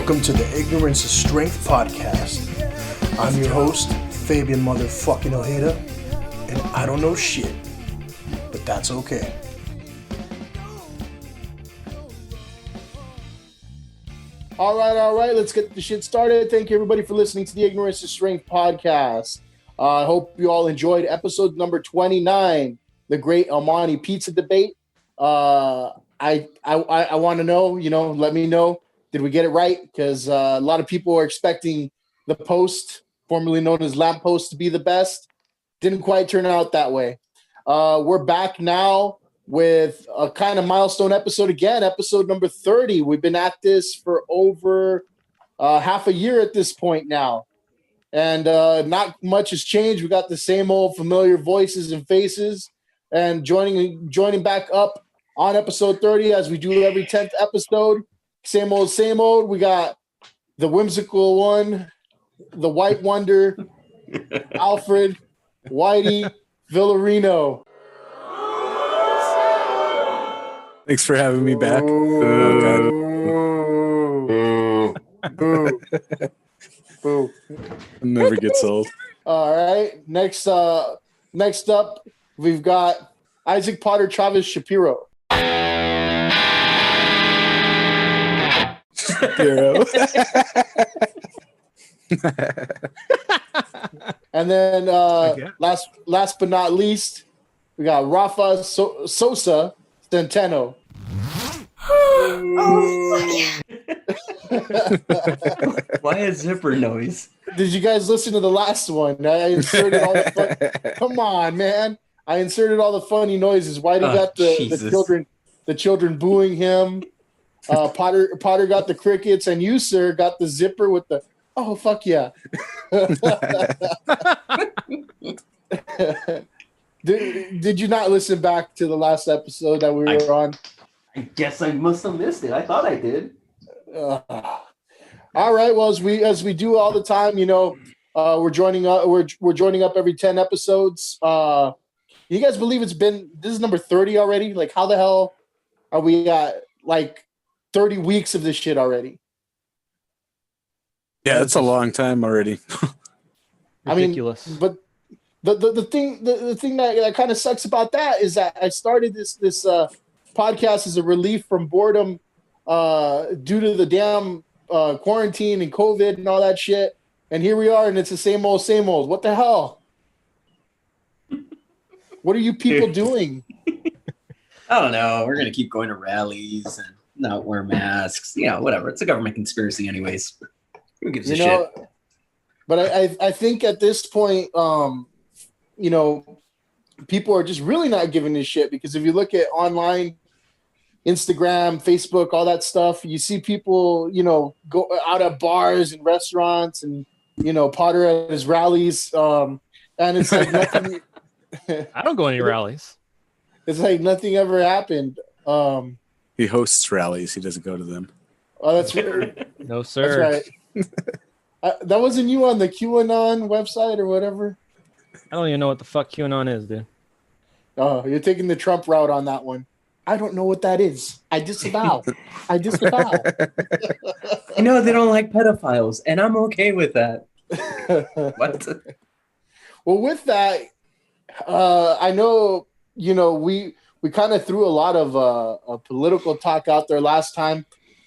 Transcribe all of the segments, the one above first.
Welcome to the Ignorance is Strength podcast. I'm your host, Fabian motherfucking Ojeda, and I don't know shit, but that's okay. All right, let's get the shit started. Thank you, everybody, for listening to the Ignorance is Strength podcast. I hope you all enjoyed episode number 29, the Great Almani Pizza Debate. I want to know, let me know. Did we get it right? Because a lot of people are expecting the post, formerly known as Lamppost, to be the best. Didn't quite turn out that way. We're back now with a kind of milestone episode again, episode number 30. We've been at this for over half a year at this point now. And not much has changed. We got the same old familiar voices and faces. And joining back up on episode 30, as we do every 10th episode, same old. We got the whimsical one, the white wonder, Alfred Whitey Villarino. Thanks for having me back. Boo. Never gets old. All right. Next up, we've got Isaac Potter Chavez Shapiro. And then last but not least, we got Rafa Sosa Centeno. Why a zipper noise? Did you guys listen to the last one? I inserted all the Come on, man. I inserted all the funny noises. Whitey got the children booing him. Potter got the crickets, and you, sir, got the zipper with the oh fuck yeah. Did you not listen back to the last episode that we were on? I guess I must have missed it. I thought I did. All right. Well, as we do all the time, we're joining up. We're joining up every 10 episodes. You guys believe this is number 30 already? Like, how the hell are we at like 30 weeks of this shit already? Yeah, that's a long time already. Ridiculous. I mean, but the thing that kind of sucks about that is that I started this podcast as a relief from boredom due to the damn quarantine and COVID and all that shit. And here we are, and it's the same old. What the hell? What are you people doing? I don't know. We're going to keep going to rallies and not wear masks. Whatever. It's a government conspiracy anyways. Who gives a shit? But I think at this point, people are just really not giving a shit, because if you look at online, Instagram, Facebook, all that stuff, you see people, go out at bars and restaurants, and, Potter at his rallies. And it's like nothing. I don't go any rallies. It's like nothing ever happened. He hosts rallies. He doesn't go to them. Oh, that's right. No, sir. That's right. That wasn't you on the QAnon website or whatever? I don't even know what the fuck QAnon is, dude. Oh, you're taking the Trump route on that one. I don't know what that is. I disavow. I they don't like pedophiles, and I'm okay with that. What? Well, with that, I know, we kind of threw a lot of political talk out there last time.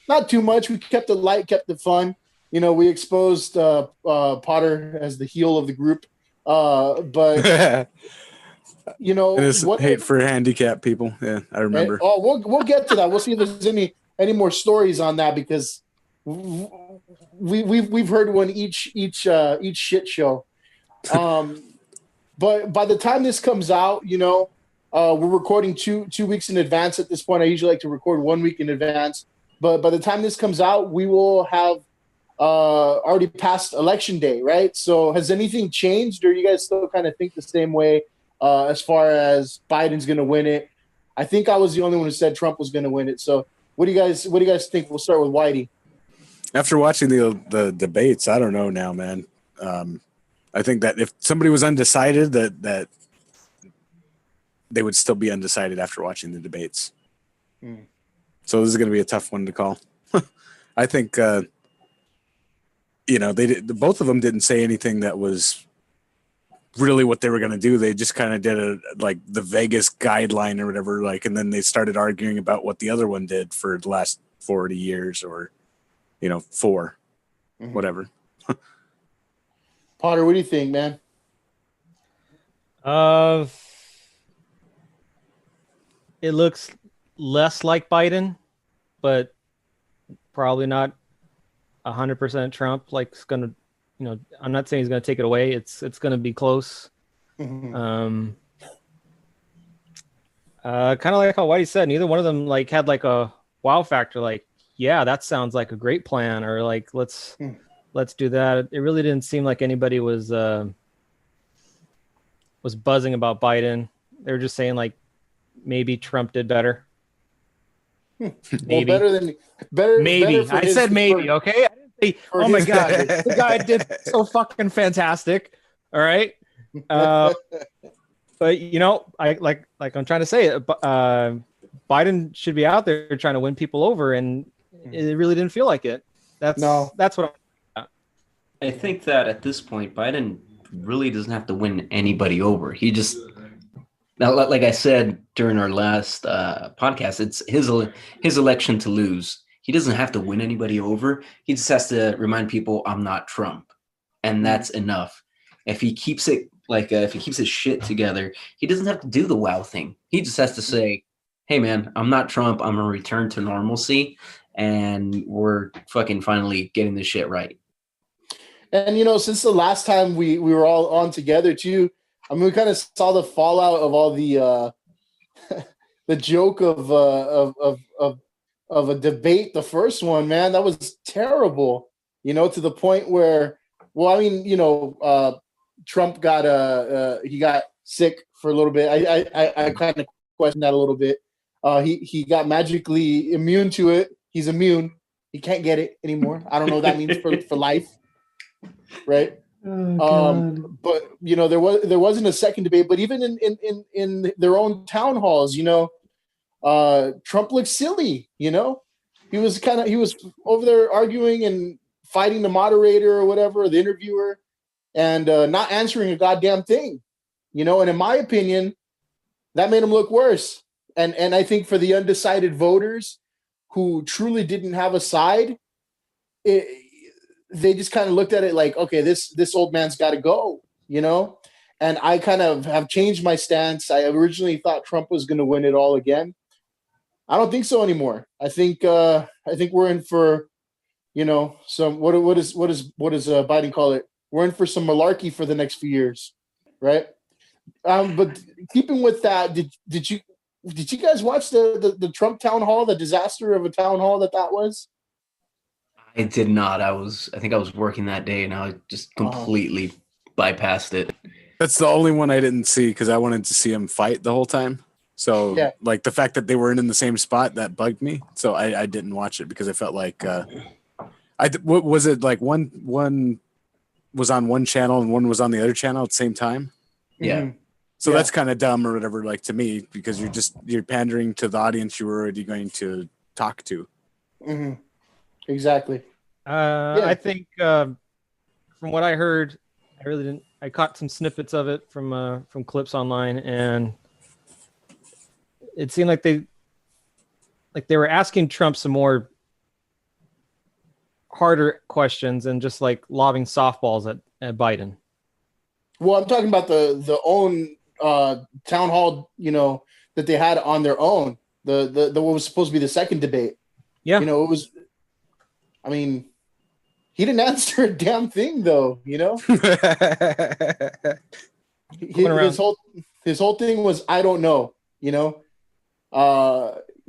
Not too much. We kept it light, kept it fun. We exposed Potter as the heel of the group. But and his hate for handicapped people. Yeah, I remember. Oh, we'll get to that. We'll see if there's any more stories on that, because we've heard one each shit show. But by the time this comes out, we're recording two weeks in advance at this point. I usually like to record 1 week in advance. But by the time this comes out, we will have already passed election day, right? So has anything changed, or you guys still kind of think the same way as far as Biden's going to win it? I think I was the only one who said Trump was going to win it. So what do you guys think? We'll start with Whitey. After watching the debates, I don't know now, man. I think that if somebody was undecided, that they would still be undecided after watching the debates. So this is going to be a tough one to call. I think both of them didn't say anything that was really what they were going to do. They just kind of did the Vegas guideline or whatever, and then they started arguing about what the other one did for the last 40 years or, 4, whatever. Potter, what do you think, man? It looks less like Biden, but probably not 100% Trump. It's gonna, I'm not saying he's gonna take it away. It's gonna be close. Kind of like how Whitey said, neither one of them had a wow factor. Yeah, that sounds like a great plan, or let's do that. It really didn't seem like anybody was buzzing about Biden. They were just saying maybe Trump did better. Maybe. Well, better. Maybe. Better I said maybe. Okay. I didn't say, oh my God, the guy did so fucking fantastic. All right. But I I'm trying to say it. Biden should be out there trying to win people over, and it really didn't feel like it. That's what I think that at this point, Biden really doesn't have to win anybody over. He just, like I said during our last podcast, it's his election to lose. He doesn't have to win anybody over. He just has to remind people, I'm not Trump, and that's enough. If he keeps it if he keeps his shit together, he doesn't have to do the wow thing. He just has to say, hey man, I'm not Trump. I'm gonna return to normalcy, and we're fucking finally getting this shit right. And since the last time we were all on together too, I mean, we kind of saw the fallout of all the the joke of a debate. The first one, man, that was terrible. To the point where, well, I mean, Trump got he got sick for a little bit. I kind of question that a little bit. He got magically immune to it. He's immune. He can't get it anymore. I don't know what that means for life, right? But there wasn't a second debate. But even in their own town halls, Trump looked silly. He was over there arguing and fighting the moderator or whatever, the interviewer, and not answering a goddamn thing. And in my opinion, that made him look worse. And I think for the undecided voters who truly didn't have a side, they just kind of looked at it like, okay, this old man's got to go, And I kind of have changed my stance. I originally thought Trump was going to win it all again. I don't think so anymore. I think we're in for, some what does Biden call it? We're in for some malarkey for the next few years, right? But keeping with that, did you guys watch the Trump town hall, the disaster of a town hall that was? I did not. I think I was working that day, and I just completely bypassed it. That's the only one I didn't see because I wanted to see him fight the whole time. So, the fact that they weren't in the same spot, that bugged me. So I didn't watch it because I felt like what was it like? One was on one channel and one was on the other channel at the same time. Yeah. Mm-hmm. So that's kind of dumb or whatever, to me, because you're pandering to the audience you were already going to talk to. Mm-hmm. Exactly. I think from what I heard, I really didn't. I caught some snippets of it from clips online, and it seemed like they were asking Trump some more harder questions and just lobbing softballs at Biden. Well, I'm talking about the own town hall, that they had on their own. The what was supposed to be the second debate. Yeah. It was. I mean, he didn't answer a damn thing, though. His whole thing was, I don't know.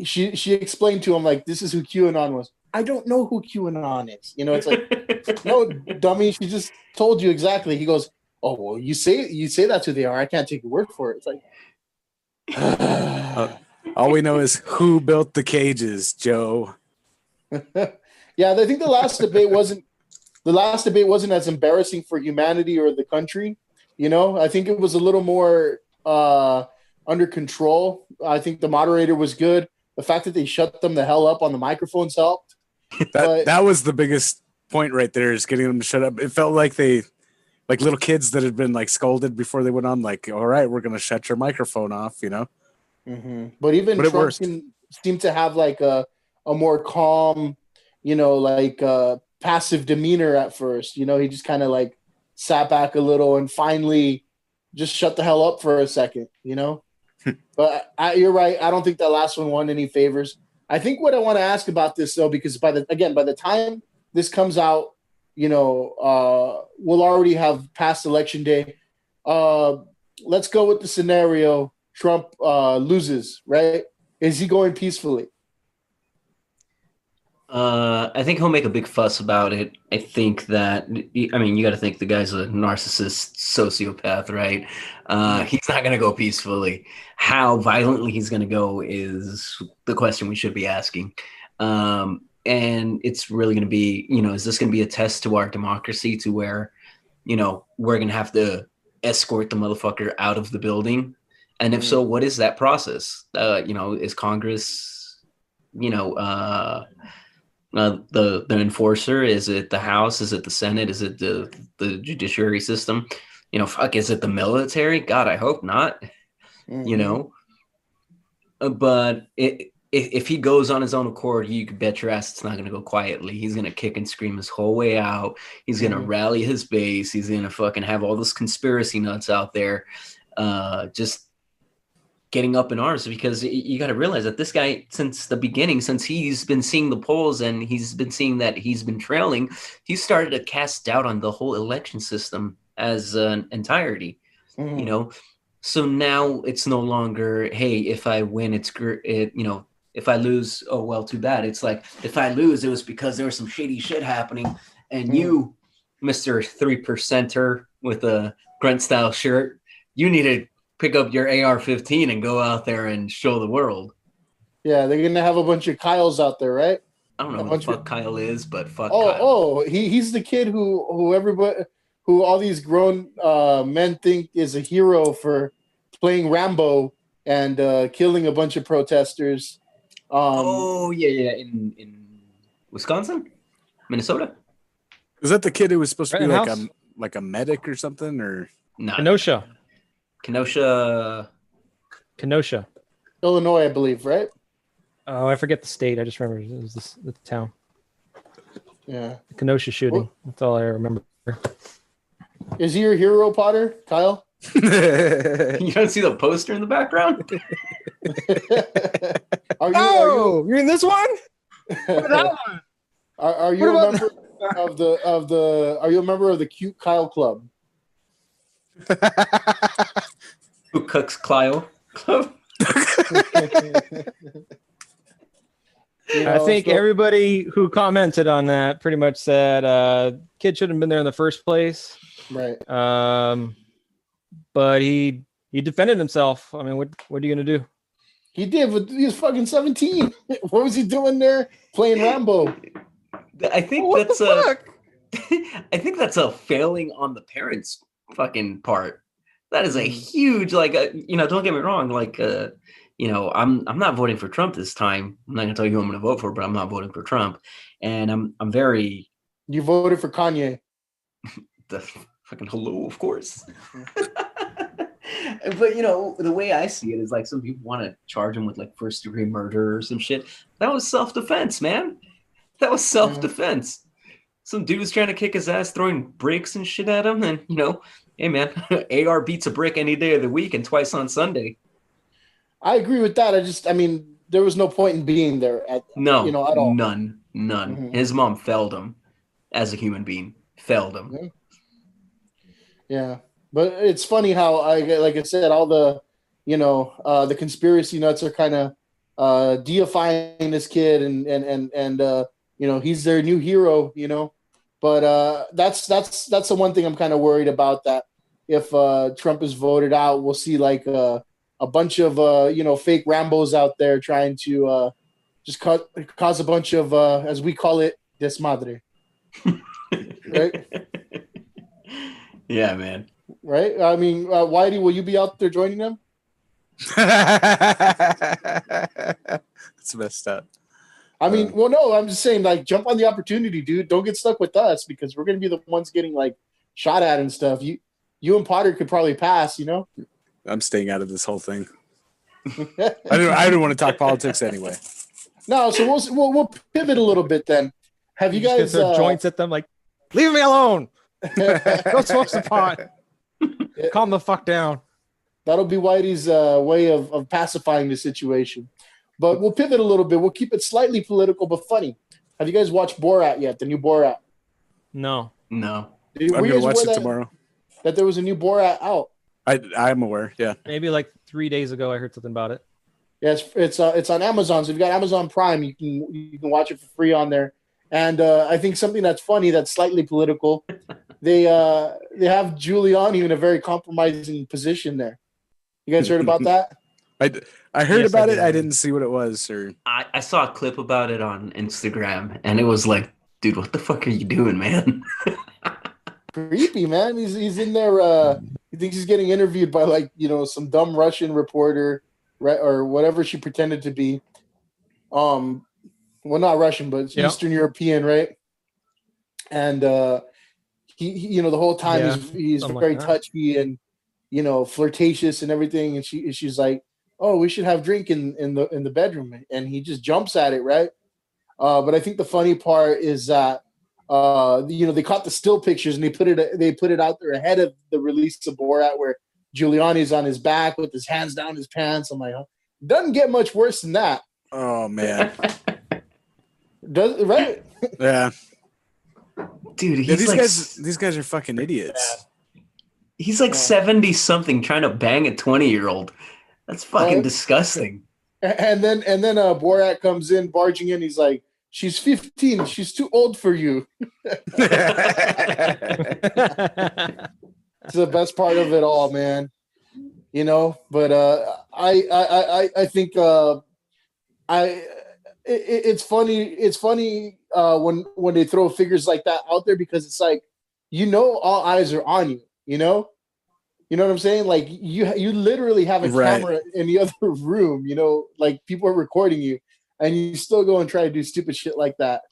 She explained to him this is who QAnon was. I don't know who QAnon is. It's like, no, dummy. She just told you exactly. He goes, oh well, you say that's who they are. I can't take your word for it. It's like, all we know is who built the cages, Joe. Yeah, I think the last debate wasn't as embarrassing for humanity or the country. I think it was a little more under control. I think the moderator was good. The fact that they shut them the hell up on the microphones helped. That was the biggest point right there is getting them to shut up. It felt like they, like little kids that had been like scolded before they went on, like, all right, we're going to shut your microphone off, you know? Mm-hmm. But even Trump seemed to have like a more calm, like passive demeanor at first. He just kind of like sat back a little and finally just shut the hell up for a second, But you're right. I don't think that last one won any favors. I think what I want to ask about this, though, because by the time this comes out, we'll already have passed Election Day. Let's go with the scenario. Trump loses, right? Is he going peacefully? I think he'll make a big fuss about it. I think that, you got to think the guy's a narcissist sociopath, right? He's not going to go peacefully. How violently he's going to go is the question we should be asking. And it's really going to be, is this going to be a test to our democracy to where, we're going to have to escort the motherfucker out of the building? And if so, what is that process? Is Congress, the enforcer? Is it the House? Is it the Senate? Is it the judiciary system? Is it the military? God, I hope not. But if he goes on his own accord, you can bet your ass it's not going to go quietly. He's going to kick and scream his whole way out. He's going to rally his base. He's going to fucking have all those conspiracy nuts out there, just getting up in arms, because you got to realize that this guy, since the beginning, since he's been seeing the polls and he's been seeing that he's been trailing, he started to cast doubt on the whole election system as an entirety. So now it's no longer, hey, if I win, it's if I lose, oh well, too bad. It's like, if I lose, it was because there was some shady shit happening, and you, Mr. 3%er with a grunt style shirt, you need to pick up your AR-15 and go out there and show the world. Yeah, they're gonna have a bunch of Kyles out there, right? I don't know who the fuck Kyle is, but fuck Kyle. Oh, he's the kid who all these grown men think is a hero for playing Rambo and killing a bunch of protesters. Yeah, in Wisconsin, Minnesota. Is that the kid who was supposed to be like a medic or something, or no? Kenosha, Illinois, I believe, right? Oh, I forget the state. I just remember it was the town. Yeah, the Kenosha shooting. That's all I remember. Is he your hero, Potter? Kyle? You don't see the poster in the background? You mean this one? What that one? Are you a member of the? Are you a member of the Cute Kyle Club? Who cooks Clio Club? I think everybody who commented on that pretty much said kid shouldn't have been there in the first place. Right. But he defended himself. I mean, what are you gonna do? He did, but he was fucking 17. What was he doing there? Playing Rambo. I think I think that's a failing on the parents' fucking part. That is a huge, don't get me wrong, I'm not voting for Trump this time. I'm not gonna tell you who I'm gonna vote for, but I'm not voting for Trump. And I'm very. You voted for Kanye. The fucking hello, of course. But the way I see it is like some people want to charge him with like first degree murder or some shit. That was self-defense, man. That was self-defense. Some dude was trying to kick his ass, throwing bricks and shit at him, and hey man, AR beats a brick any day of the week and twice on Sunday. I agree with that. There was no point in being there at all. None. Mm-hmm. His mom failed him as a human being. Failed him. Mm-hmm. Yeah. But it's funny how, like I said, all the, the conspiracy nuts are kind of deifying this kid, and he's their new hero, But that's the one thing I'm kind of worried about, that if Trump is voted out, we'll see like a bunch of fake Rambos out there trying to just cause a bunch of as we call it, desmadre. Right? Yeah, man. Right? Whitey, will you be out there joining them? It's messed up. I mean, well, no, I'm just saying, like, jump on the opportunity, dude. Don't get stuck with us because we're gonna be the ones getting like shot at and stuff. You and Potter could probably pass, you know. I'm staying out of this whole thing. I don't want to talk politics anyway. No, so we'll pivot a little bit then. Have you guys throw joints at them? Like, leave me alone. Go smoke some pot. Calm the fuck down. That'll be Whitey's way of pacifying the situation. But we'll pivot a little bit. We'll keep it slightly political but funny. Have you guys watched Borat yet? The new Borat? No. I'm gonna watch it tomorrow. That there was a new Borat out. I'm aware. Yeah. Maybe like 3 days ago, I heard something about it. Yeah, it's on Amazon. So if you've got Amazon Prime, you can watch it for free on there. And I think something that's funny, that's slightly political. They have Giuliani in a very compromising position there. You guys heard about that? I heard about it. I didn't see what it was. Or I saw a clip about it on Instagram, and it was like, dude, what the fuck are you doing, man? Creepy, man. He's in there. He thinks he's getting interviewed by like some dumb Russian reporter, right, or whatever she pretended to be. Well, not Russian, but Eastern European, right? And he the whole time he's very touchy and flirtatious and everything, and she's like, oh, we should have drink in the bedroom, and he just jumps at it, right? But I think the funny part is that they caught the still pictures and they put it out there ahead of the release of Borat, where Giuliani's on his back with his hands down his pants. I'm like, doesn't get much worse than that. Oh man, does right? Yeah, dude, these guys are fucking idiots. He's like 70 something trying to bang a 20-year-old. That's fucking disgusting. And then Borat comes in, barging in. He's like, she's 15. She's too old for you. It's the best part of it all, man. But I think it's funny. It's funny when they throw figures like that out there, because it's like, all eyes are on you. You know what I'm saying? Like you literally have a camera in the other room, like people are recording you, and you still go and try to do stupid shit like that.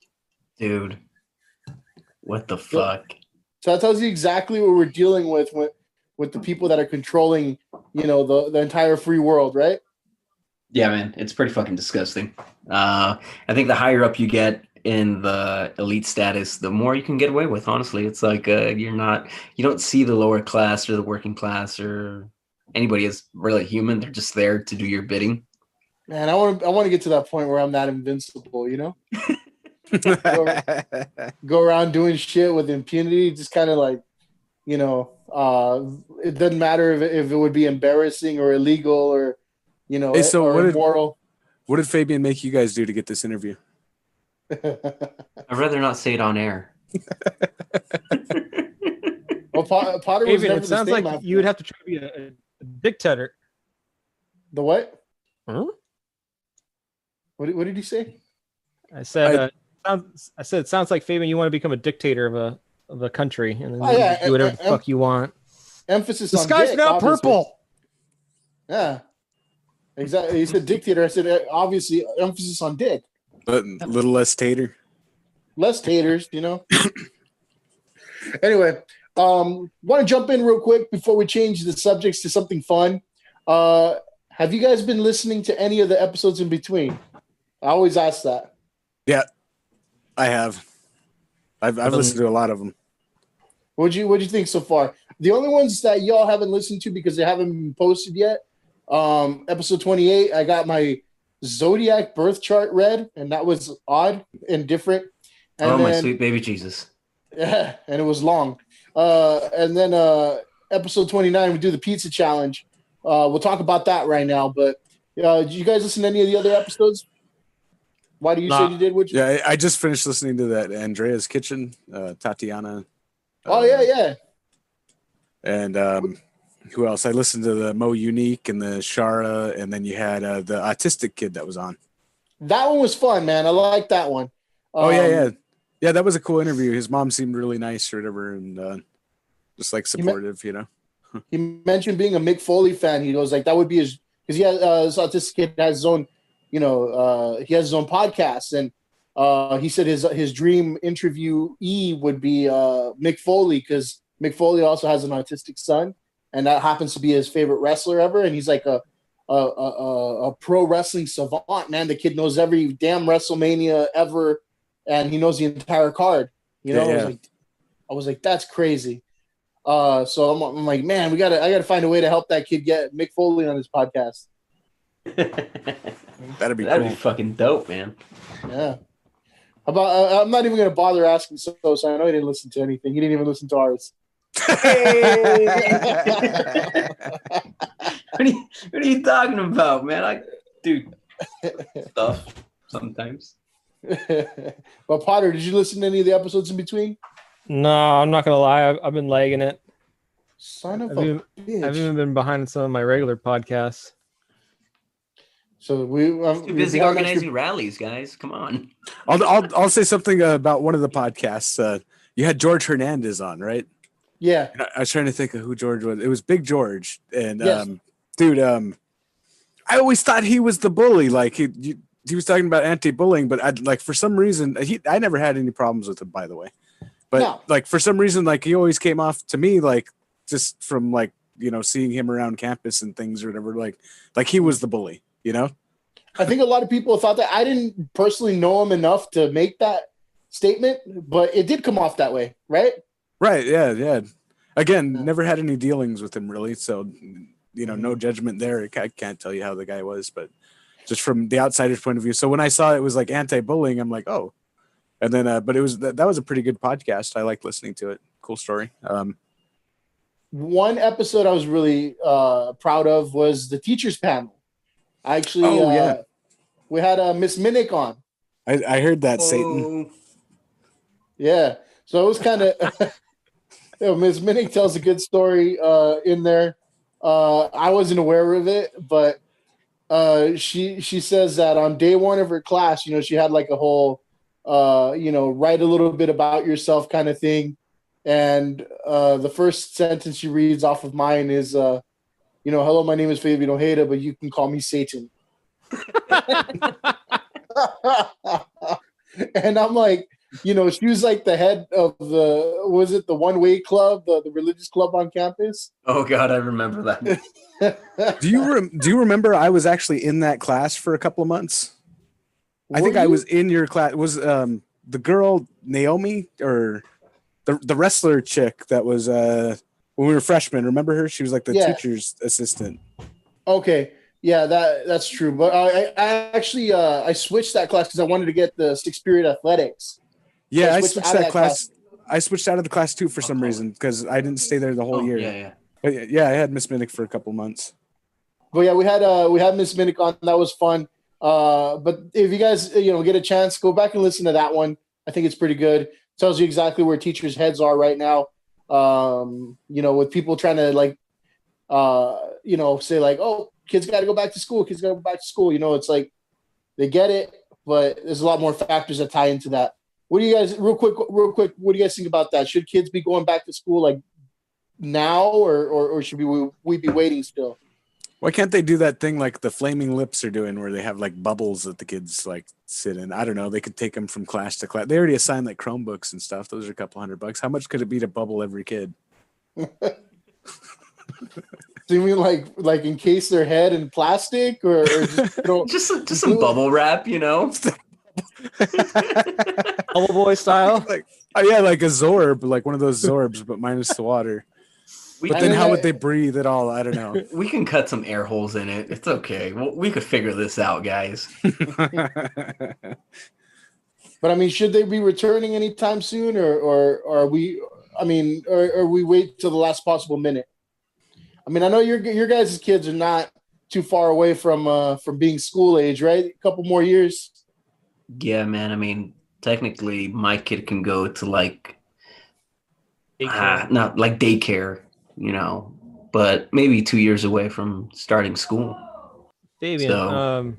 Dude, what the fuck? So that tells you exactly what we're dealing with the people that are controlling, the entire free world, right? Yeah, man, it's pretty fucking disgusting. I think the higher up you get in the elite status, the more you can get away with. Honestly, it's like you don't see the lower class or the working class or anybody as really human. They're just there to do your bidding. Man, I want to get to that point where I'm not invincible. Go around doing shit with impunity, just kind of like, it doesn't matter if it would be embarrassing or illegal or hey, so or immoral. What did Fabian make you guys do to get this interview? I'd rather not say it on air. Well, Potter was never it sounds like you would have to try to be a dictator. The what? Huh? What did he say? I said it sounds like, Fabian, you want to become a dictator of a country, and then do whatever the fuck you want. Emphasis the on sky's dick, now obviously. purple. Yeah, exactly. He said dictator. I said obviously emphasis on dick. But a little less tater. Less taters, Anyway, want to jump in real quick before we change the subjects to something fun. Have you guys been listening to any of the episodes in between? I always ask that. Yeah, I have. I've listened to a lot of them. What'd you think so far? The only ones that y'all haven't listened to because they haven't been posted yet. Episode 28, I got my Zodiac birth chart read, and that was odd and different. And my sweet baby Jesus. Yeah, and it was long. And then episode 29, we do the pizza challenge. We'll talk about that right now. But did you guys listen to any of the other episodes? Why do you say you did? Yeah, I just finished listening to that Andrea's Kitchen, Tatiana. Yeah. And who else? I listened to the Mo Unique and the Shara, and then you had the autistic kid that was on. That one was fun, man. I like that one. Yeah, that was a cool interview. His mom seemed really nice or whatever, and just like supportive, He mentioned being a Mick Foley fan. He goes like that would be his, because he has his autistic kid has his own, he has his own podcast, and he said his dream interviewee would be Mick Foley, because Mick Foley also has an autistic son, and that happens to be his favorite wrestler ever, and he's like a pro wrestling savant, man. The kid knows every damn WrestleMania ever, and he knows the entire card. Yeah. I was like, that's crazy. So I'm like, man, I gotta find a way to help that kid get Mick Foley on his podcast. That'd be fucking dope, man. Yeah. I'm not even gonna bother asking. So I know he didn't listen to anything. He didn't even listen to ours. Hey! What are you talking about, man? I do stuff sometimes. But Potter, did you listen to any of the episodes in between? No, I'm not gonna lie. I've been lagging it. Son of I've a bitch. I've even been behind some of my regular podcasts. So Too busy organizing rallies, guys. Come on. I'll say something about one of the podcasts. You had George Hernandez on, right? Yeah. And I was trying to think of who George was. It was Big George, and Yes. dude, I always thought he was the bully. Like he was talking about anti-bullying, but for some reason I never had any problems with him, by the way. But No. like for some reason, like he always came off to me like just from like seeing him around campus and things or whatever, like he was the bully. I think a lot of people thought that. I didn't personally know him enough to make that statement, but it did come off that way, right? Right. Yeah. Again, never had any dealings with him really. So, no judgment there. I can't tell you how the guy was, but just from the outsider's point of view. So when I saw it was like anti-bullying, I'm like, oh, and then, but it was, that was a pretty good podcast. I liked listening to it. Cool story. One episode I was really proud of was the teachers panel. Actually, we had Miss Minnick on. I heard that, Satan. Yeah. So it was kind of Miss Minnick tells a good story in there. I wasn't aware of it, but she says that on day one of her class, she had like a whole write a little bit about yourself kind of thing. And the first sentence she reads off of mine is hello, my name is Fabian Ojeda, but you can call me Satan. And I'm like, she was like the head of the One Way Club, the religious club on campus. Oh God, I remember that. Do you remember I was actually in that class for a couple of months? I think I was in your class. Was the girl Naomi or the wrestler chick that was when we were freshmen? Remember her? She was like the teacher's assistant. Okay. Yeah, that's true. But I actually I switched that class because I wanted to get the sixth period athletics. Yeah, I switched that class. I switched out of the class too for some reason because I didn't stay there the whole year. Yeah. But yeah, I had Miss Minnick for a couple months. But yeah, we had Miss Minnick on. That was fun. But if you guys get a chance, go back and listen to that one. I think it's pretty good. Tells you exactly where teachers' heads are right now. With people trying to say like, oh, kids got to go back to school. Kids got to go back to school. It's like they get it, but there's a lot more factors that tie into that. What do you guys, real quick? What do you guys think about that? Should kids be going back to school like now, or should we be waiting still? Why can't they do that thing like the Flaming Lips are doing, where they have like bubbles that the kids like sit in? I don't know. They could take them from class to class. They already assigned like Chromebooks and stuff. Those are a couple $100. How much could it be to bubble every kid? Do you mean like encase their head in plastic or just some bubble wrap, Bubble Boy style? Like a Zorb, like one of those Zorbs, but minus the water. But then how would they breathe at all? I don't know. We can cut some air holes in it. It's okay. We could figure this out, guys. But I mean, should they be returning anytime soon, or are we? I mean, or we wait till the last possible minute? I mean, I know your guys' kids are not too far away from being school age, right? A couple more years. Yeah, man. I mean, technically, my kid can go to like not like daycare, but maybe 2 years away from starting school. Fabian,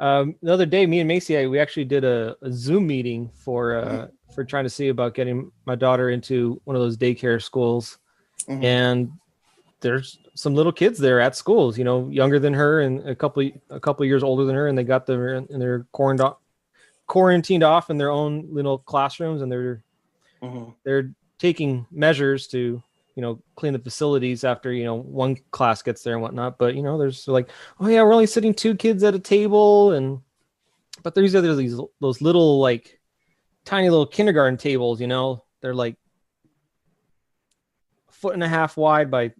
the other day, me and Macy, we actually did a Zoom meeting for trying to see about getting my daughter into one of those daycare schools. Mm-hmm. And there's some little kids there at schools, younger than her and a couple of years older than her, and they got them and they're quarantined off in their own little classrooms, and they're taking measures to clean the facilities after one class gets there and whatnot. But there's like, oh yeah, we're only sitting 2 kids at a table, but these those little like tiny little kindergarten tables, they're like 1.5 feet wide by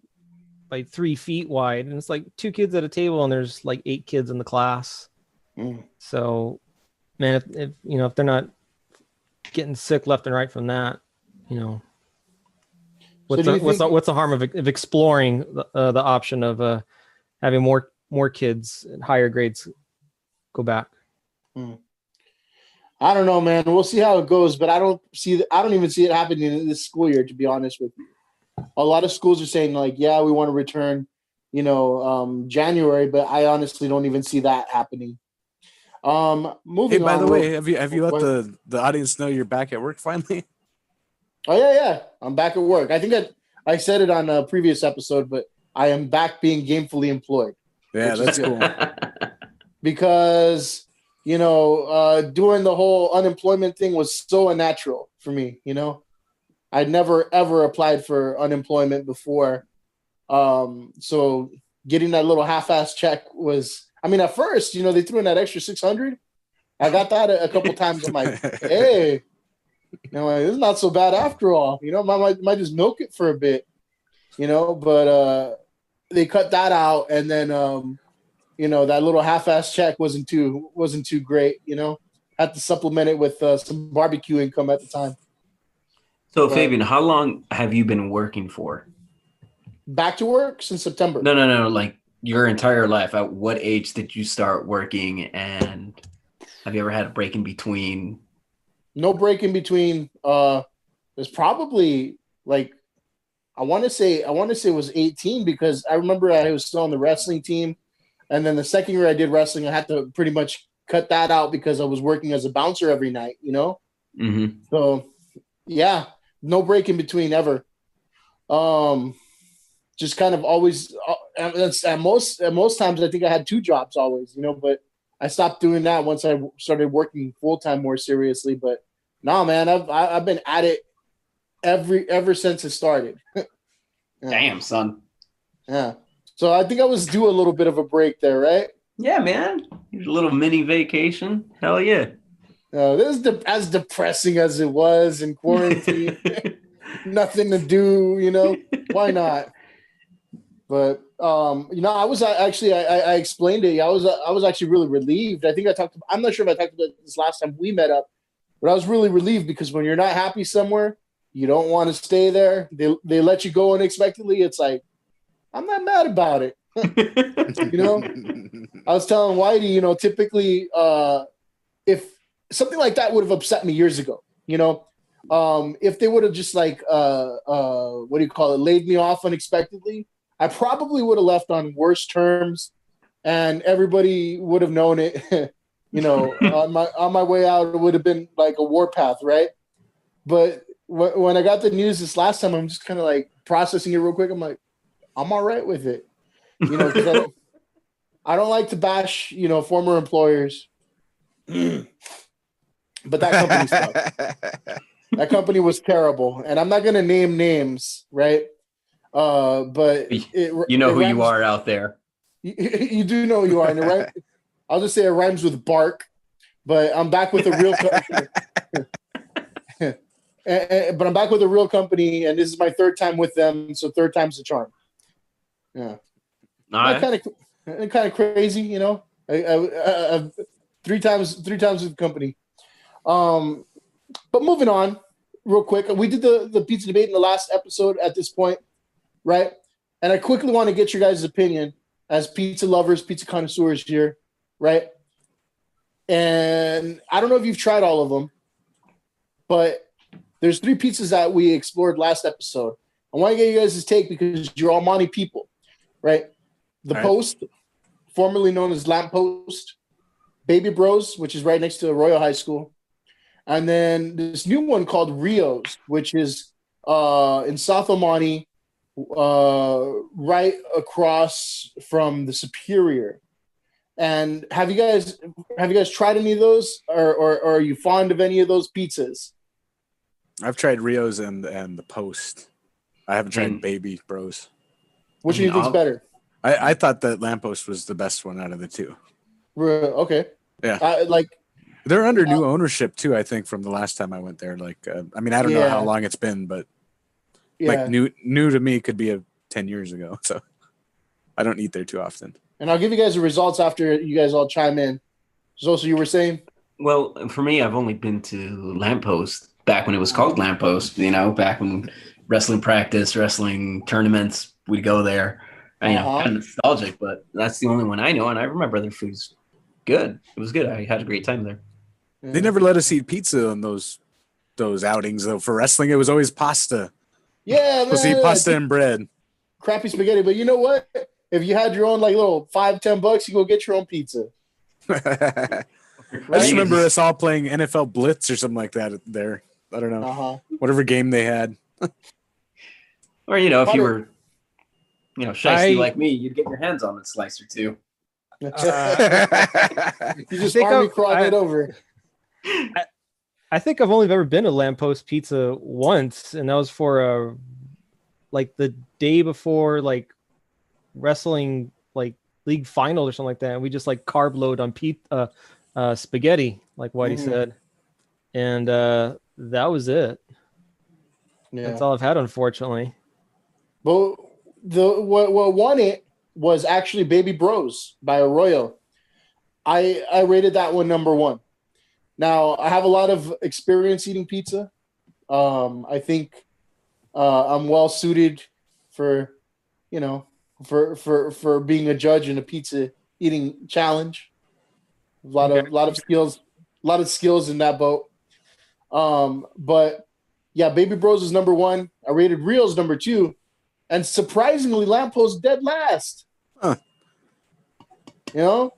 3 feet wide, and it's like 2 kids at a table, and there's like 8 kids in the class. So, man, if they're not getting sick left and right from that, what's the harm of exploring the option of having more kids and higher grades go back? I don't know, man. We'll see how it goes, but I don't even see it happening in this school year, to be honest with you. A lot of schools are saying like, yeah, we want to return, January, but I honestly don't even see that happening. Moving Hey, by on, the way, have you let the audience know you're back at work finally? Oh yeah. I'm back at work. I think I said it on a previous episode, but I am back being gainfully employed. Yeah, that's cool. Because, doing the whole unemployment thing was so unnatural for me, I'd never, ever applied for unemployment before. So getting that little half-ass check was, at first, they threw in that extra 600. I got that a couple times. I'm like, hey, this is not so bad after all. Might just milk it for a bit, but they cut that out. And then, that little half-ass check wasn't too great, had to supplement it with some barbecue income at the time. So, Fabian, how long have you been working for? Back to work since September. No. Like your entire life. At what age did you start working? And have you ever had a break in between? No break in between. There's probably like, I want to say it was 18, because I remember I was still on the wrestling team. And then the second year I did wrestling, I had to pretty much cut that out because I was working as a bouncer every night, So, yeah. No break in between ever. Just kind of always. At most times, I think I had 2 jobs always, But I stopped doing that once I started working full time more seriously. But no, man, I've been at it ever since it started. Yeah. Damn, son. Yeah. So I think I was due a little bit of a break there, right? Yeah, man. A little mini vacation. Hell yeah. This is as depressing as it was in quarantine. Nothing to do, Why not? But I was actually I explained it. I was actually really relieved. I think I'm not sure if I talked about this last time we met up, but I was really relieved because when you're not happy somewhere, you don't want to stay there. They let you go unexpectedly. It's like, I'm not mad about it. I was telling Whitey, typically if something like that would have upset me years ago, if they would have just like, laid me off unexpectedly, I probably would have left on worse terms and everybody would have known it, on my way out, it would have been like a warpath. Right. But when I got the news this last time, I'm just kind of like processing it real quick. I'm like, I'm all right with it, because I don't like to bash, former employers. But that company sucked. That company was terrible, and I'm not going to name names, right? But you know who you are out there. You do know who you are, and right? I'll just say it rhymes with bark. But I'm back with a real company. But I'm back with a real company, and this is my 3rd time with them, so 3rd time's the charm. Yeah, kind of crazy, I 3 times with the company. But moving on real quick, we did the pizza debate in the last episode at this point, right? And I quickly want to get your guys' opinion as pizza lovers, pizza connoisseurs here, right? And I don't know if you've tried all of them, but there's 3 pizzas that we explored last episode. I want to get you guys' take because you're all Monty people, right? The Post, formerly known as Lamppost, Baby Bros, which is right next to Royal High School, and then this new one called Rio's, which is in South Omani, right across from the Superior. And have you guys tried any of those, or are you fond of any of those pizzas? I've tried Rio's and the Post. I haven't tried Baby Bros. Which do you think's better? I thought that Lamppost was the best one out of the two. Okay. Yeah. They're under new ownership too, I think, from the last time I went there. Like, I mean, I don't know how long it's been, but like new to me could be 10 years ago. So I don't eat there too often. And I'll give you guys the results after you guys all chime in. So you were saying? Well, for me, I've only been to Lamppost back when it was called Lamppost, back when wrestling practice, wrestling tournaments, we'd go there. Kind of nostalgic, but that's the only one I know. And I remember their food's good. It was good. I had a great time there. They never let us eat pizza on those outings, though. For wrestling, it was always pasta. Yeah, man. Let's eat pasta and bread. Crappy spaghetti. But you know what? If you had your own like little $5-10, you go get your own pizza. I just remember us all playing NFL Blitz or something like that there. I don't know. Whatever game they had. Or, if you were, shysty like me, you'd get your hands on a slice or two. You just army crawled it over. I think I've only ever been to Lamppost Pizza once, and that was for like the day before like wrestling like league final or something like that. And we just like carb load on spaghetti, like Whitey said, and that was it. Yeah. That's all I've had, unfortunately. But what won it was actually Baby Bros by Arroyo. I rated that one number 1. Now, I have a lot of experience eating pizza. I think I'm well suited for, for being a judge in a pizza eating challenge. A lot of skills in that boat. But yeah, Baby Bros is number 1. I rated Rio's number 2. And surprisingly, Lamppost dead last. Huh. I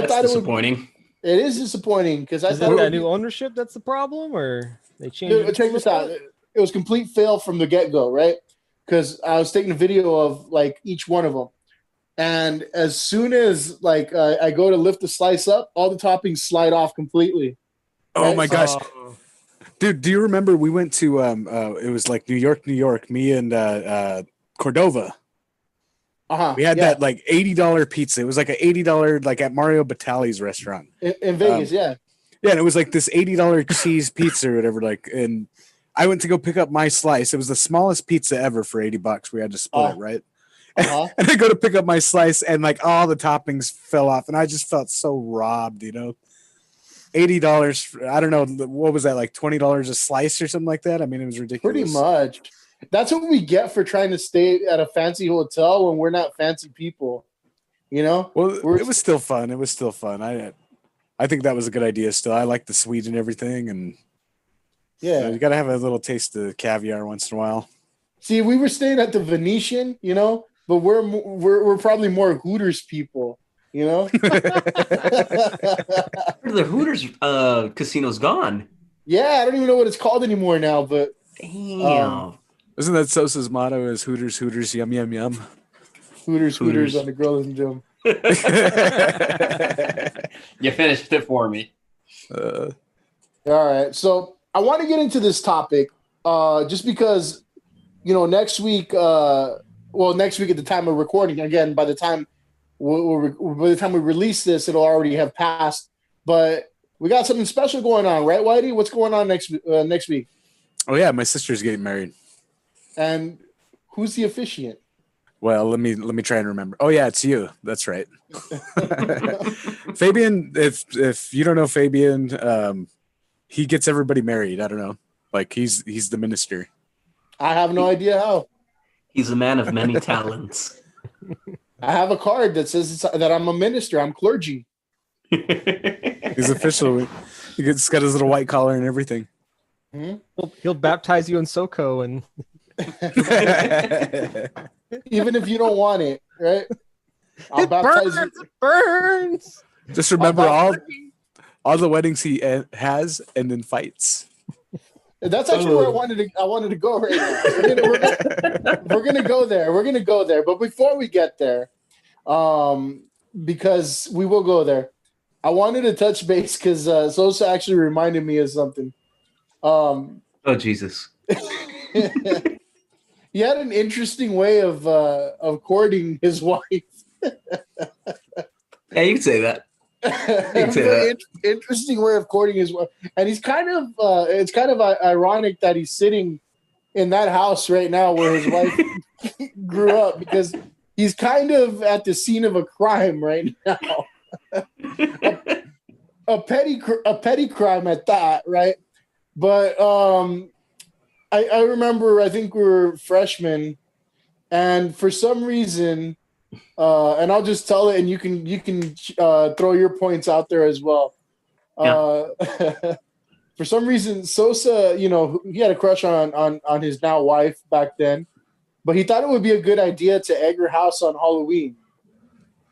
thought disappointing. It is disappointing because I thought that new ownership that's the problem, or they changed. Check this out. It was complete fail from the get-go, right? Because I was taking a video of like each one of them, and as soon as like I go to lift the slice up, all the toppings slide off completely. Oh right? My gosh. Dude, do you remember we went to it was like New York, me and Cordova. We had that like $80 pizza. It was like an $80 like at Mario Batali's restaurant in Vegas. Yeah, and it was like this $80 cheese pizza or whatever. Like, and I went to go pick up my slice. It was the smallest pizza ever for $80. We had to split it, right? And I go to pick up my slice, and like all the toppings fell off, and I just felt so robbed. $80. I don't know what was that, like $20 a slice or something like that. I mean, it was ridiculous. Pretty much. That's what we get for trying to stay at a fancy hotel when we're not fancy people, Well, it was still fun. I think that was a good idea still. I like the sweet and everything. And you got to have a little taste of caviar once in a while. See, we were staying at the Venetian, but we're probably more Hooters people, The Hooters casino's gone. Yeah, I don't even know what it's called anymore now, but damn. Isn't that Sosa's motto is Hooters, yum, yum, yum? Hooters on the grill and gym. You finished it for me. All right. So I want to get into this topic just because, next week, next week at the time of recording, again, by the time we release this, it'll already have passed. But we got something special going on, right, Whitey? What's going on next week? Oh, yeah. My sister's getting married. And who's the officiant? Well, let me try and remember. Oh yeah, it's you. That's right. Fabian, if you don't know Fabian, he gets everybody married. I don't know. Like he's the minister. I have no idea how. He's a man of many talents. I have a card that says that I'm a minister. I'm clergy. He's official. He's got his little white collar and everything. Mm-hmm. He'll baptize you in SoCo and. Even if you don't want it, right? I'll baptize you. It burns. Just remember all the weddings he has and then fights. That's actually where I wanted to go right now. We're gonna go there. We're gonna go there. But before we get there, because we will go there, I wanted to touch base because Sosa actually reminded me of something. Oh Jesus! He had an interesting way of courting his wife. Yeah, you can say that. Interesting way of courting his wife, and he's kind of it's kind of ironic that he's sitting in that house right now where his wife grew up, because he's kind of at the scene of a crime right now. a petty crime at that, right? But I remember, I think we were freshmen, and for some reason, and I'll just tell it, and you can throw your points out there as well. For some reason, Sosa, he had a crush on his now wife back then, but he thought it would be a good idea to egg her house on Halloween.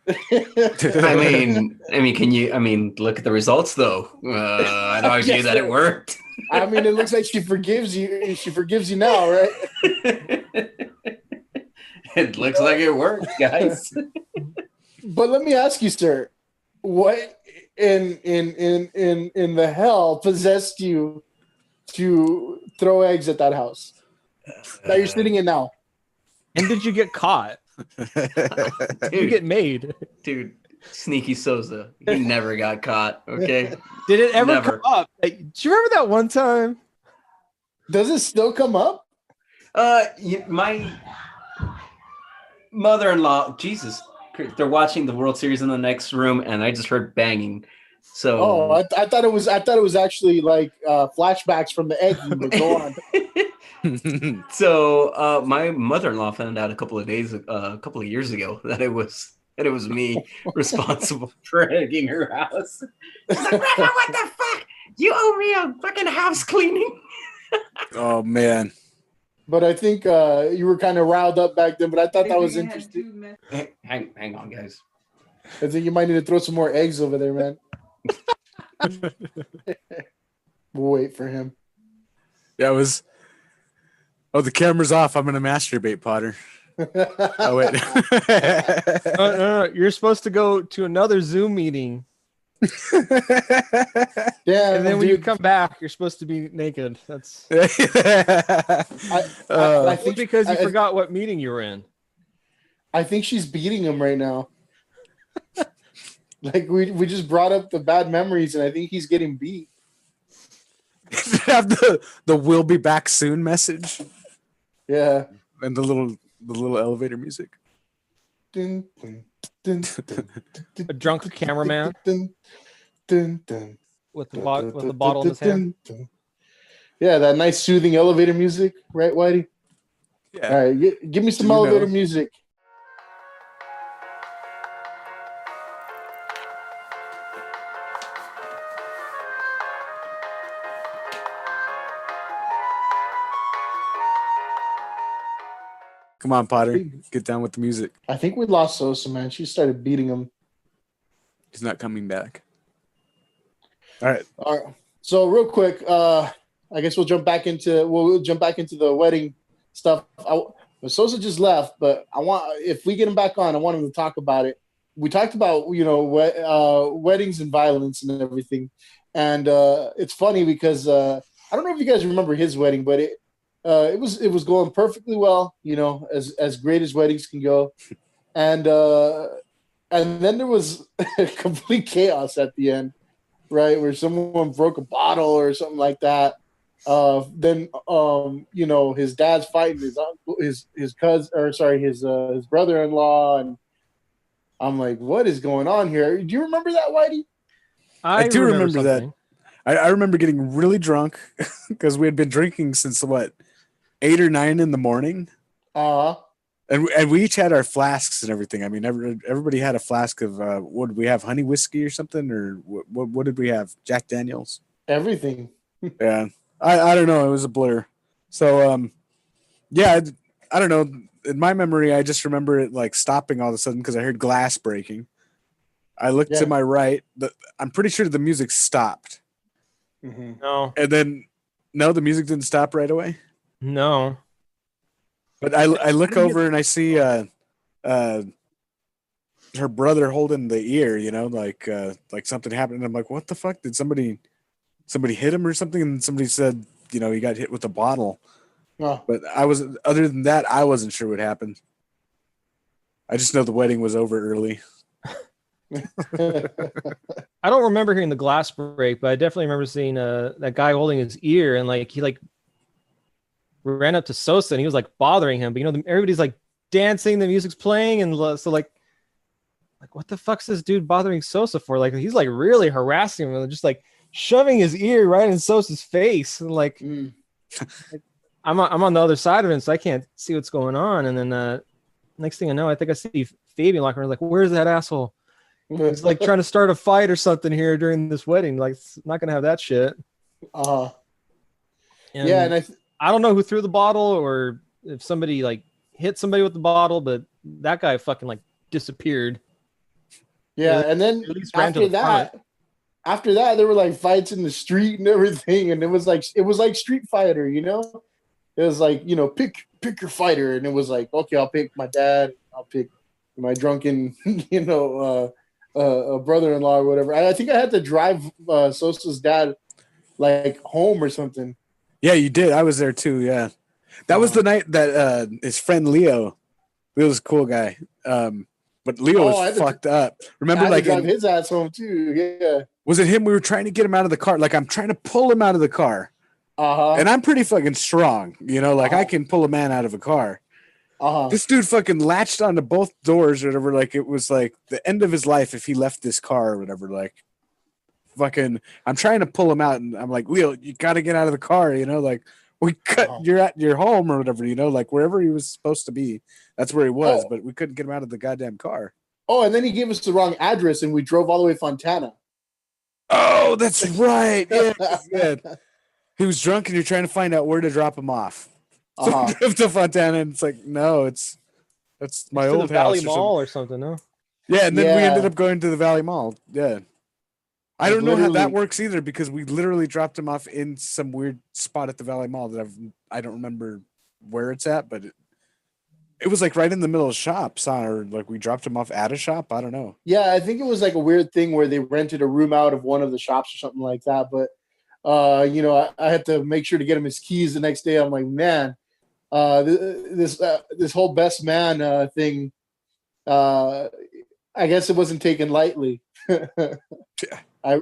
I mean, look at the results, though. I'd argue that it worked. I mean, it looks like she forgives you. She forgives you now, right? It looks like it worked, guys. But let me ask you, sir, what in the hell possessed you to throw eggs at that house that you're sitting in now? And did you get caught? Did you get made? Dude, sneaky Sosa. He never got caught, okay? Did it ever come up? Do you remember that one time? Does it still come up? My mother-in-law, Jesus, they're watching the World Series in the next room, and I just heard banging. So, I thought it was actually like flashbacks from the egg. But go on. So, my mother-in-law found out a couple of years ago that it was me responsible for egging her house. She's like, Grandma, what the fuck? You owe me a fucking house cleaning. Oh man. But I think you were kind of riled up back then. But I thought that was interesting. Hang on, guys. I think you might need to throw some more eggs over there, man. We'll wait for him. Yeah, it was. Oh, the camera's off. I'm gonna masturbate, Potter. Oh wait. No. You're supposed to go to another Zoom meeting. Yeah, and then when you come back, you're supposed to be naked. That's I think because you forgot what meeting you were in. I think she's beating him right now. Like we just brought up the bad memories, and I think he's getting beat. Have the "We'll be back soon" message. Yeah, and the little elevator music. Dun, dun, dun, a drunk cameraman with the bottle in his hand. Yeah, that nice soothing elevator music, right, Whitey? Yeah. All right, give me some elevator music. Come on, Potter. Get down with the music. I think we lost Sosa, man. She started beating him. He's not coming back. All right. So real quick, I guess we'll jump back into the wedding stuff. Sosa just left, but if we get him back on, I want him to talk about it. We talked about weddings and violence and everything, and it's funny because I don't know if you guys remember his wedding, but it was going perfectly well, as great as weddings can go, and then there was complete chaos at the end, right, where someone broke a bottle or something like that. Then his dad's fighting his uncle, his cousin, or sorry, his brother-in-law, and I'm like, what is going on here? Do you remember that, Whitey? I do remember that. I remember getting really drunk because we had been drinking since 8 or 9 in the morning. And we each had our flasks and everything. I mean, everybody had a flask of what did we have? Honey whiskey or something, or what did we have? Jack Daniels. Everything. Yeah, I don't know. It was a blur. So yeah, I don't know. In my memory, I just remember it like stopping all of a sudden because I heard glass breaking. I looked to my right. I'm pretty sure the music stopped. Mm-hmm. No, and then No, the music didn't stop right away. No. But I look over and I see her brother holding the ear, like something happened. And I'm like, what the fuck? Did somebody hit him or something? And somebody said, he got hit with a bottle. Oh. But other than that, I wasn't sure what happened. I just know the wedding was over early. I don't remember hearing the glass break, but I definitely remember seeing that guy holding his ear, and he ran up to Sosa and he was bothering him. But everybody's dancing, the music's playing, and so what the fuck's this dude bothering Sosa for? He's really harassing him, and just shoving his ear right in Sosa's face, and I'm on the other side of him, so I can't see what's going on. And then next thing I know, I think I see Fabian locker room. Where's that asshole? He's trying to start a fight or something here during this wedding. It's not gonna have that shit. Yeah, and I don't know who threw the bottle or if somebody hit somebody with the bottle, but that guy fucking disappeared. Yeah, and then after that, there were fights in the street and everything, and it was like Street Fighter, It was pick your fighter, and it was okay, I'll pick my dad, I'll pick my drunken, brother-in-law or whatever. I think I had to drive Sosa's dad home or something. Yeah, you did. I was there too. Yeah, that was the night that his friend Leo's a cool guy. But Leo was fucked up. Remember, I had to drive his ass home too. Yeah. Was it him? We were trying to get him out of the car. I'm trying to pull him out of the car. And I'm pretty fucking strong. I can pull a man out of a car. This dude fucking latched onto both doors or whatever. It was the end of his life if he left this car or whatever. Fucking, I'm trying to pull him out, and I'm like, Leo, you got to get out of the car. We cut. You're at your home or whatever. Wherever he was supposed to be, that's where he was. But we couldn't get him out of the goddamn car. Oh, and then he gave us the wrong address, and we drove all the way to Fontana. Oh, that's right. Yeah. He was drunk, and you're trying to find out where to drop him off. So we drove to Fontana, and it's no, that's my old the Valley house Mall or something. No. Yeah, and then we ended up going to the Valley Mall. Yeah. I don't know how that works either, because we literally dropped him off in some weird spot at the Valley Mall that I don't remember where it's at, but it was right in the middle of shops, or we dropped him off at a shop. I don't know. Yeah, I think it was a weird thing where they rented a room out of one of the shops or something like that. But I had to make sure to get him his keys the next day. I'm like, man, this whole best man thing, I guess it wasn't taken lightly. I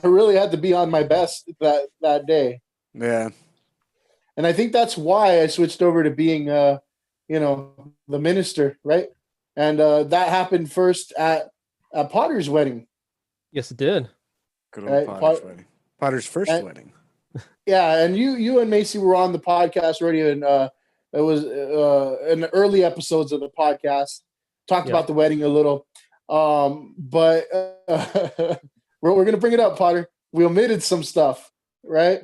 really had to be on my best that day. Yeah. And I think that's why I switched over to being, the minister, right? And that happened first at Potter's wedding. Yes, it did. Good old Potter's wedding. Potter's first wedding. Yeah, and you and Macy were on the podcast already, and it was in the early episodes of the podcast. Talked about the wedding a little, but we're gonna bring it up, Potter. We omitted some stuff, right?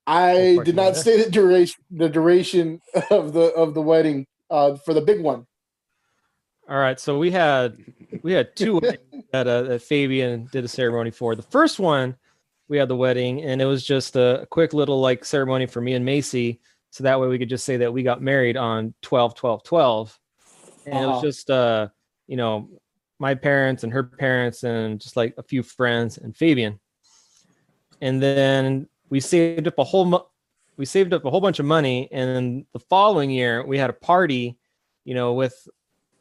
I did not say the duration of the wedding for the big one. All right, so we had two that Fabian did a ceremony for. The first one, we had the wedding, and it was just a quick little ceremony for me and Macy, so that way we could just say that we got married on 12/12/12, and it was just my parents and her parents and just a few friends and Fabian, and then we saved up a whole bunch of money, and then the following year we had a party, with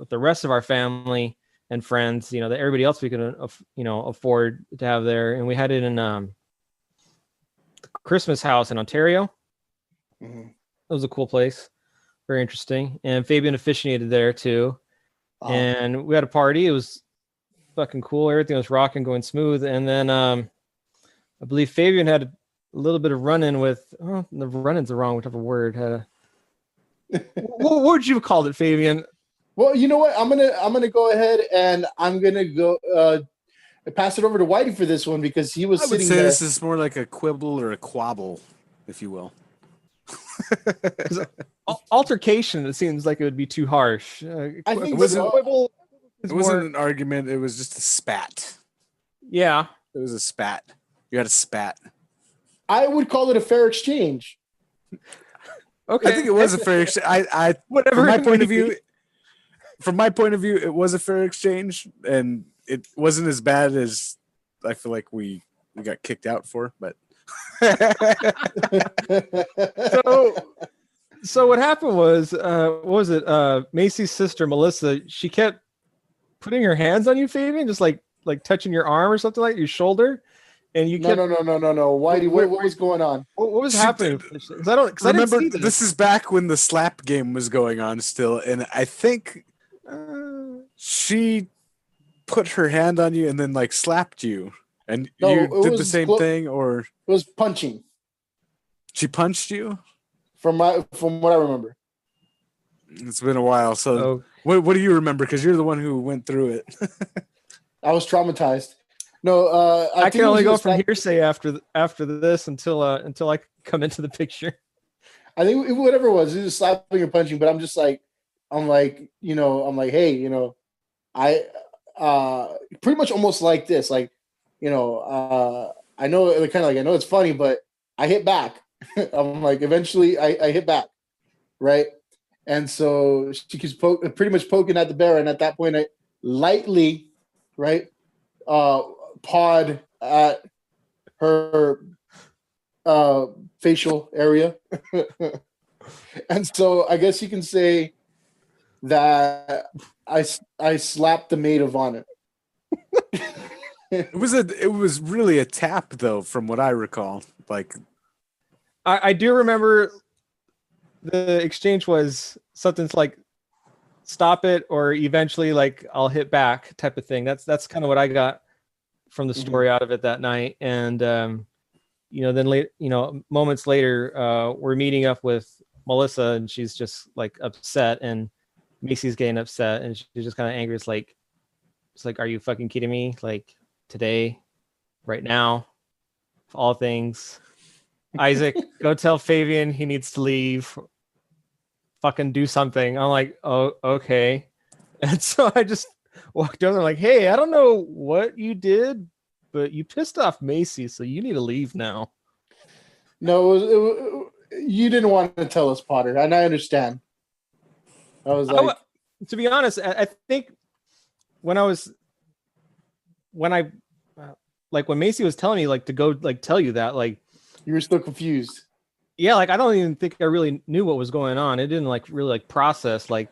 the rest of our family and friends, that everybody else we could afford to have there, and we had it in the Christmas house in Ontario. Mm-hmm. It was a cool place, very interesting, and Fabian officiated there too. And we had a party. It was fucking cool. Everything was rocking, going smooth. And then I believe Fabian had a little bit of run-in with. Oh, the run-in's the wrong whatever word. What would you have called it, Fabian? Well, you know what? I'm gonna go ahead and I'm gonna go pass it over to Whitey for this one, because he was sitting there. This is more like a quibble or a quabble, if you will. Altercation, it seems like it would be too harsh. I think it wasn't an argument. It was just a spat. Yeah, it was a spat. You had a spat. I would call it a fair exchange. Okay, I think it was a fair exchange. I whatever. From my point of view, it was a fair exchange, and it wasn't as bad as I feel like we got kicked out for. But so what happened was, what was it? Macy's sister Melissa. She kept putting her hands on you, Fabian, just like touching your arm or something, like your shoulder, and you kept. No. Whitey, what was going on? What was happening? Because I remember, didn't see this is back when the slap game was going on still, and I think she put her hand on you and then like slapped you, and you did the same thing, or it was punching. She punched you? From what I remember. It's been a while. So what do you remember? Because you're the one who went through it. I was traumatized. No, I can only go from hearsay after this until I come into the picture. I think whatever it was, he was slapping or punching, but I'm like, hey, I pretty much almost like this, like, I know I know it's funny, but I hit back. I'm like, eventually I hit back, right? And so she keeps pretty much poking at the bear, and at that point I lightly, right, pawed at her facial area. And so I guess you can say that I slapped the maid of honor. It was really a tap though, from what I recall. Like I do remember the exchange was something like stop it or eventually like I'll hit back type of thing. That's kind of what I got from the story out of it that night. And then moments later, we're meeting up with Melissa and she's just like upset, and Macy's getting upset and she's just kind of angry. It's like, are you fucking kidding me? Like today, right now, of all things, Isaac, go tell Fabian he needs to leave. Fucking do something. I'm like, oh, okay. And so I just walked over. I'm like, hey, I don't know what you did, but you pissed off Macy, so you need to leave now. No, you didn't want to tell us, Potter, and I understand. I was like, to be honest, I think when Macy was telling me like to go like tell you that, like you were still confused. Yeah, like I don't even think I really knew what was going on. It didn't like really like process like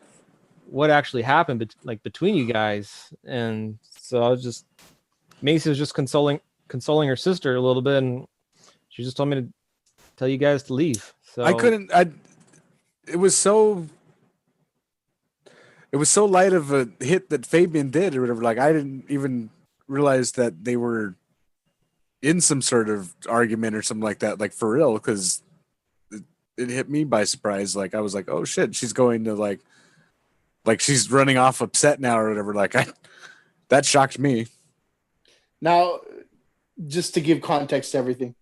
what actually happened between you guys. And so I was just, Macy was just consoling her sister a little bit, and she just told me to tell you guys to leave. So it was so light of a hit that Fabian did or whatever. Like I didn't even realize that they were in some sort of argument or something like that, like for real, because it hit me by surprise. Like I was like, oh shit, she's going to like she's running off upset now or whatever. Like that shocked me. Now, just to give context to everything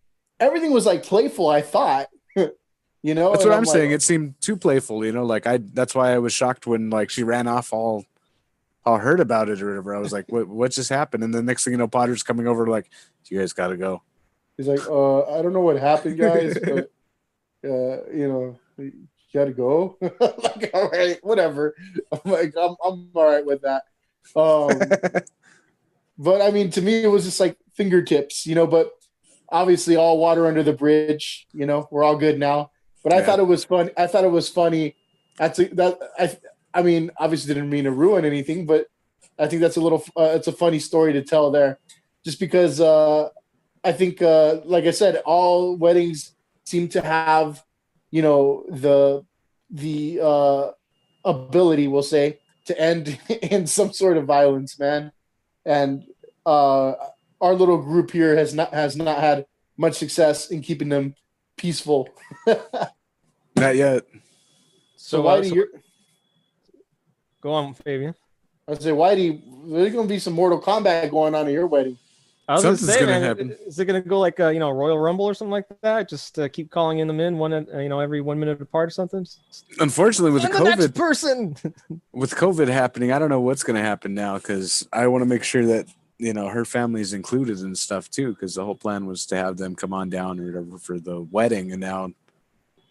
was like playful, I thought. That's what I'm saying. It seemed too playful, like that's why I was shocked when like she ran off all hurt about it or whatever. I was like, what just happened? And the next thing you know, Potter's coming over like, you guys gotta go. He's like, I don't know what happened, guys, but you gotta go. Like, all right, whatever. I'm like, I'm all right with that. But I mean, to me, it was just like fingertips, but obviously all water under the bridge, we're all good now. But I thought it was fun. I thought it was funny. I mean, obviously didn't mean to ruin anything, but I think that's it's a funny story to tell there, just because I think, like I said, all weddings seem to have, the ability, we'll say, to end in some sort of violence, man. And our little group here has not had much success in keeping them peaceful. Not yet. So Whitey, go on, Fabian. I'd say, Whitey, there's going to be some Mortal Kombat going on at your wedding. I was going to say, man, is it going to go like Royal Rumble or something like that? Just keep calling in them in every 1 minute apart or something. Unfortunately, with the next person, with COVID happening, I don't know what's going to happen now, because I want to make sure that her family's included and stuff too, because the whole plan was to have them come on down or whatever for the wedding, and now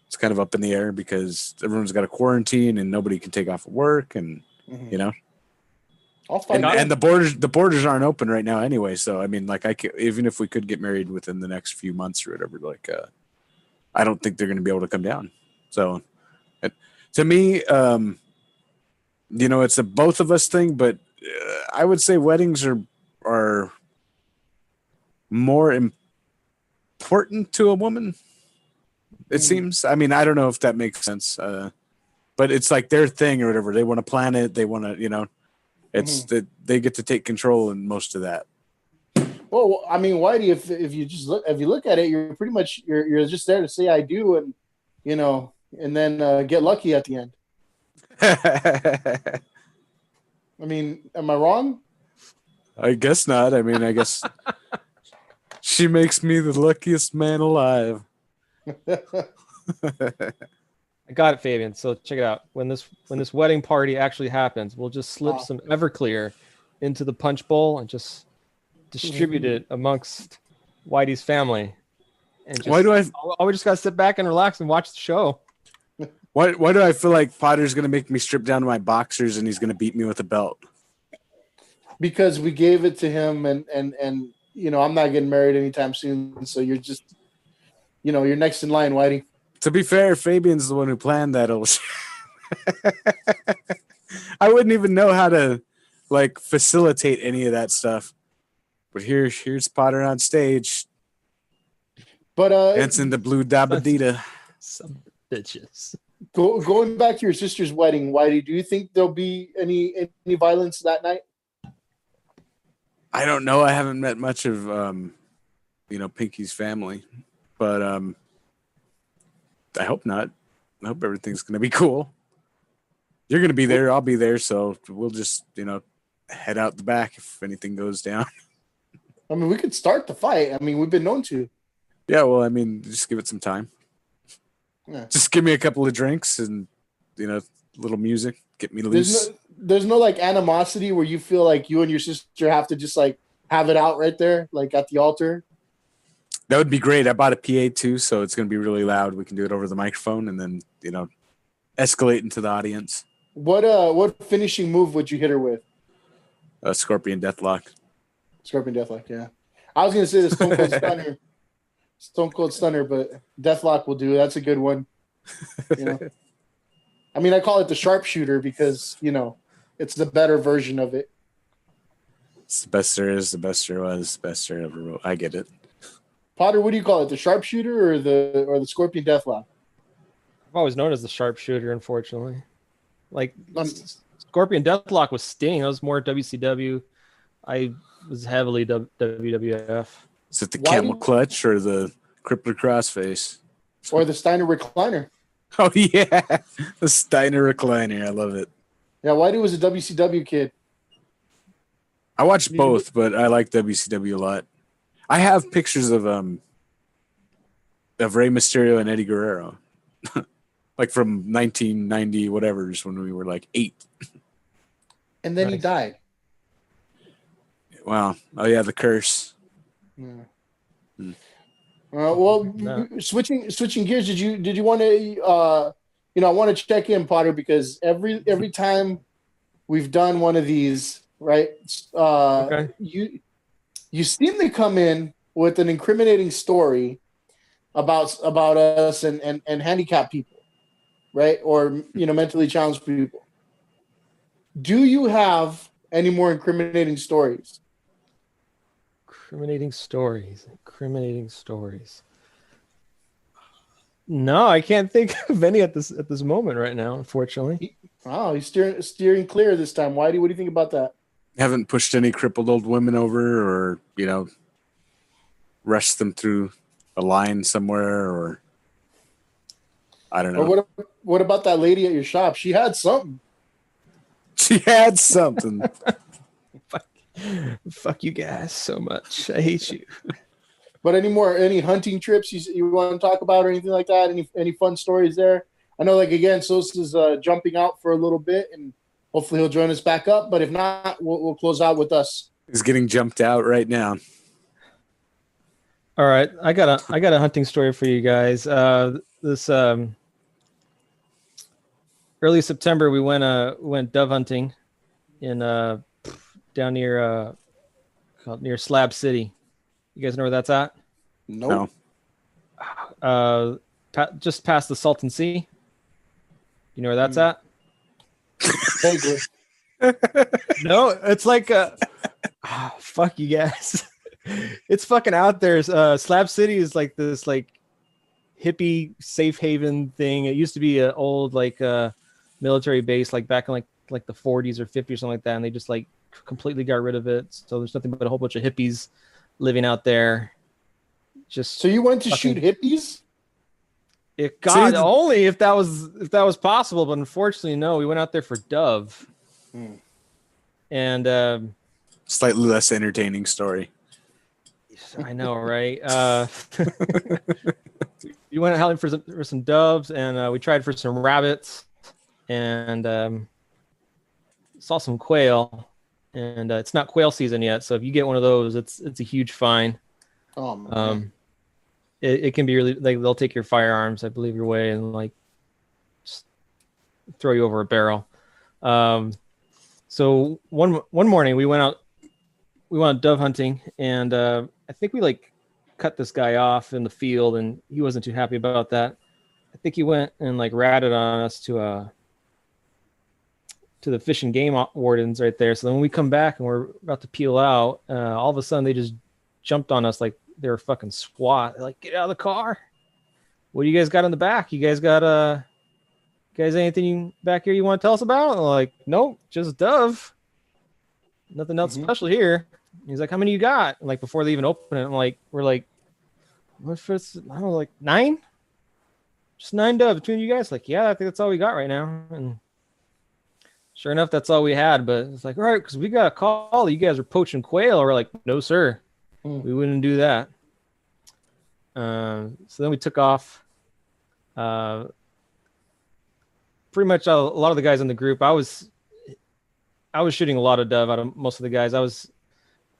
it's kind of up in the air because everyone's got a quarantine and nobody can take off of work, and I'll find and the borders aren't open right now anyway. So I mean, like, even if we could get married within the next few months or whatever, like, I don't think they're going to be able to come down. So to me, it's a both of us thing, but I would say weddings are more important to a woman. It seems. I mean, I don't know if that makes sense, but it's like their thing or whatever. They want to plan it. They want to, it's that they get to take control in most of that. Well, I mean, Whitey, if you look at it, you're pretty much you're just there to say I do, and and then get lucky at the end. I mean, am I wrong? I guess not. I mean, I guess she makes me the luckiest man alive. I got it, Fabian. So check it out. When this wedding party actually happens, we'll just slip some Everclear into the punch bowl and just distribute it amongst Whitey's family. And just, we just gotta sit back and relax and watch the show. Why do I feel like Potter's gonna make me strip down to my boxers and he's gonna beat me with a belt? Because we gave it to him, and I'm not getting married anytime soon, so you're just you're next in line, Whitey. To be fair, Fabian's the one who planned that old I wouldn't even know how to like facilitate any of that stuff. But here's Potter on stage. But dancing the blue dabadita. Some bitches. Going back to your sister's wedding, Whitey, do you think there'll be any violence that night? I don't know. I haven't met much of Pinky's family, but I hope not. I hope everything's going to be cool. You're going to be there. I'll be there. So we'll just, head out the back if anything goes down. I mean, we could start the fight. I mean, we've been known to. Yeah, well, I mean, just give it some time. Yeah. Just give me a couple of drinks and, little music. Get me loose. There's no like animosity where you feel like you and your sister have to just like have it out right there, like at the altar. That would be great. I bought a PA too, so it's going to be really loud. We can do it over the microphone and then, escalate into the audience. What finishing move would you hit her with? Scorpion Deathlock. Scorpion Deathlock, yeah. I was going to say the Stone Cold Stunner. Stone Cold Stunner, but Deathlock will do. That's a good one. I mean, I call it the sharpshooter because, it's the better version of it. It's the best there is, the best there was, the best there ever will. I get it. Potter, what do you call it? The sharpshooter or the Scorpion Deathlock? I've always known as the sharpshooter, unfortunately. Like Scorpion Deathlock was Sting. I was more WCW. I was heavily WWF. Is it the camel clutch or the crippler crossface? Or the Steiner recliner? Oh, yeah. The Steiner recliner. I love it. Yeah, Whitey was a WCW kid. I watched both, but I like WCW a lot. I have pictures of Rey Mysterio and Eddie Guerrero. Like from 1990, whatever, just when we were like 8. And then he died. Wow. Oh, yeah, the curse. Yeah. Switching gears. Did you want to? I want to check in, Potter, because every time we've done one of these, right? You seem to come in with an incriminating story about us and handicapped people, right? Or mentally challenged people. Do you have any more incriminating stories? Incriminating stories. No, I can't think of any at this moment right now, unfortunately. He's steering clear this time. Whitey, what do you think about that? Haven't pushed any crippled old women over or, rushed them through a line somewhere or I don't know. Or what about that lady at your shop? She had something. Fuck you guys so much. I hate you. But any hunting trips you want to talk about or anything like that? Any fun stories there? I know, like, again, Sosa's jumping out for a little bit, and hopefully he'll join us back up. But if not, we'll close out with us He's getting jumped out right now. All right, I got a hunting story for you guys. This early September, we went dove hunting in down near near Slab City. You guys know where that's at? Nope. No. Just past the Salton Sea. You know where that's at? Vaguely. No, it's like fuck you guys. It's fucking out there. Slab City is like this like hippie safe haven thing. It used to be an old like military base, like back in like the 40s or 50s or something like that, and they just like completely got rid of it. So there's nothing but a whole bunch of hippies living out there. Just so you went to shoot hippies? It got only if that was possible, but unfortunately, no. We went out there for dove, and slightly less entertaining story. I know, right? You went out hunting for some doves, and we tried for some rabbits, and saw some quail. And it's not quail season yet, so if you get one of those, it's a huge fine. Oh man. It can be really like they'll take your firearms, I believe, your way and like just throw you over a barrel. So one morning we went out dove hunting, and I think we like cut this guy off in the field, and he wasn't too happy about that. I think he went and like ratted on us to the fish and game wardens right there. So then when we come back and we're about to peel out, all of a sudden they just jumped on us like they were fucking SWAT. They're like, get out of the car. What do you guys got in the back? You guys got anything back here you want to tell us about? And we're like, nope, just dove. Nothing else special here. He's like, how many you got? And like before they even open it, we're like, what first? I don't know, like 9? Just 9 doves between you guys? Like, yeah, I think that's all we got right now. And sure enough, that's all we had. But it's like, all right, because we got a call that you guys are poaching quail. We're like, no, sir. We wouldn't do that. So then we took off. Pretty much a lot of the guys in the group, I was shooting a lot of dove out of most of the guys. I was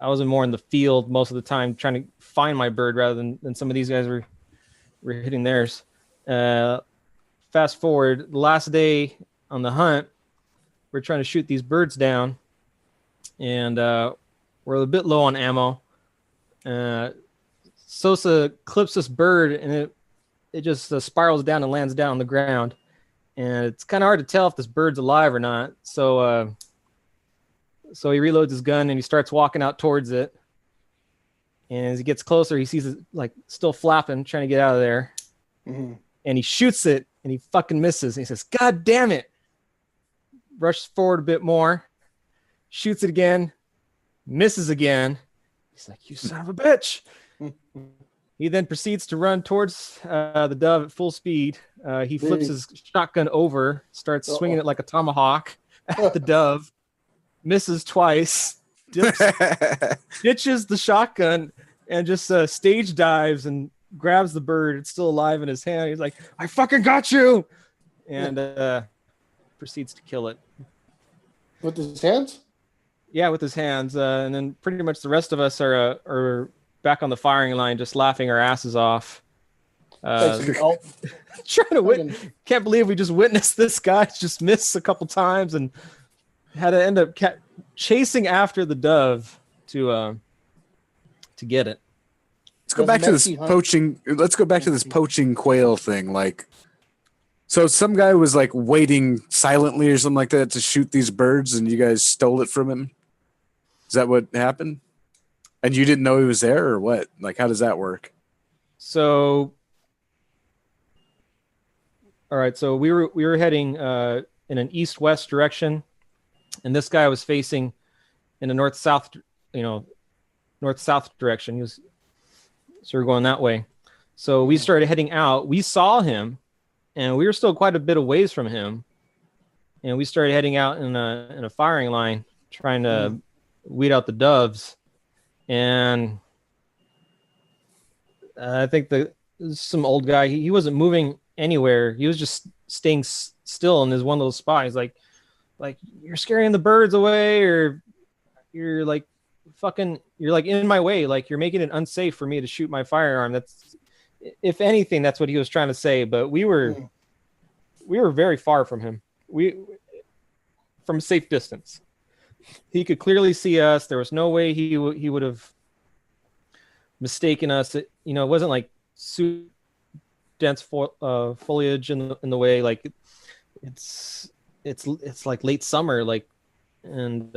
more in the field most of the time trying to find my bird rather than some of these guys were hitting theirs. Fast forward, the last day on the hunt, we're trying to shoot these birds down, and we're a bit low on ammo. Sosa clips this bird, and it just spirals down and lands down on the ground, and it's kind of hard to tell if this bird's alive or not. So he reloads his gun and he starts walking out towards it. And as he gets closer, he sees it like still flapping, trying to get out of there. And he shoots it, and he fucking misses. And he says, "God damn it!" Rushes forward a bit more, shoots it again, misses again. He's like, "You son of a bitch!" He then proceeds to run towards the dove at full speed. He flips his shotgun over, starts swinging it like a tomahawk at the dove, misses twice, ditches the shotgun, and just stage dives and grabs the bird. It's still alive in his hand. He's like, "I fucking got you!" And proceeds to kill it. With his hands? Yeah, with his hands. And then pretty much the rest of us are back on the firing line, just laughing our asses off. Trying to win. Can't believe we just witnessed this guy just miss a couple times and had to end up chasing after the dove to get it. Let's go back to this poaching. Let's go back to this poaching quail thing. Like, so some guy was like waiting silently or something like that to shoot these birds, and you guys stole it from him. Is that what happened? And you didn't know he was there, or what? Like, how does that work? So, all right. So we were heading in an east-west direction, and this guy was facing in a north-south direction. So we're going that way. So we started heading out. We saw him, and we were still quite a bit of ways from him. And we started heading out in a firing line, trying to weed out the doves. And I think some old guy, he wasn't moving anywhere. He was just staying still in his one little spot. He's like, you're scaring the birds away, or you're like you're like in my way. Like you're making it unsafe for me to shoot my firearm. That's, if anything, that's what he was trying to say. But we were very far from him. From a safe distance. He could clearly see us. There was no way he would have mistaken us. It wasn't like dense foliage in the way. Like it's like late summer, like, and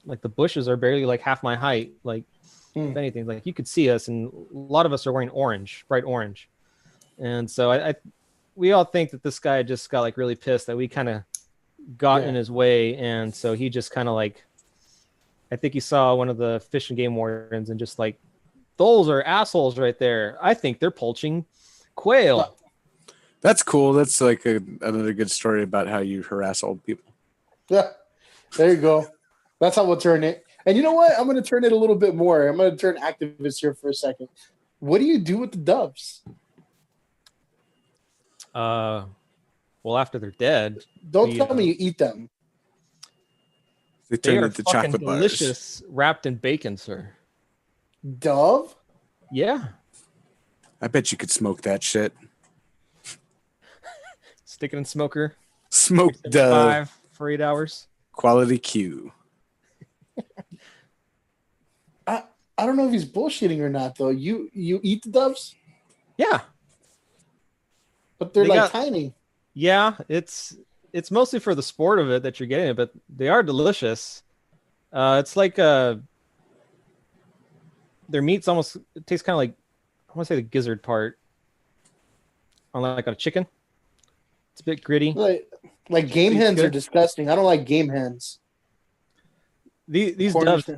like the bushes are barely like half my height. Like if anything, like you could see us, and a lot of us are wearing bright orange. And so we all think that this guy just got like really pissed that we kind of got in his way, and so he just kind of like, I think he saw one of the Fish and Game wardens and just like, those are assholes right there. I think they're poaching quail. That's cool. That's like another good story about how you harass old people. Yeah, there you go. That's how we'll turn it. And you know what? I'm going to turn it a little bit more. I'm going to turn activist here for a second. What do you do with the doves? Well, after they're dead, don't tell me you eat them. They turn are into fucking chocolate delicious, bars. wrapped in bacon, sir. Dove? Yeah. I bet you could smoke that shit. Stick it in smoker. Smoked dove for 8 hours. Quality Q. I don't know if he's bullshitting or not though. You eat the doves? Yeah. But they're like tiny. Yeah, it's mostly for the sport of it that you're getting it, but they are delicious. It's like their meat's almost, it tastes kind of like, I want to say the gizzard part on like a chicken. It's a bit gritty. Like game hens are disgusting. I don't like game hens. These doves,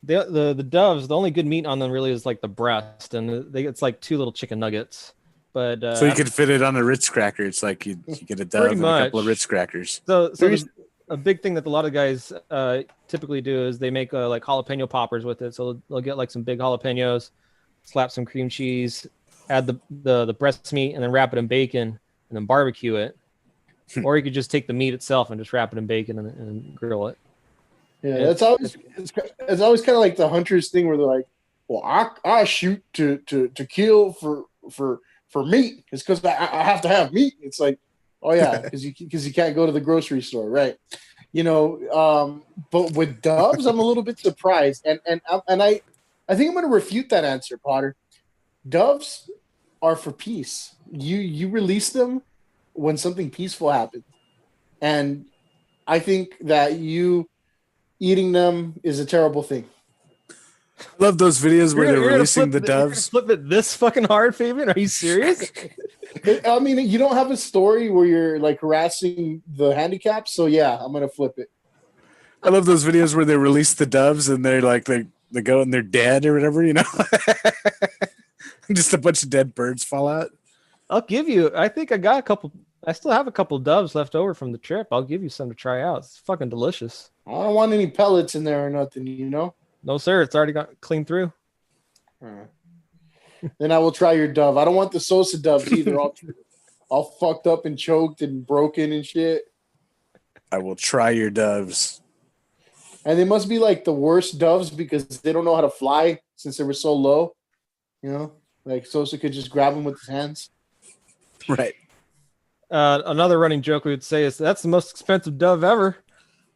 the doves, the only good meat on them really is like the breast, and it's like 2 little chicken nuggets. But so you could fit it on a Ritz cracker. It's like you get a dove and a couple of Ritz crackers. So a big thing that a lot of guys typically do is they make like jalapeno poppers with it. So they'll get like some big jalapenos, slap some cream cheese, add the breast meat, and then wrap it in bacon and then barbecue it. Or you could just take the meat itself and just wrap it in bacon and grill it. Yeah, it's always kind of like the hunters thing where they're like, "Well, I shoot to kill for meat. It's because I have to have meat." It's like, oh yeah, because you can't go to the grocery store, right? But with doves, I'm a little bit surprised, and I think I'm going to refute that answer, Potter. Doves are for peace. You release them when something peaceful happens, and I think that you eating them is a terrible thing. I love those videos where they're releasing the doves. Flip it this fucking hard, Fabian? Are you serious? I mean, you don't have a story where you're like harassing the handicaps, so yeah, I'm gonna flip it. I love those videos where they release the doves and they're like they go and they're dead or whatever, Just a bunch of dead birds fall out. I'll give you. I think I got a couple. I still have a couple doves left over from the trip. I'll give you some to try out. It's fucking delicious. I don't want any pellets in there or nothing, No, sir. It's already got clean through. Then I will try your dove. I don't want the Sosa doves either. All fucked up and choked and broken and shit. I will try your doves. And they must be like the worst doves because they don't know how to fly since they were so low. Like Sosa could just grab them with his hands. Right. Another running joke we would say is that's the most expensive dove ever.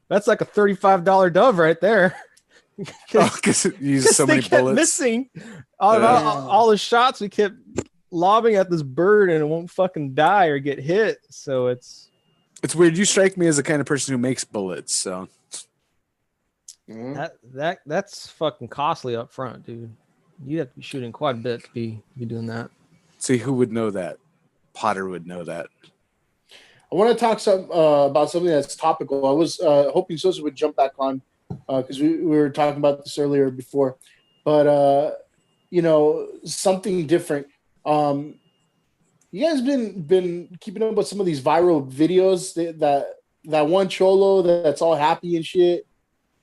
That's like a $35 dove right there. Because it uses so many bullets. Missing all the shots. We kept lobbing at this bird and it won't fucking die or get hit. So it's weird. You strike me as the kind of person who makes bullets. So that's fucking costly up front, dude. You'd have to be shooting quite a bit to be doing that. See, who would know that? Potter would know that. I want to talk about something that's topical. I was hoping Sosa would jump back on because we were talking about this earlier before. But, something different. You guys been keeping up with some of these viral videos that one cholo that's all happy and shit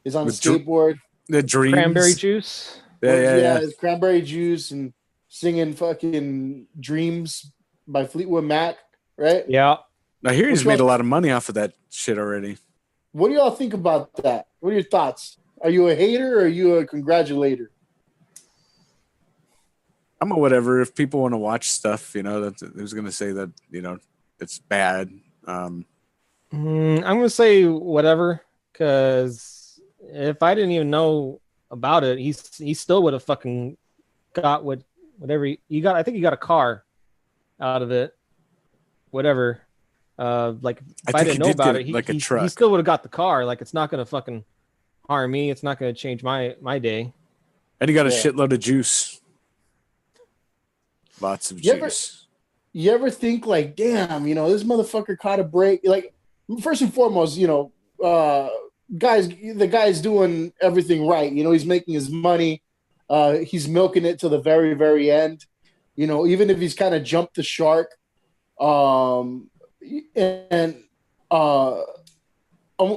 is on the skateboard. The dreams. Cranberry juice. Yeah. It's cranberry juice and singing fucking Dreams by Fleetwood Mac, right? Yeah. I hear he's made a lot of money off of that shit already. What do y'all think about that? What are your thoughts? Are you a hater or are you a congratulator? I'm a whatever. If people want to watch stuff, who's going to say that, it's bad. I'm gonna say whatever, because if I didn't even know about it, he still would have fucking got whatever he got. I think he got a car out of it. Whatever. Like if I didn't know about it, like a truck. He still would have got the car. Like it's not gonna fucking harm me. It's not gonna change my day. And he got a shitload of juice. Lots of juice. You ever think like, damn, this motherfucker caught a break? Like, first and foremost, the guy's doing everything right. He's making his money. He's milking it to the very, very end. Even if he's kind of jumped the shark, even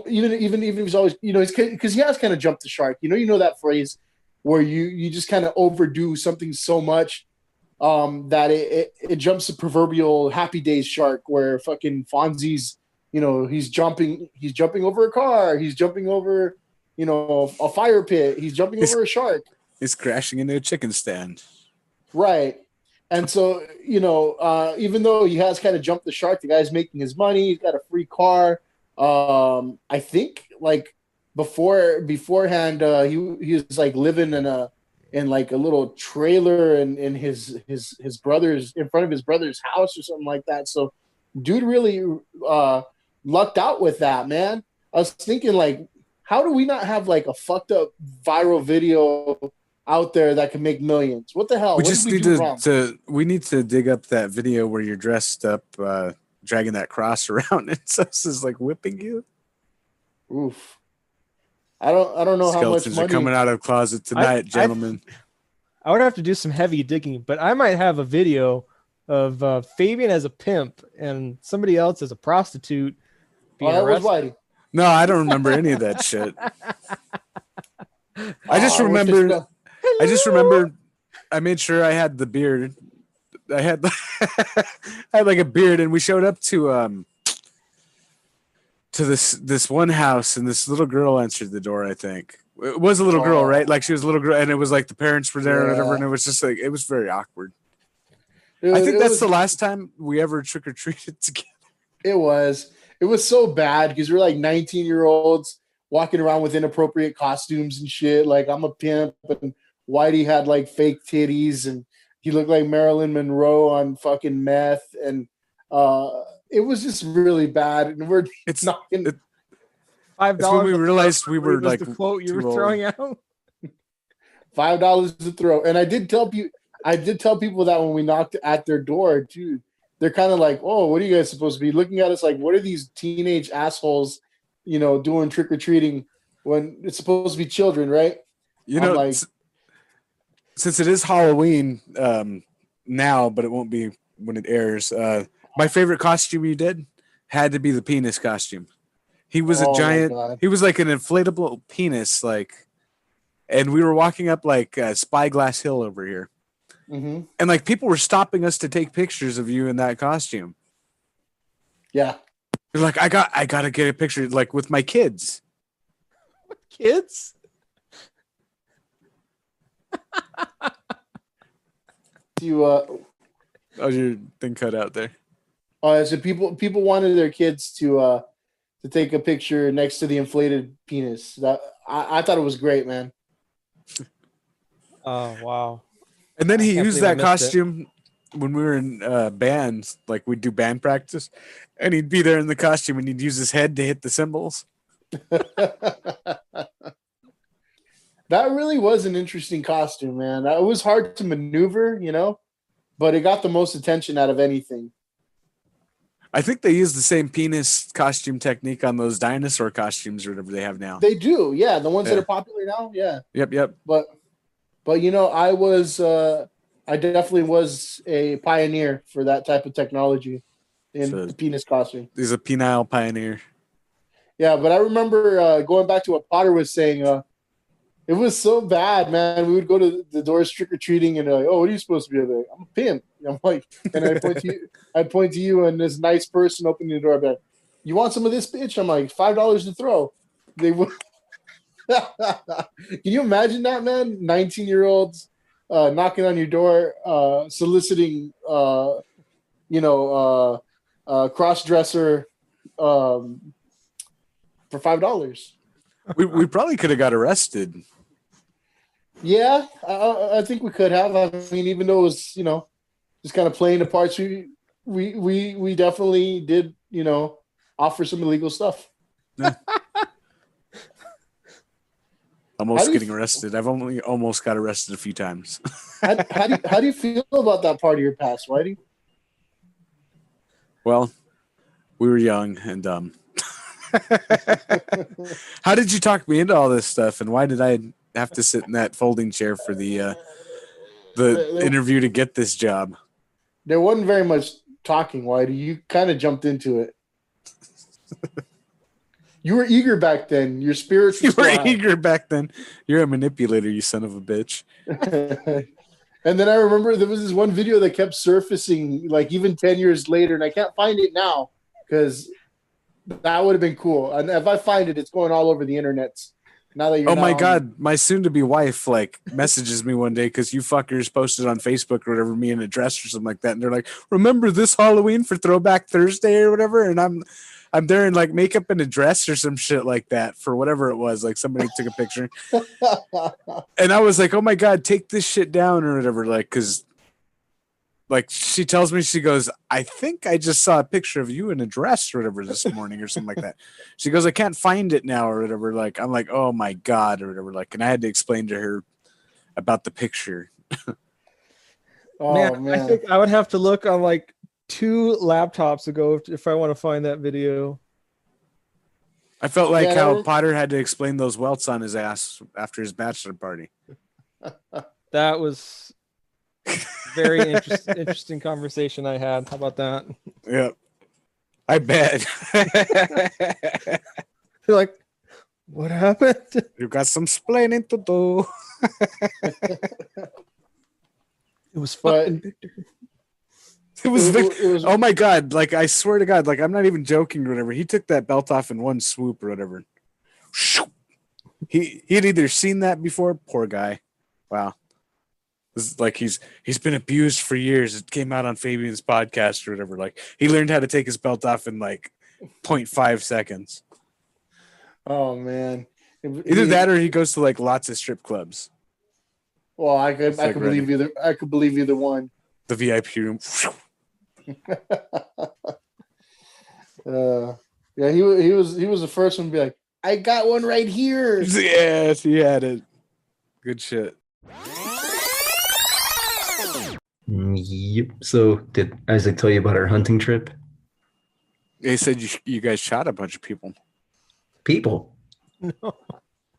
if he's always, because he has kind of jumped the shark. That phrase where you just kind of overdo something so much that it jumps the proverbial Happy Days shark, where fucking Fonzie's, he's jumping over a car, he's jumping over, a fire pit, he's jumping over a shark. He's crashing into a chicken stand. Right. And so, even though he has kind of jumped the shark, the guy's making his money. He's got a free car. I think like beforehand, he was like living in like a little trailer in his brother's, in front of his brother's house or something like that. So, dude really lucked out with that, man. I was thinking like, how do we not have like a fucked up viral video out there that can make millions? What the hell? We just need we need to dig up that video where you're dressed up, dragging that cross around, and Sus is like whipping you. Oof. I don't know how much money are coming out of the closet tonight, gentlemen. I would have to do some heavy digging, but I might have a video of Fabian as a pimp and somebody else as a prostitute being arrested. Was Whitey. No, I don't remember any of that shit. I just remember I made sure I had the beard. I had like a beard, and we showed up to this one house, and this little girl answered the door. I think it was a little girl, right? Like she was a little girl, and it was like the parents were there or whatever, and it was just like it was very awkward. Dude, I think that's the last time we ever trick or treated together. It was so bad because we're like 19-year-olds walking around with inappropriate costumes and shit. Like I'm a pimp, and Whitey had like fake titties, and he looked like Marilyn Monroe on fucking meth, and it was just really bad. And we're knocking $5. When we realized we were like the quote you were throwing out. $5 to throw, and I did tell people that when we knocked at their door too. They're kind of like, oh, what are you guys supposed to be looking at us like? What are these teenage assholes, doing trick or treating when it's supposed to be children, right? Like, since it is Halloween now, but it won't be when it airs. My favorite costume you did had to be the penis costume. He was a giant. He was like an inflatable penis, and we were walking up like Spyglass Hill over here. Mm-hmm. And like people were stopping us to take pictures of you in that costume. Yeah. They're like, I gotta get a picture like with my kids. Kids? Oh, your thing cut out there. So people wanted their kids to take a picture next to the inflated penis. That I thought it was great, man. Oh wow. And then he used that costume when we were in bands, like we'd do band practice, and he'd be there in the costume and he'd use his head to hit the cymbals. That really was an interesting costume, man. It was hard to maneuver, but it got the most attention out of anything. I think they use the same penis costume technique on those dinosaur costumes or whatever they have now. They do, yeah. The ones that are popular now, yeah. Yep. But I definitely was a pioneer for that type of technology in the penis costume. He's a penile pioneer. Yeah, but I remember going back to what Potter was saying. It was so bad, man. We would go to the doors trick-or-treating and they're like, oh, what are you supposed to be? Like, I'm a pimp. I'm like, and I point to you and this nice person opening the door. Like, you want some of this, bitch? I'm like, $5 to throw. They would. Can you imagine that, man? 19-year-olds knocking on your door, soliciting, cross-dresser for $5. We probably could have got arrested. Yeah, I think we could have. I mean, even though it was, just kind of playing the parts, we definitely did, offer some illegal stuff. Yeah. Almost getting arrested. I've only almost got arrested a few times. How do you feel about that part of your past, Whitey? Well, we were young and dumb. How did you talk me into all this stuff, and why did I have to sit in that folding chair for the interview to get this job? There wasn't very much talking, Whitey. You kind of jumped into it. You were eager back then. Your spirits You were eager back then. You're a manipulator, you son of a bitch. And then I remember there was this one video that kept surfacing, like even 10 years later, and I can't find it now because that would have been cool. And if I find it, it's going all over the internet. Now that you're my God, my soon-to-be wife messages me one day because you fuckers posted on Facebook or whatever, me in a dress or something like that, and they're like, "Remember this Halloween for Throwback Thursday or whatever?" And I'm there in makeup and a dress or some shit like that for whatever it was. Like somebody took a picture, and I was like, "Oh my God, take this shit down" or whatever. Because she tells me, she goes, "I think I just saw a picture of you in a dress or whatever this morning or something like that." She goes, "I can't find it now or whatever." I'm like, "Oh my God," or whatever. And I had to explain to her about the picture. Man, I think I would have to look on 2 laptops ago if I want to find that video. I felt like how Potter had to explain those welts on his ass after his bachelor party. That was very interesting conversation I had. How about that? Yep. I bet. You're like, what happened? You got some splaining to do. It was fucking Victor. It was oh my God. I swear to God, I'm not even joking or whatever. He took that belt off in one swoop or whatever. He'd either seen that before, poor guy. Wow. He's been abused for years. It came out on Fabian's podcast or whatever. He learned how to take his belt off in 0.5 seconds. Oh man. Either that or he goes to lots of strip clubs. Well, I could believe either. I could believe either one. The VIP room. Yeah, he was the first one to be like, "I got one right here." Yes, he had it. Good shit. Yep. So did Isaac tell you about our hunting trip? He said you guys shot a bunch of people. People? No.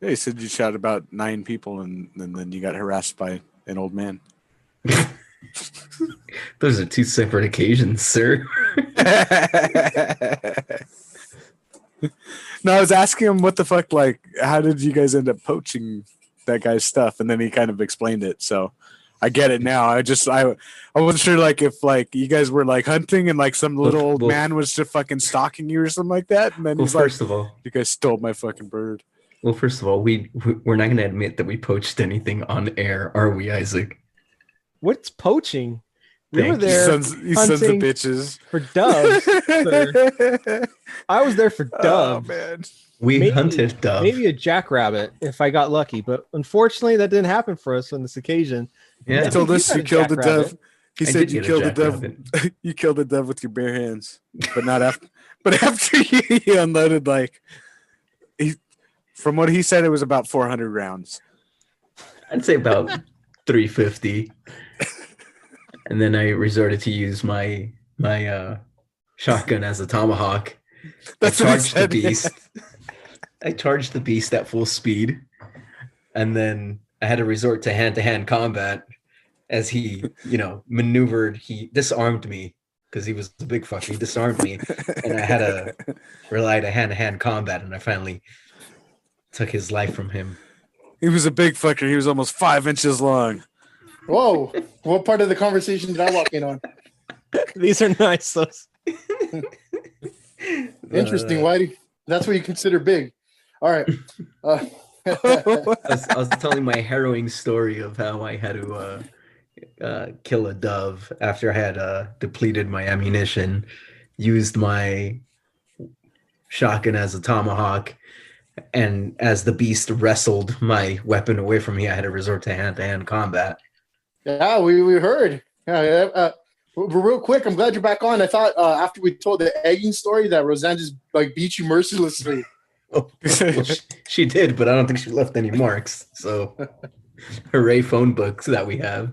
Yeah, he said you shot about 9 people and then you got harassed by an old man. Those are 2 separate occasions, sir. No, I was asking him what the fuck, how did you guys end up poaching that guy's stuff? And then he kind of explained it. So I get it now. I wasn't sure if you guys were hunting and some little old man was just fucking stalking you or something like that. And then he's first of all, you guys stole my fucking bird. Well, first of all, we're not going to admit that we poached anything on air, are we, Isaac? What's poaching? We were there you sons of bitches. For doves. Sir. I was there for doves. Oh, man. We hunted dove. Maybe a jackrabbit if I got lucky, but unfortunately that didn't happen for us on this occasion. Yeah, he told us you killed the dove. He said you killed the dove. You killed the dove with your bare hands, but not after. But after you unloaded, from what he said, it was about 400 rounds. I'd say about 350. And then I resorted to use my shotgun as a tomahawk. That's I charged the beast. I charged the beast at full speed, and then I had to resort to hand-to-hand combat as he, maneuvered. He disarmed me because he was a big fuck. He disarmed me, and I had to rely to hand-to-hand combat, and I finally took his life from him. He was a big fucker. He was almost 5 inches long. Whoa! What part of the conversation did I walk in on? These are nice. Interesting, Whitey. That's what you consider big. All right. I was telling my harrowing story of how I had to kill a dove after I had depleted my ammunition, used my shotgun as a tomahawk, and as the beast wrestled my weapon away from me, I had to resort to hand-to-hand combat. Yeah, we heard. Yeah, real quick, I'm glad you're back on. I thought after we told the egging story that Roseanne just like beat you mercilessly. Well, she did, but I don't think she left any marks. So, hooray, phone books that we have.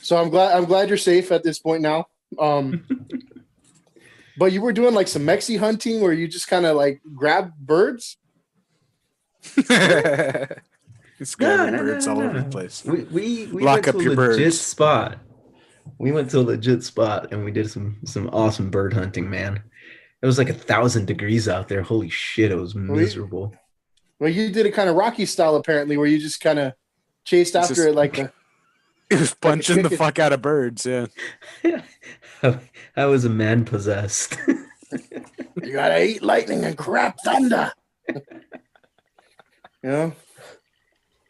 So I'm glad you're safe at this point now. But you were doing like some Mexi hunting where you just kind of like grab birds. It's grabbing birds all over the place. We Lock went up to a your legit birds. spot. We went to a legit spot and we did some awesome bird hunting, man. It was like 1,000 degrees out there. Holy shit, it was miserable. Well, you did it kind of Rocky style apparently, where you just kind of chased after it like a. It was punching the fuck out of birds, yeah. I was a man possessed. You gotta eat lightning and crap thunder.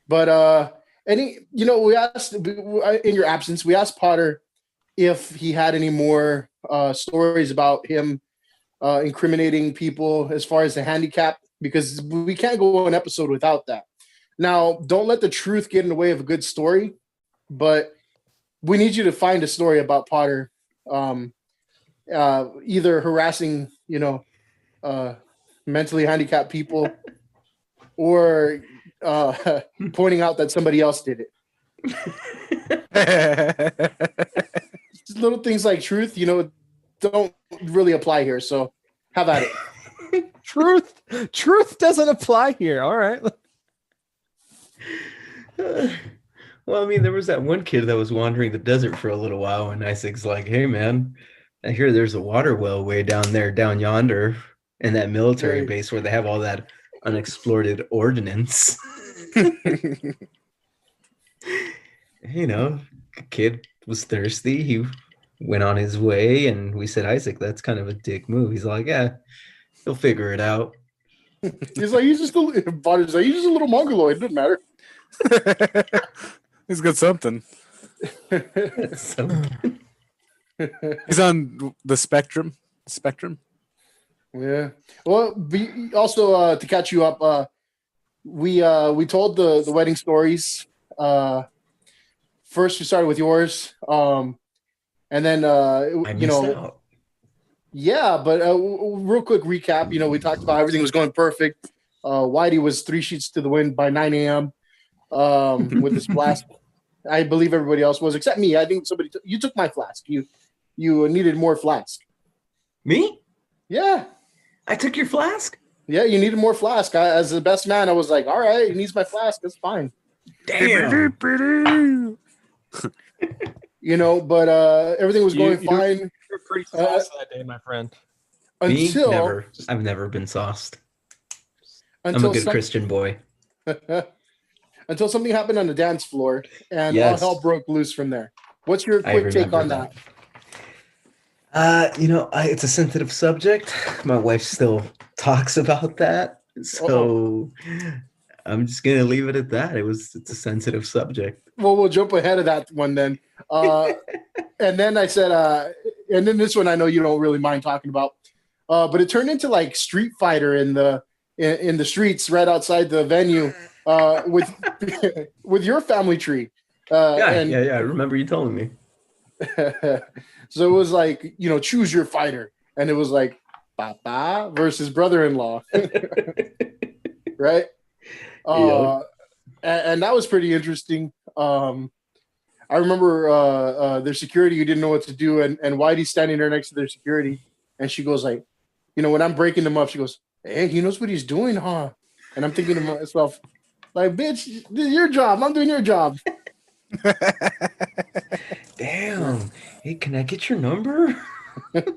But we asked in your absence, we asked Potter if he had any more stories about him incriminating people as far as the handicap, because we can't go an episode without that. Now, don't let the truth get in the way of a good story, but we need you to find a story about Potter either harassing, mentally handicapped people or pointing out that somebody else did it. Just little things like truth, don't really apply here. So have at it. Truth doesn't apply here. All right. Well, I mean, there was that one kid that was wandering the desert for a little while, and Isaac's like, "Hey, man, I hear there's a water well way down there, down yonder, in that military base where they have all that unexploded ordnance." Kid was thirsty. He went on his way, and we said, "Isaac, that's kind of a dick move." He's like, "Yeah, he'll figure it out." He's like, he's just a little mongoloid. It doesn't matter. He's got something. He's on the spectrum. Yeah. Well, also to catch you up, we told the wedding stories. First, we started with yours, and then I missed out. Yeah, but real quick recap. We talked about everything was going perfect. Whitey was 3 sheets to the wind by 9 a.m. With this flask. I believe everybody else was except me. I think you took my flask. You needed more flask. Me? Yeah. I took your flask? Yeah, you needed more flask. As the best man, I was like, all right, he needs my flask. That's fine. Damn. But everything was going fine. You're pretty saucy that day, my friend. I've never been sauced. I'm a good Christian boy. Until something happened on the dance floor, and all hell broke loose from there. What's your quick take on that? It's a sensitive subject. My wife still talks about that, so I'm just gonna leave it at that. It's a sensitive subject. Well, we'll jump ahead of that one then. And then I said, and then this one I know you don't really mind talking about, but it turned into like Street Fighter in the streets right outside the venue with your family tree. I remember you telling me. So it was like, choose your fighter, and it was like Papa versus brother-in-law, right? And that was pretty interesting. I remember their security, you didn't know what to do, and Whitey's standing there next to their security, and she goes like, when I'm breaking them up, she goes, "Hey, he knows what he's doing, huh?" And I'm thinking to myself, like, bitch, this is your job. I'm doing your job. Damn. Hey, can I get your number? But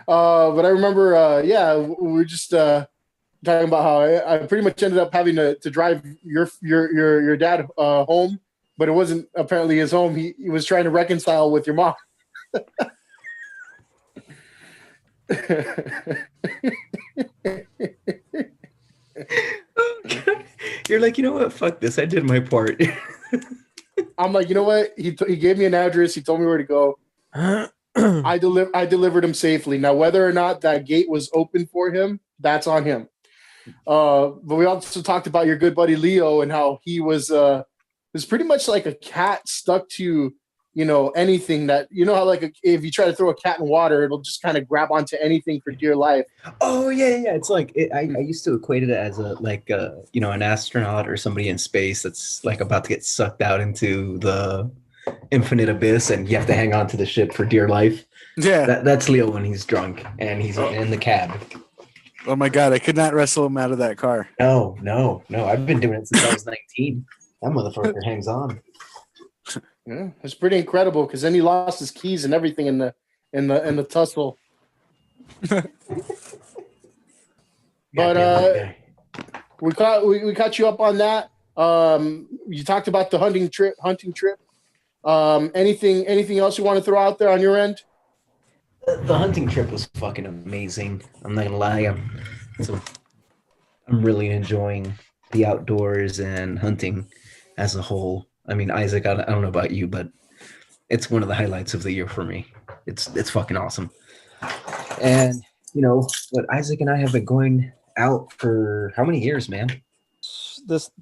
I remember, we were just talking about how I pretty much ended up having to drive your dad home, but it wasn't apparently his home. He was trying to reconcile with your mom. You're like, you know what? Fuck this. I did my part. I'm like, you know what? He gave me an address. He told me where to go. I delivered him safely. Now, whether or not that gate was open for him, that's on him. But we also talked about your good buddy Leo and how he was pretty much like a cat stuck to, anything that, how like if you try to throw a cat in water, it'll just kind of grab onto anything for dear life. Oh yeah. It's like I used to equate it as an astronaut or somebody in space that's like about to get sucked out into the infinite abyss, and you have to hang on to the ship for dear life. Yeah, that's Leo when he's drunk and he's in the cab. Oh my God, I could not wrestle him out of that car. No. I've been doing it since I was 19. That motherfucker hangs on. Yeah, it's pretty incredible because then he lost his keys and everything in the tussle. But we caught you up on that. You talked about the hunting trip. Anything else you want to throw out there on your end? The hunting trip was fucking amazing. I'm not gonna lie. I'm really enjoying the outdoors and hunting as a whole. I mean, Isaac, I don't know about you, but it's one of the highlights of the year for me. It's fucking awesome. And what Isaac and I have been going out for how many years, man?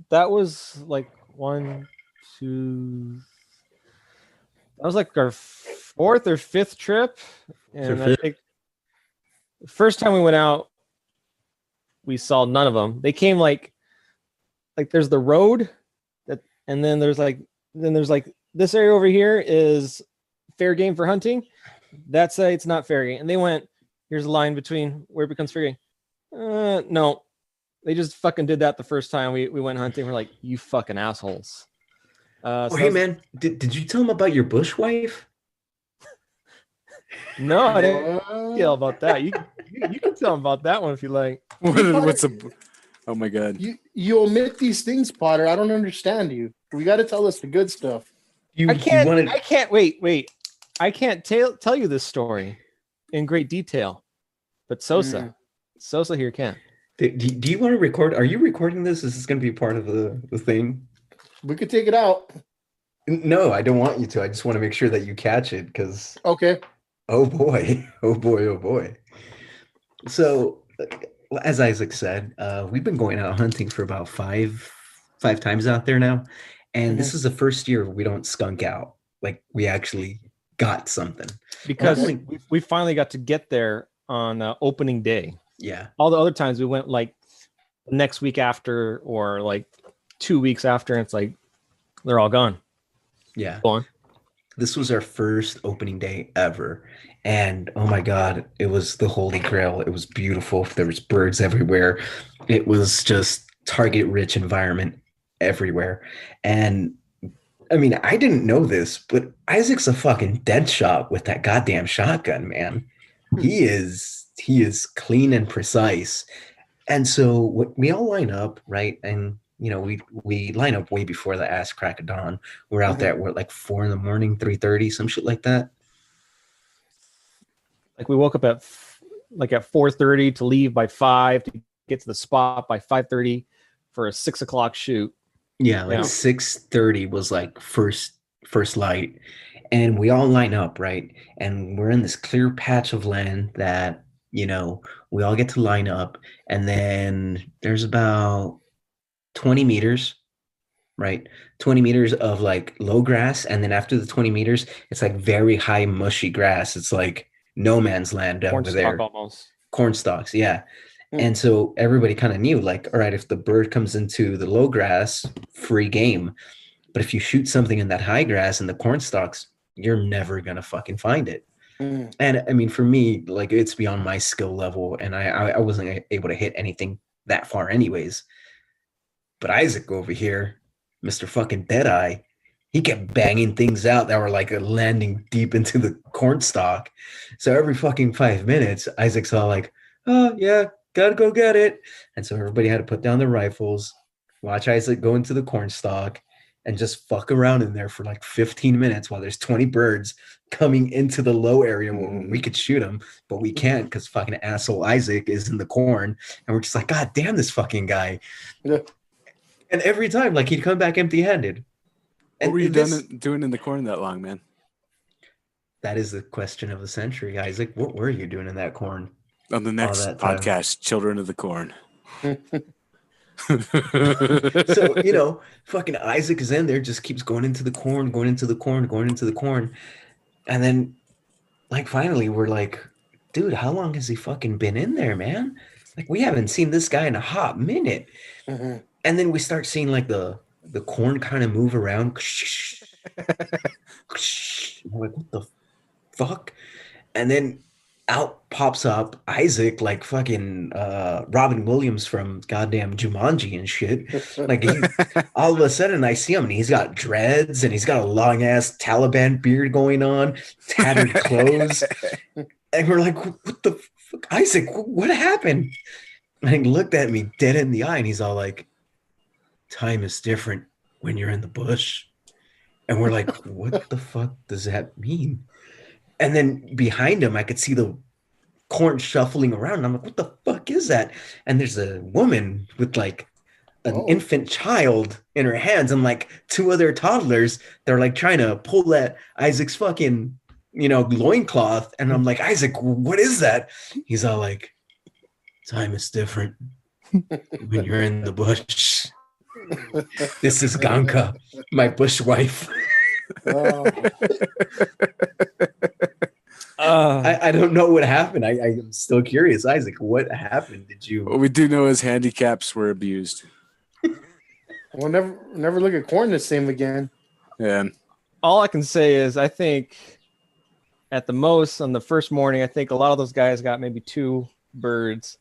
That was like 1, 2. That was like our 4th or 5th trip, and I think the first time we went out, we saw none of them. They came like there's the road that, and then there's like this area over here is fair game for hunting. That side it's not fair game, and they went, here's a line between where it becomes fair game. No, they just fucking did that the first time we went hunting. We're like, you fucking assholes. Hey man, did you tell him about your bush wife? No, I didn't yell about that. You can tell him about that one if you like. Oh my God. You omit these things, Potter. I don't understand you. We got to tell us the good stuff. I can't wait. I can't tell you this story in great detail, but Sosa here can. Do you want to record? Are you recording this? Is this going to be part of the thing? We could take it out. No, I don't want you to. I just want to make sure that you catch it because. Okay. Oh boy. So, as Isaac said, we've been going out hunting for about five times out there now, and this is the first year we don't skunk out. Like we actually got something because we finally got to get there on opening day. Yeah. All the other times we went like next week after or like 2 weeks after, and it's like they're all gone. Yeah. Go on. This was our first opening day ever. And oh my God, it was the holy grail. It was beautiful. There was birds everywhere. It was just target rich environment everywhere. And I mean, I didn't know this, but Isaac's a fucking dead shot with that goddamn shotgun, man. He is clean and precise. And so we all line up, right? And we line up way before the ass crack of dawn. We're out there at like 4 a.m, 3:30, some shit like that. Like we woke up at 4:30 to leave by 5 to get to the spot by 5:30 for a 6 o'clock shoot. Yeah, 6:30 was like first light, and we all line up, right? And we're in this clear patch of land that we all get to line up, and then there's about 20 meters, right? 20 meters of like low grass. And then after the 20 meters, it's like very high, mushy grass. It's like no man's land over there. Almost. Corn stalks. Yeah. And so everybody kind of knew like, all right, if the bird comes into the low grass, free game. But if you shoot something in that high grass and the corn stalks, you're never going to fucking find it. And I mean, for me, like it's beyond my skill level, and I wasn't able to hit anything that far anyways. But Isaac over here, Mr. fucking Deadeye, he kept banging things out that were like landing deep into the corn stalk. So every fucking 5 minutes, Isaac's all like, oh yeah, gotta go get it. And so everybody had to put down their rifles, watch Isaac go into the corn stalk, and just fuck around in there for like 15 minutes while there's 20 birds coming into the low area where we could shoot them, but we can't because fucking asshole Isaac is in the corn. And we're just like, God damn this fucking guy. Yeah. And every time, like, he'd come back empty-handed. What were you doing in the corn that long, man? That is the question of the century, Isaac. What were you doing in that corn? On the next podcast, Children of the Corn. So, you know, fucking Isaac is in there, just keeps going into the corn. And then, like, finally, we're like, dude, how long has he fucking been in there, man? Like, we haven't seen this guy in a hot minute. Mm-hmm. And then we start seeing, like, the corn kind of move around. We're like, what the fuck? And then out pops up Isaac, like fucking Robin Williams from goddamn Jumanji and shit. Like, all of a sudden I see him and he's got dreads and he's got a long ass Taliban beard going on, tattered clothes. And we're like, what the fuck? Isaac, what happened? And he looked at me dead in the eye and he's all like, time is different when you're in the bush. And we're like, what the fuck does that mean? And then behind him, I could see the corn shuffling around. And I'm like, what the fuck is that? And there's a woman with like an infant child in her hands and like two other toddlers. They're like trying to pull at Isaac's fucking, you know, loincloth. And I'm like, Isaac, what is that? He's all like, time is different when you're in the bush. This is Ganka, my bush wife. I don't know what happened. I'm still curious. Isaac, what happened? Did you? What we do know is handicaps were abused. We'll never look at corn the same again. Yeah. All I can say is I think at the most on the first morning, I think a lot of those guys got maybe 2 birds,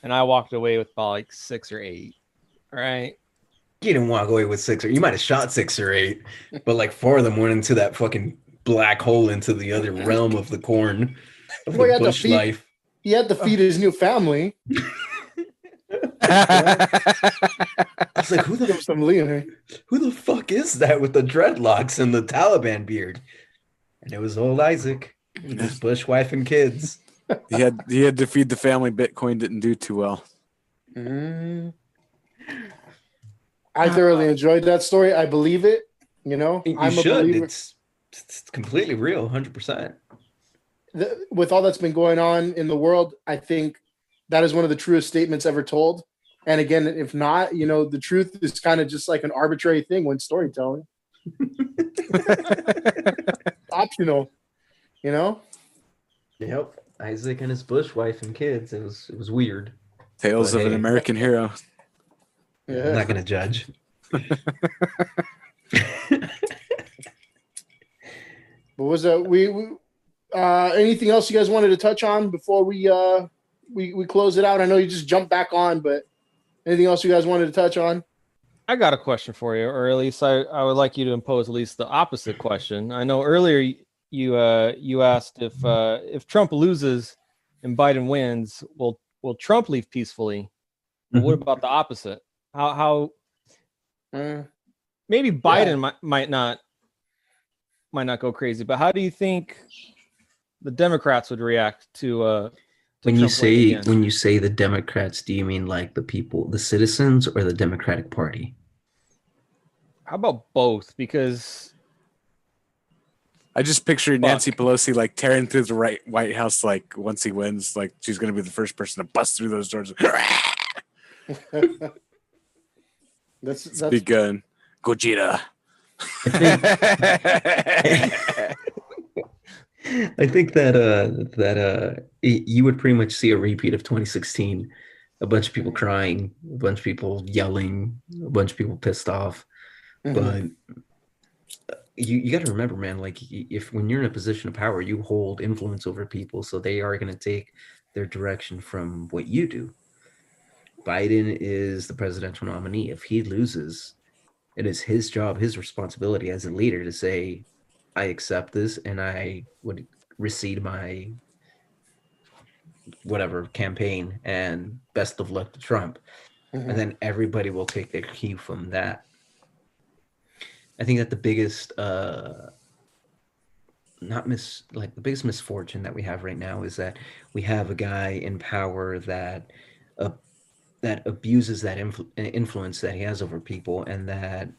and I walked away with about like 6 or 8. All right. You didn't walk away with 6 or you might have shot 6 or 8, but like 4 of them went into that fucking black hole into the other realm of the corn of the bush life. He had to feed his new family. I was like, who the fuck is that with the dreadlocks and the Taliban beard? And it was old Isaac, his bush wife and kids. He had to feed the family. Bitcoin didn't do too well. I thoroughly enjoyed that story. I believe it. You know, I'm a believer. It's completely real, 100%. With all that's been going on in the world, I think that is one of the truest statements ever told. And again, if not, you know, the truth is kind of just like an arbitrary thing when storytelling. Optional, you know? Yep. Isaac and his bush wife and kids. It was weird. Tales of an American hero. Yeah. I'm not going to judge. But was we anything else you guys wanted to touch on before we close it out? I know you just jumped back on, but anything else you guys wanted to touch on? I got a question for you, or at least I would like you to impose at least the opposite question. I know earlier you asked if Trump loses and Biden wins, will Trump leave peacefully? Mm-hmm. What about the opposite? How maybe Biden might not go crazy, but how do you think the Democrats would react to when you say the Democrats, do you mean like the people, the citizens, or the Democratic Party? How about both? Because I just picture Nancy Pelosi like tearing through the White House, like once he wins, like she's going to be the first person to bust through those doors. That's big gun, Gojira. I think that you would pretty much see a repeat of 2016. A bunch of people crying, a bunch of people yelling, a bunch of people pissed off. Mm-hmm. But you got to remember, man, like when you're in a position of power, you hold influence over people, so they are going to take their direction from what you do. Biden is the presidential nominee. If he loses, it is his job, his responsibility as a leader to say, I accept this and I would recede my whatever campaign and best of luck to Trump. Mm-hmm. And then everybody will take their cue from that. I think that the biggest the biggest misfortune that we have right now is that we have a guy in power that that abuses that influence that he has over people, and that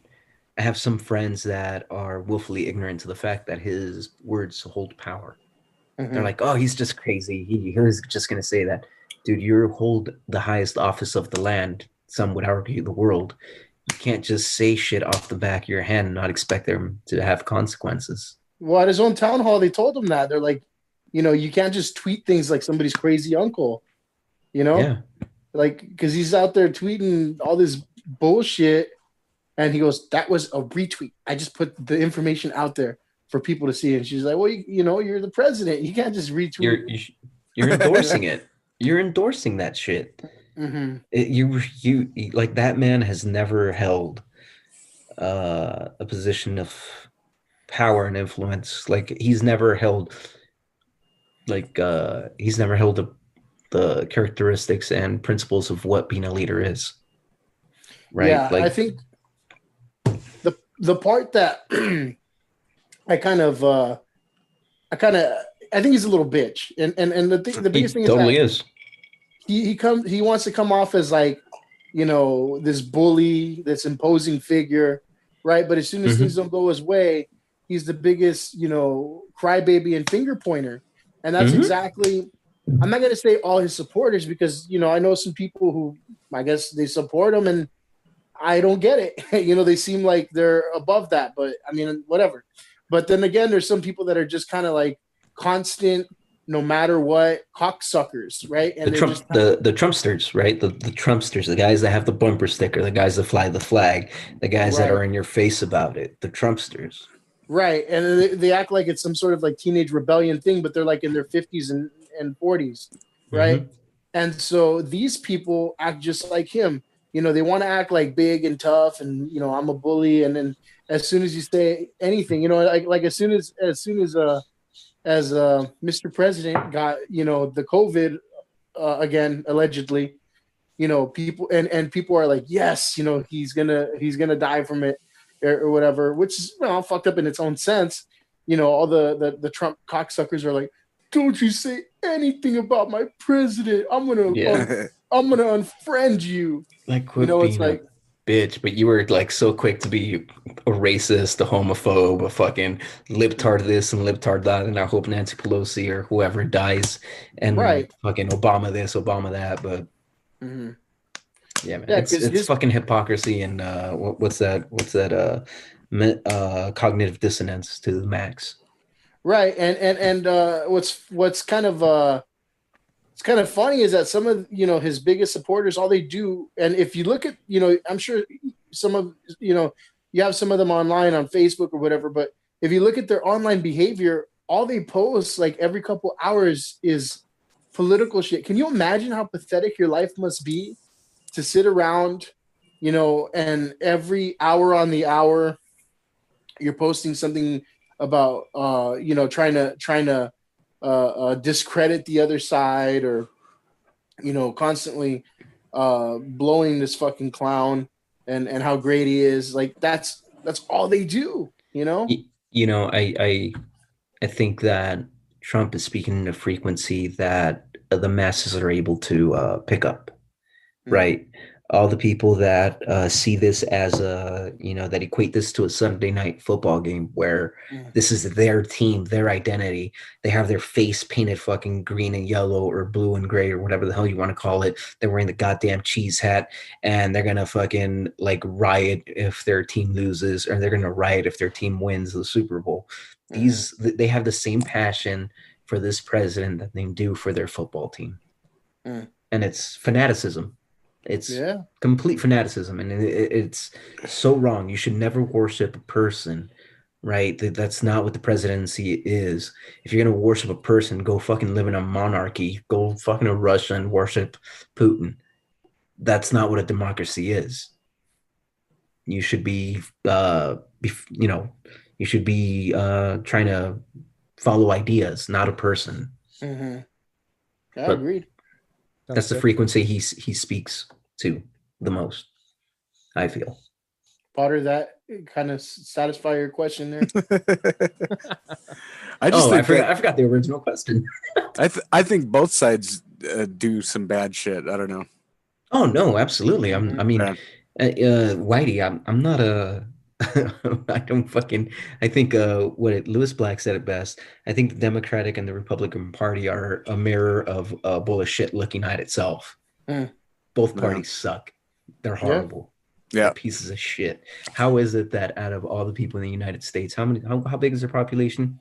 I have some friends that are willfully ignorant to the fact that his words hold power. They're like, oh, he's just crazy. He's just going to say that. Dude, you hold the highest office of the land, some would argue the world. You can't just say shit off the back of your hand and not expect them to have consequences. Well, at his own town hall, they told him that. They're like, you can't just tweet things like somebody's crazy uncle, Yeah. Like, because he's out there tweeting all this bullshit. And he goes, that was a retweet. I just put the information out there for people to see. And she's like, well, you're the president. You can't just retweet. You're endorsing it. You're endorsing that shit. Mm-hmm. You like, that man has never held a position of power and influence. Like, he's never held the characteristics and principles of what being a leader is. Right? Yeah, like, I think the part that I think he's a little bitch, and the biggest thing is totally that is. He wants to come off as like, this bully, this imposing figure, right? But as soon as things don't go his way, he's the biggest, crybaby and finger pointer, and that's exactly. I'm not gonna say all his supporters, because I know some people who, I guess, they support him, and I don't get it. They seem like they're above that, but I mean, whatever. But then again, there's some people that are just kind of like constant, no matter what, cocksuckers, right? And the Trumpsters, right? The Trumpsters, the guys that have the bumper sticker, the guys that fly the flag, the guys that are in your face about it, the Trumpsters. Right. And they act like it's some sort of like teenage rebellion thing, but they're like in their 50s and 40s, right? Mm-hmm. And so these people act just like him. They want to act like big and tough, and I'm a bully. And then as soon as you say anything, like as soon as Mr. President got the COVID again, allegedly, people and people are like, yes, he's gonna die from it or whatever, which is fucked up in its own sense. All the Trump cocksuckers are like, don't you say anything about my president. I'm gonna unfriend you. Like, it's like, bitch, but you were like so quick to be a racist, a homophobe, a fucking libtard this and libtard that, and I hope Nancy Pelosi or whoever dies, and fucking Obama this, Obama that. But yeah, man, it's fucking hypocrisy and what's that cognitive dissonance to the max. Right, and what's kind of it's kind of funny is that some of his biggest supporters, all they do, and if you look at I'm sure some of you have some of them online on Facebook or whatever, but if you look at their online behavior, all they post like every couple hours is political shit. Can you imagine how pathetic your life must be to sit around, and every hour on the hour you're posting something about trying to discredit the other side, or constantly blowing this fucking clown and how great he is. Like that's all they do. I think that Trump is speaking in a frequency that the masses are able to pick up, right? All the people that see this as that equate this to a Sunday night football game where this is their team, their identity. They have their face painted fucking green and yellow or blue and gray or whatever the hell you want to call it. They're wearing the goddamn cheese hat, and they're going to fucking like riot if their team loses, or they're going to riot if their team wins the Super Bowl. They have the same passion for this president that they do for their football team. And it's fanaticism. It's complete fanaticism, and it's so wrong. You should never worship a person, right? That's not what the presidency is. If you're going to worship a person, go fucking live in a monarchy. Go fucking to Russia and worship Putin. That's not what a democracy is. You should be, trying to follow ideas, not a person. Mm-hmm. I agreed. That's the frequency he speaks to the most, I feel. Potter, that kind of satisfy your question there? I just think I forgot the original question. I think both sides do some bad shit. I don't know. Oh no, absolutely. Yeah. Whitey, I'm not a. I don't fucking. I think Lewis Black said it best. I think the Democratic and the Republican Party are a mirror of a bowl of shit looking at itself. Both parties suck. They're horrible. Yeah. They're pieces of shit. How is it that out of all the people in the United States, how big is their population?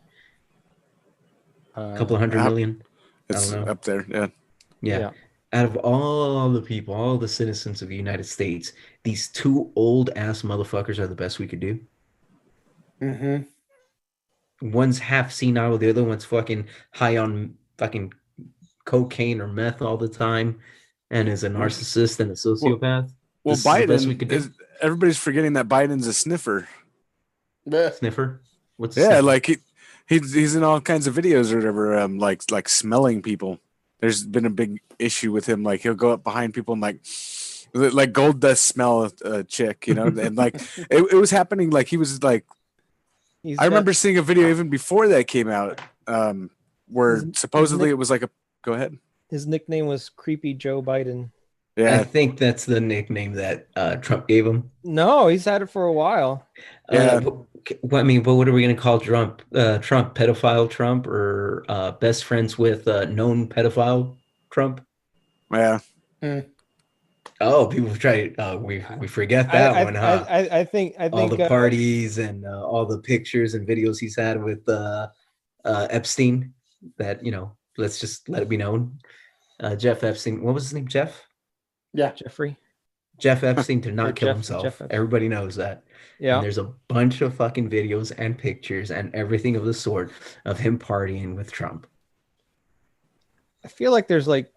A couple of 100 million. It's I don't know. up there. Yeah. Out of all the people, all the citizens of the United States, these two old ass motherfuckers are the best we could do. One's half senile, the other one's fucking high on fucking cocaine or meth all the time, and is a narcissist and a sociopath. Well, Biden, everybody's forgetting that Biden's a sniffer. Sniffer? What's sniffer? Like he's in all kinds of videos or whatever, like smelling people. There's been a big issue with him. Like he'll go up behind people and like gold dust smell a chick, you know, and like it was happening. Like he was like, I remember seeing a video even before that came out, where supposedly it was like go ahead. His nickname was Creepy Joe Biden. Yeah, I think that's the nickname that Trump gave him. No, he's had it for a while. Yeah. But what are we going to call Trump? Trump, pedophile Trump, or best friends with known pedophile Trump? Yeah. Oh, people try. We forget that one, huh? I think all the parties and all the pictures and videos he's had with Epstein. That let's just let it be known. Jeff Epstein. What was his name? Jeff. Yeah, Jeff Epstein did not kill himself. Everybody knows that. Yeah. And there's a bunch of fucking videos and pictures and everything of the sort of him partying with Trump. I feel like there's like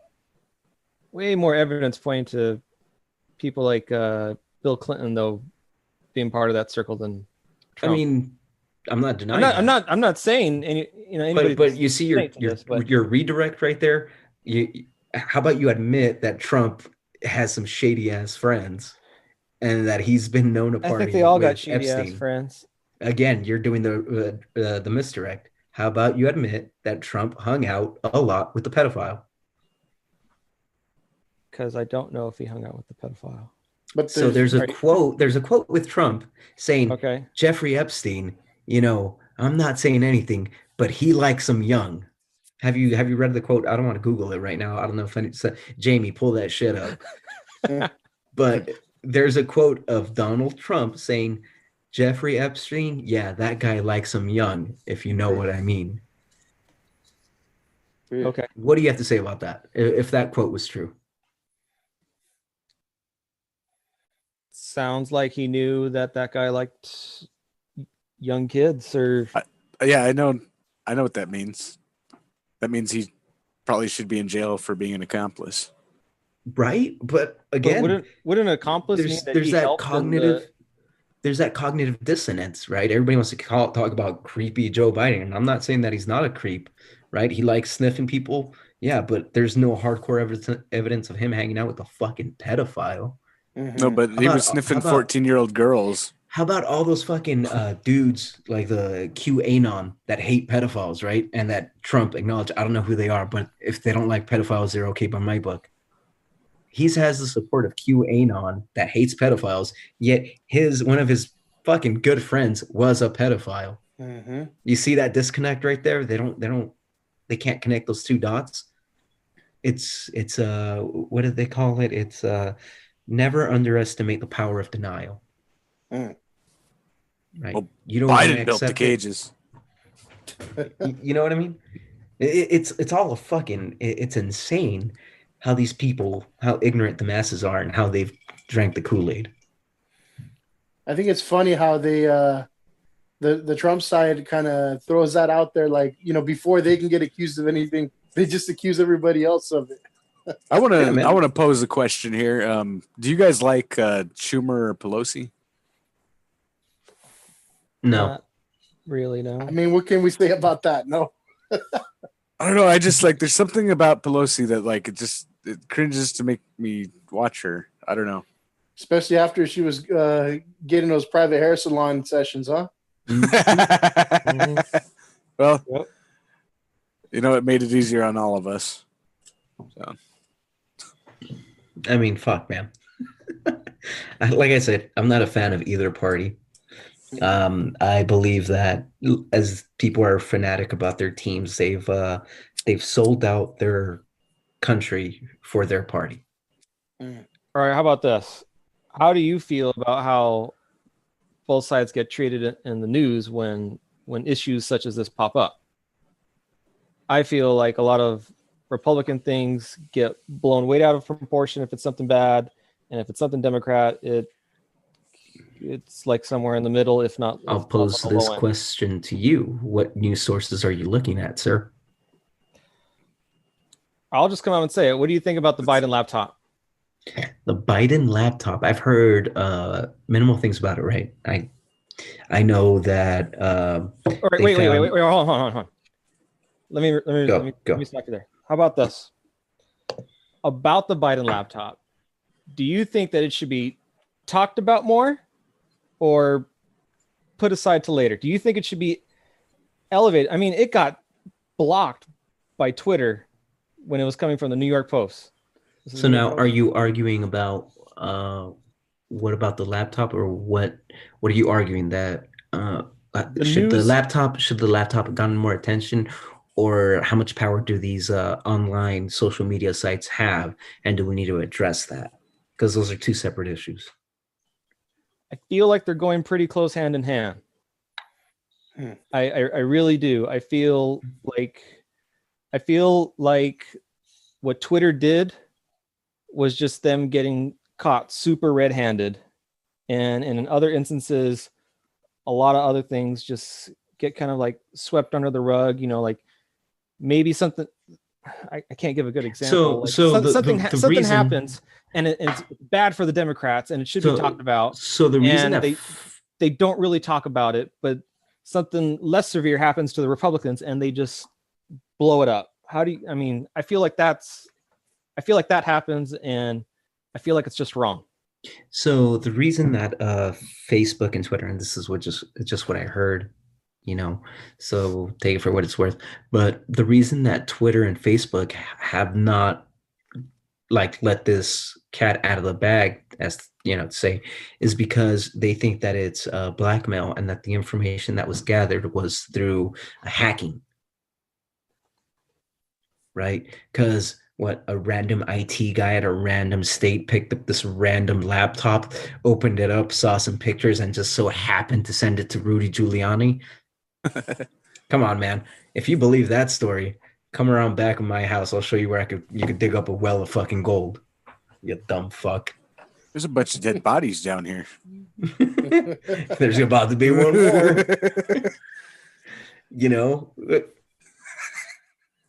way more evidence pointing to people like Bill Clinton though being part of that circle than Trump. I mean, I'm not denying. I'm not saying anybody. But you see your redirect right there. How about you admit that Trump has some shady ass friends, and that he's been known to party. I think they all got shady ass friends. Again, you're doing the misdirect. How about you admit that Trump hung out a lot with the pedophile? Because I don't know if he hung out with the pedophile. But there's a quote. There's a quote with Trump saying, "Okay, Jeffrey Epstein. I'm not saying anything, but he likes them young." Have you read the quote? I don't want to Google it right now. I don't know if Jamie, pull that shit up. But there's a quote of Donald Trump saying, Jeffrey Epstein, yeah, that guy likes him young, if you know what I mean. Okay. What do you have to say about that, if that quote was true? Sounds like he knew that guy liked young kids, or... Yeah, I know what that means. That means he probably should be in jail for being an accomplice. Right? But again, would an accomplice mean that there's that cognitive dissonance, right? Everybody wants to talk about creepy Joe Biden, and I'm not saying that he's not a creep, right? He likes sniffing people, yeah, but there's no hardcore evidence of him hanging out with a fucking pedophile. Mm-hmm. No, but he was sniffing 14-year-old girls. How about all those fucking dudes like the QAnon that hate pedophiles, right? And that Trump acknowledged, I don't know who they are, but if they don't like pedophiles, they're okay by my book. He has the support of QAnon that hates pedophiles, yet one of his fucking good friends was a pedophile. Mm-hmm. You see that disconnect right there? They can't connect those two dots. It's what did they call it? It's never underestimate the power of denial. Right. Well, you don't Biden built the cages. You know what I mean? It's all a fucking. It's insane how these people, how ignorant the masses are, and how they've drank the Kool-Aid. I think it's funny how they, the Trump side kind of throws that out there, like before they can get accused of anything, they just accuse everybody else of it. I want to pose a question here. Do you guys like Schumer or Pelosi? No. Not really, no. I mean, what can we say about that? No. I don't know. I just there's something about Pelosi that it cringes to make me watch her. I don't know. Especially after she was getting those private hair salon sessions, huh? Well, Yep. it made it easier on all of us. So. I mean, fuck, man. Like I said, I'm not a fan of either party. I believe that as people are fanatic about their teams, they've sold out their country for their party. All right, how about this? How do you feel about how both sides get treated in the news when issues such as this pop up? I feel like a lot of Republican things get blown way out of proportion if it's something bad, and if it's something Democrat, it's like somewhere in the middle, if not. I'll pose this question to you. What news sources are you looking at, sir? I'll just come out and say it. What do you think about the Biden laptop? The Biden laptop. I've heard minimal things about it, right? I know that All right, wait, hold on. Let me stop you there. How about this? About the Biden laptop, do you think that it should be talked about more or put aside to later? Do you think it should be elevated? I mean, it got blocked by Twitter when it was coming from the New York Post. So now, are you arguing about what about the laptop, or what are you arguing that should the laptop have gotten more attention, or how much power do these online social media sites have, and do we need to address that? Because those are two separate issues. I feel like they're going pretty close hand in hand. I really do. I feel like what Twitter did was just them getting caught super red-handed, and in other instances, a lot of other things just get kind of like swept under the rug. Like maybe something. I can't give a good example. Something happens, and it's bad for the Democrats, and it should be talked about. So the reason that they don't really talk about it, but something less severe happens to the Republicans, and they just blow it up. I feel like that happens, and I feel like it's just wrong. So the reason that Facebook and Twitter, and this is just what I heard, so take it for what it's worth. But the reason that Twitter and Facebook have not let this cat out of the bag, as to say, is because they think that it's blackmail, and that the information that was gathered was through hacking, right? Because a random IT guy at a random state picked up this random laptop, opened it up, saw some pictures, and just so happened to send it to Rudy Giuliani. Come on, man. If you believe that story, come around back of my house. I'll show you where you could dig up a well of fucking gold. You dumb fuck. There's a bunch of dead bodies down here. There's about to be one more.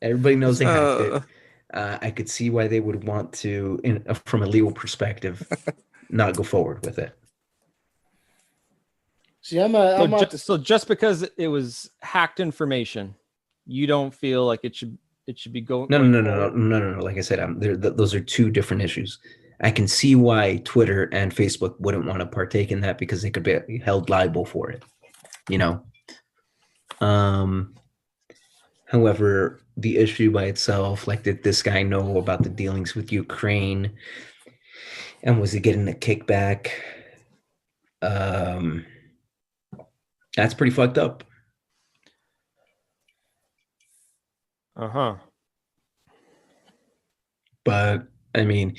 Everybody knows they hacked it. I could see why they would want to, from a legal perspective, not go forward with it. See, so just because it was hacked information, you don't feel like it should be going? No. Like I said, those are two different issues. I can see why Twitter and Facebook wouldn't want to partake in that, because they could be held liable for it. However, the issue by itself, did this guy know about the dealings with Ukraine, and was he getting a kickback? That's pretty fucked up. But I mean,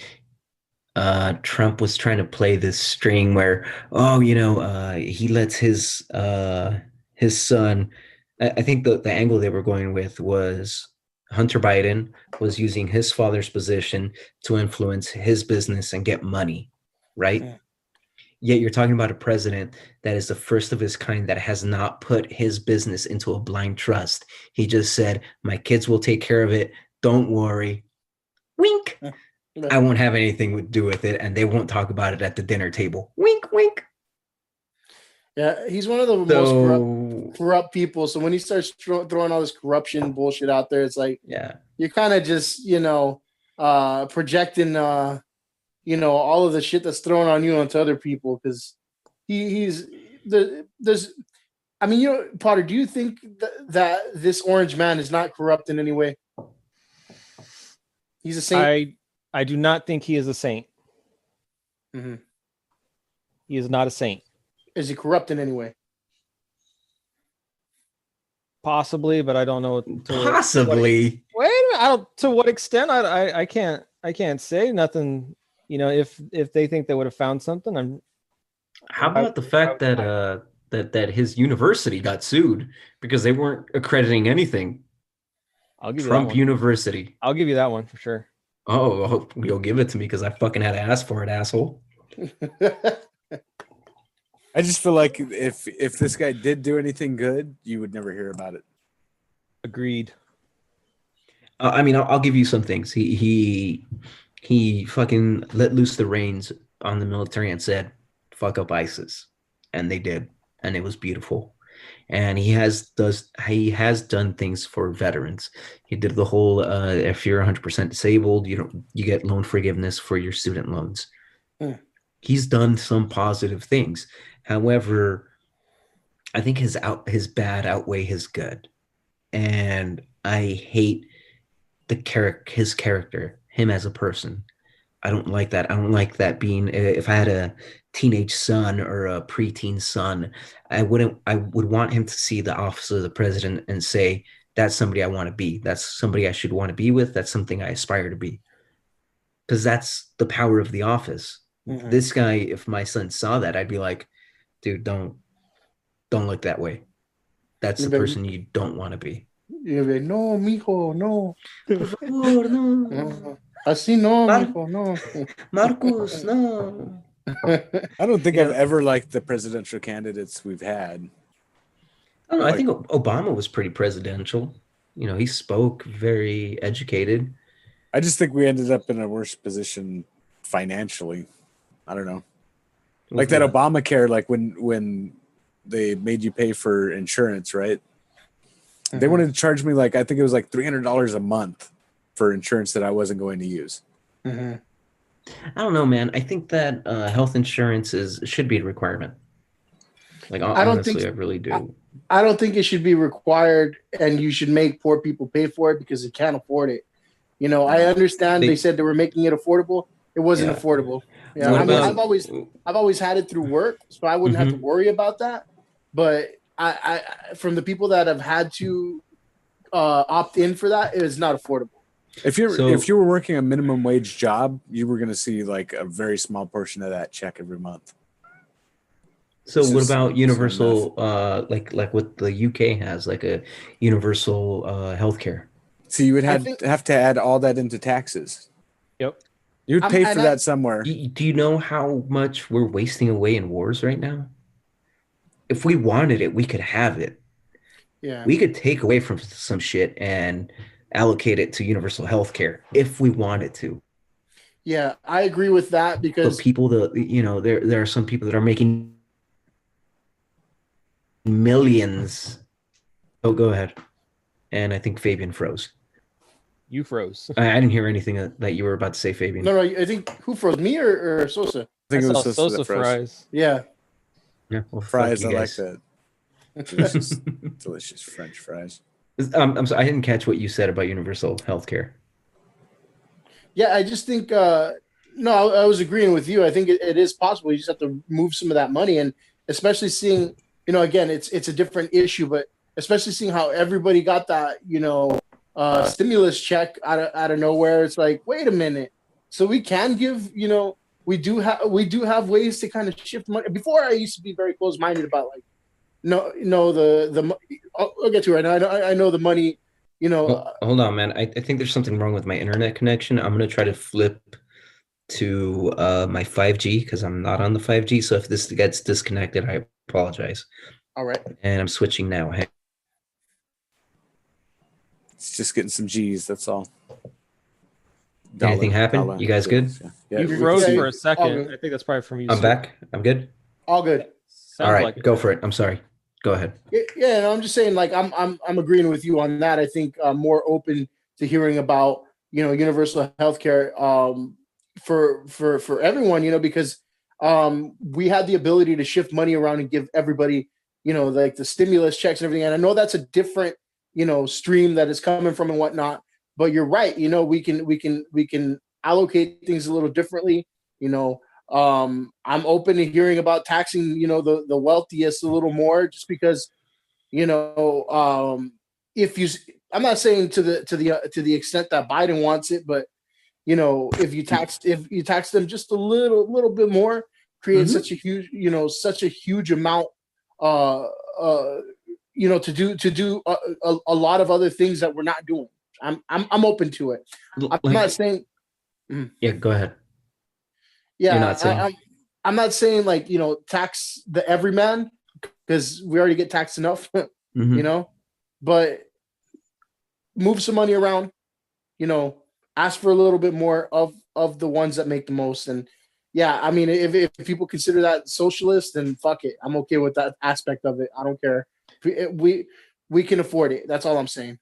Trump was trying to play this string where, he lets his son. I think the angle they were going with was Hunter Biden was using his father's position to influence his business and get money, right? Yeah. Yet you're talking about a president that is the first of his kind that has not put his business into a blind trust. He just said, my kids will take care of it. Don't worry. Wink. I won't have anything to do with it, and they won't talk about it at the dinner table. Wink, wink. Yeah, he's one of the most corrupt people. So when he starts throwing all this corruption bullshit out there, it's like, you're kind of just, projecting, all of the shit that's thrown on you onto other people, because there's. I mean, Potter, do you think that this orange man is not corrupt in any way? He's a saint. I do not think he is a saint. Mm-hmm. He is not a saint. Is he corrupt in any way? Possibly, but I don't know. Possibly. Wait a minute. To what extent? I can't say nothing. If they think they would have found something, How about the fact that that his university got sued because they weren't accrediting anything? I'll give Trump you that one. University. I'll give you that one for sure. Oh, you'll give it to me because I fucking had to ask for it, asshole. I just feel like if this guy did do anything good, you would never hear about it. Agreed. I mean, I'll give you some things. He fucking let loose the reins on the military and said, "Fuck up ISIS," and they did, and it was beautiful. And he has done things for veterans. He did the whole if you're 100% disabled, you get loan forgiveness for your student loans. Mm. He's done some positive things. However, I think his bad outweigh his good, and I hate his character, him as a person. I don't like that. I don't like that being. If I had a teenage son or a preteen son, I would want him to see the office of the president and say, "That's somebody I want to be. That's somebody I should want to be with. That's something I aspire to be." Because that's the power of the office. Mm-hmm. This guy, if my son saw that, I'd be like, "Dude, don't look that way. That's the person you don't want to be." You're like, "No, mijo, no. Por favor, no. Así no, mijo, no. Marcos, no." I don't think I've ever liked the presidential candidates we've had. I don't know. I think Obama was pretty presidential. He spoke very educated. I just think we ended up in a worse position financially. I don't know. Like that Obamacare, like when they made you pay for insurance, right? Mm-hmm. They wanted to charge me I think it was $300 a month for insurance that I wasn't going to use. Mm-hmm. I don't know, man. I think that health insurance should be a requirement. Honestly, I really do. I don't think it should be required, and you should make poor people pay for it because they can't afford it. I understand they said they were making it affordable. It wasn't affordable. Yeah, I've always had it through work, so I wouldn't have to worry about that. But I from the people that have had to opt in for that, it is not affordable. If you were working a minimum wage job, you were going to see a very small portion of that check every month. So what about universal, like what the UK has, like a universal healthcare? So you would have to add all that into taxes. Yep. You'd pay for that somewhere. Do you know how much we're wasting away in wars right now? If we wanted it, we could have it. Yeah. We could take away from some shit and allocate it to universal healthcare if we wanted to. Yeah, I agree with that because people there are some people that are making millions. Oh, go ahead. And I think Fabian froze. You froze. I didn't hear anything that you were about to say, Fabian. No, I think who froze, me or Sosa? I think it was Sosa fries. Yeah. Yeah, well, fries. I like that. Delicious French fries. I'm sorry, I didn't catch what you said about universal healthcare. Yeah, I just think I was agreeing with you. I think it is possible. You just have to move some of that money, and especially seeing, again, it's a different issue, but especially seeing how everybody got that, stimulus check out of nowhere. It's like, wait a minute. So we can give, we do have ways to kind of shift money. Before, I used to be very close-minded about I'll get to it right now. I know the money, hold on, man. I think there's something wrong with my internet connection. I'm going to try to flip to my 5G because I'm not on the 5G. So if this gets disconnected, I apologize. All right. And I'm switching now. Hey. It's just getting some G's. That's all. Anything happen? You guys good? Yeah. You froze for a second. I think that's probably from you. I'm back. I'm good. All good. All right, go for it. I'm sorry. Go ahead. Yeah, no, I'm just saying, I'm agreeing with you on that. I think I'm more open to hearing about, universal healthcare, for everyone, because we had the ability to shift money around and give everybody, like the stimulus checks and everything. And I know that's a different, stream that is coming from and whatnot. But you're right. We can allocate things a little differently. I'm open to hearing about taxing, the wealthiest a little more, just because, if you, I'm not saying to the extent that Biden wants it, but if you tax them just a little bit more, create such a huge amount, to do a lot of other things that we're not doing. I'm open to it. I'm not saying. Yeah, go ahead. Yeah, You're not saying. I'm not saying like tax the everyman, because we already get taxed enough, but move some money around, ask for a little bit more of the ones that make the most. And yeah, I mean, if people consider that socialist, then fuck it, I'm okay with that aspect of it. I don't care. We can afford it. That's all I'm saying.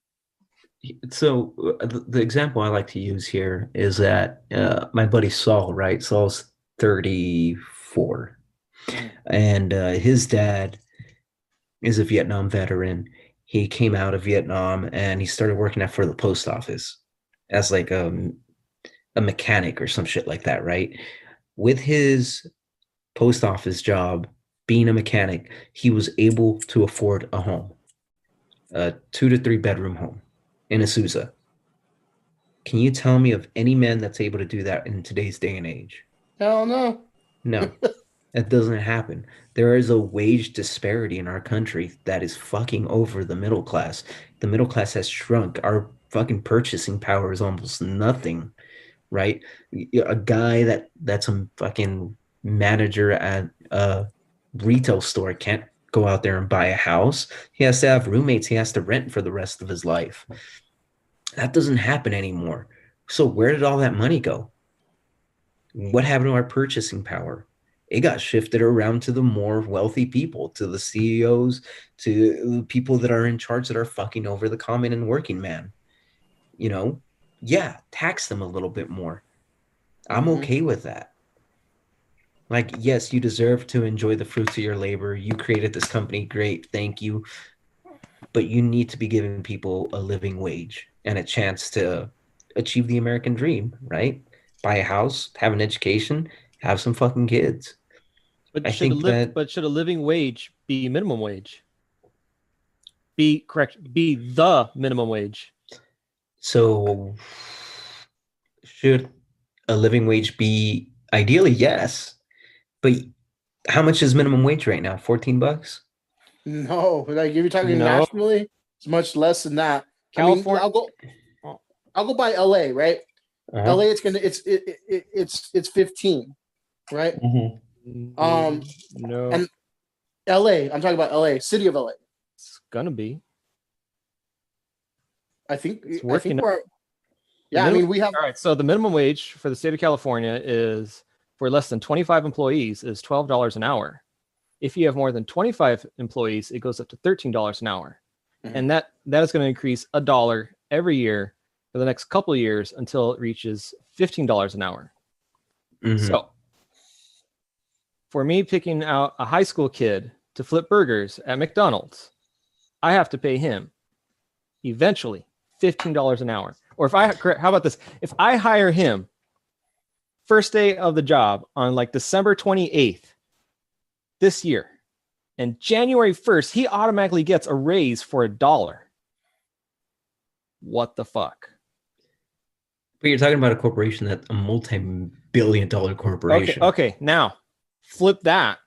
So the example I like to use here is that my buddy Saul, right? Saul's 34, and his dad is a Vietnam veteran. He came out of Vietnam and he started working for the post office as like a mechanic or some shit like that, right? With his post office job, being a mechanic, he was able to afford a home, a 2 to 3 bedroom home in Azusa. Can you tell me of any man that's able to do that in today's day and age? Hell no. No, that doesn't happen. There is a wage disparity in our country that is fucking over the middle class. The middle class has shrunk. Our fucking purchasing power is almost nothing, right? A guy that's a fucking manager at a retail store can't go out there and buy a house. He has to have roommates. He has to rent for the rest of his life. That doesn't happen anymore. So where did all that money go? What happened to our purchasing power? It got shifted around to the more wealthy people, to the CEOs, to the people that are in charge that are fucking over the common and working man. Yeah, tax them a little bit more. I'm okay with that. Like, yes, you deserve to enjoy the fruits of your labor. You created this company. Great. Thank you. But you need to be giving people a living wage and a chance to achieve the American dream, right? Buy a house, have an education, have some fucking kids. But should a living wage be minimum wage? Be the minimum wage. So should a living wage be ideally? Yes. But how much is minimum wage right now? $14? No, like if you're talking nationally, it's much less than that. California, I mean, I'll go by LA, right? LA, it's 15, right? No, and LA, I'm talking about LA, city of LA. It's gonna be. I think it's working. I mean, we have. All right, so the minimum wage for the state of California is, for less than 25 employees, is $12 an hour. If you have more than 25 employees, it goes up to $13 an hour. And that is going to increase $1 every year for the next couple of years until it reaches $15 an hour. So for me picking out a high school kid to flip burgers at McDonald's, I have to pay him eventually $15 an hour. Or how about this? If I hire him first day of the job on like December 28th this year, and January 1st, he automatically gets a raise for $1. What the fuck? But you're talking about a corporation that's a multi-billion-dollar corporation. Okay. Now, flip that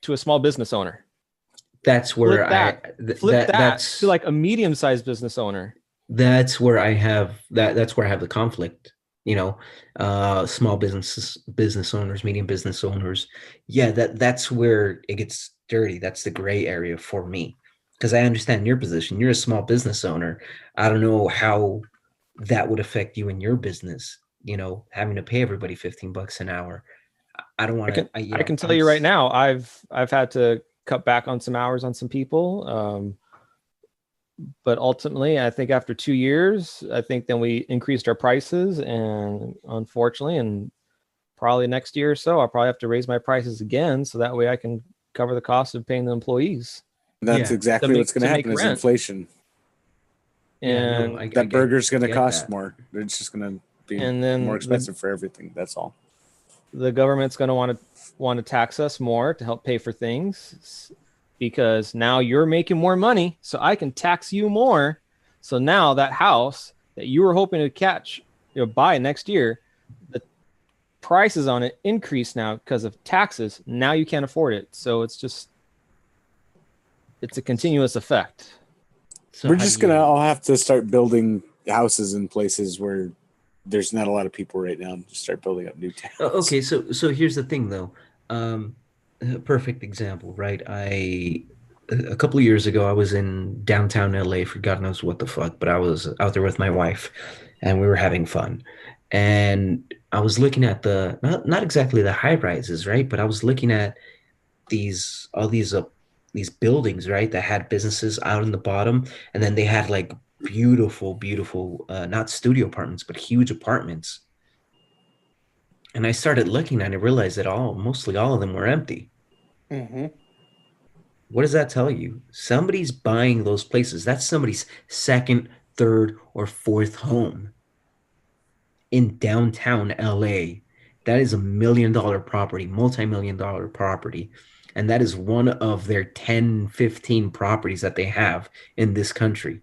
to a small business owner. That's where that's to like a medium-sized business owner. That's where I have that's where I have the conflict. Small business owners, medium business owners. Yeah, that's where it gets dirty. That's the gray area for me, because I understand your position. You're a small business owner. I don't know how that would affect you in your business. Having to pay everybody $15 an hour. I don't want to. I can tell you right now, I've had to cut back on some hours on some people. But ultimately, I think after 2 years, I think then we increased our prices, and unfortunately, and probably next year or so, I'll probably have to raise my prices again, so that way I can cover the cost of paying the employees. That's exactly what's going to happen is rent. inflation. And that burger's going to cost more. It's just going to be and then more expensive for everything. That's all. The government's going to want to tax us more to help pay for things, because now you're making more money, so I can tax you more. So now that house that you were hoping to buy next year, the prices on it increase now because of taxes. Now you can't afford it. So it's a continuous effect. So we're just going to all have to start building houses in places where there's not a lot of people right now. Just start building up new towns. Okay, so here's the thing, though. A perfect example, right? A couple of years ago, I was in downtown LA for God knows what the fuck, but I was out there with my wife, and we were having fun. And I was looking at not exactly the high rises, right? But I was looking at all these buildings, right, that had businesses out in the bottom, and then they had like beautiful, not studio apartments, but huge apartments. And I started looking and I realized that mostly all of them were empty. Mm-hmm. What does that tell you? Somebody's buying those places. That's somebody's second, third, or fourth home in downtown LA. That is $1 million property, multi-million dollar property. And that is one of their 10, 15 properties that they have in this country.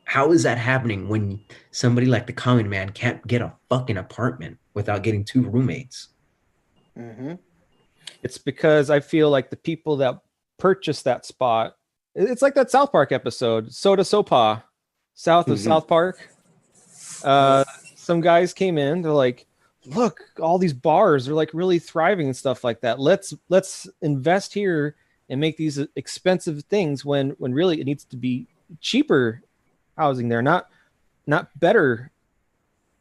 How is that happening when somebody like the common man can't get a fucking apartment without getting 2 roommates? Mm-hmm. It's because I feel like the people that purchased that spot, it's like that South Park episode, Soda Sopa, south of South Park. Some guys came in, they're like, look, all these bars are like really thriving and stuff like that. Let's invest here and make these expensive things when really it needs to be cheaper housing there, not better,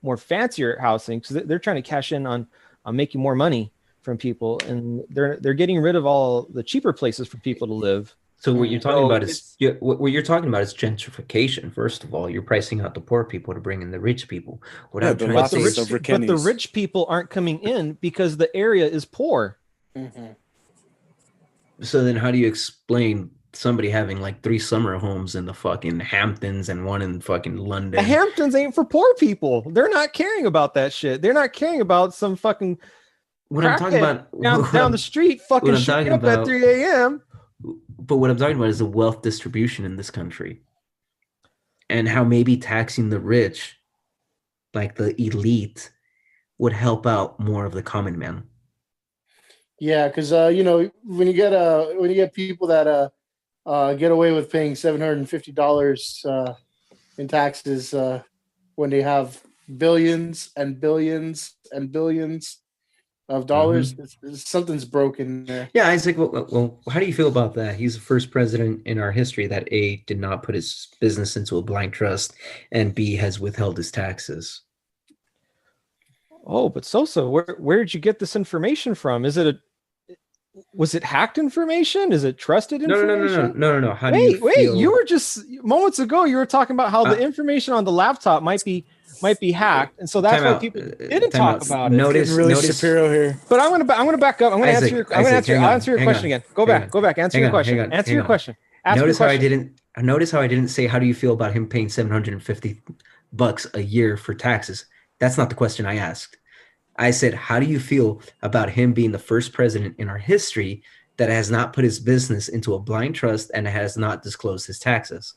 more fancier housing, because they're trying to cash in on making more money from people, and they're getting rid of all the cheaper places for people to live. So what you're talking about is what you're talking about is gentrification. First of all, you're pricing out the poor people to bring in the rich people. What I'm trying to say is, but the rich people aren't coming in because the area is poor. Mm-hmm. So then, how do you explain somebody having like 3 summer homes in the fucking Hamptons and one in fucking London? The Hamptons ain't for poor people. They're not caring about that shit. They're not caring about some fucking what I'm talking about down the street fucking shooting up at 3 a.m. But what I'm talking about is the wealth distribution in this country, and how maybe taxing the rich, like the elite, would help out more of the common man. Yeah, because when you get people that get away with paying $750 in taxes when they have billions and billions and billions of dollars, something's broken there. Yeah, Isaac. Well, how do you feel about that? He's the first president in our history that A, did not put his business into a blind trust, and B, has withheld his taxes. Oh, but so where did you get this information from? Was it hacked information? Is it trusted information? No. How do you feel? You were just moments ago you were talking about how the information on the laptop might be hacked, and so that's why people didn't talk about it. Notice Shapiro here. But I'm gonna back up. I'm gonna answer your question again. Go back. Answer your question. Answer your question. Notice how I didn't say how do you feel about him paying $750 a year for taxes? That's not the question I asked. I said, how do you feel about him being the first president in our history that has not put his business into a blind trust and has not disclosed his taxes?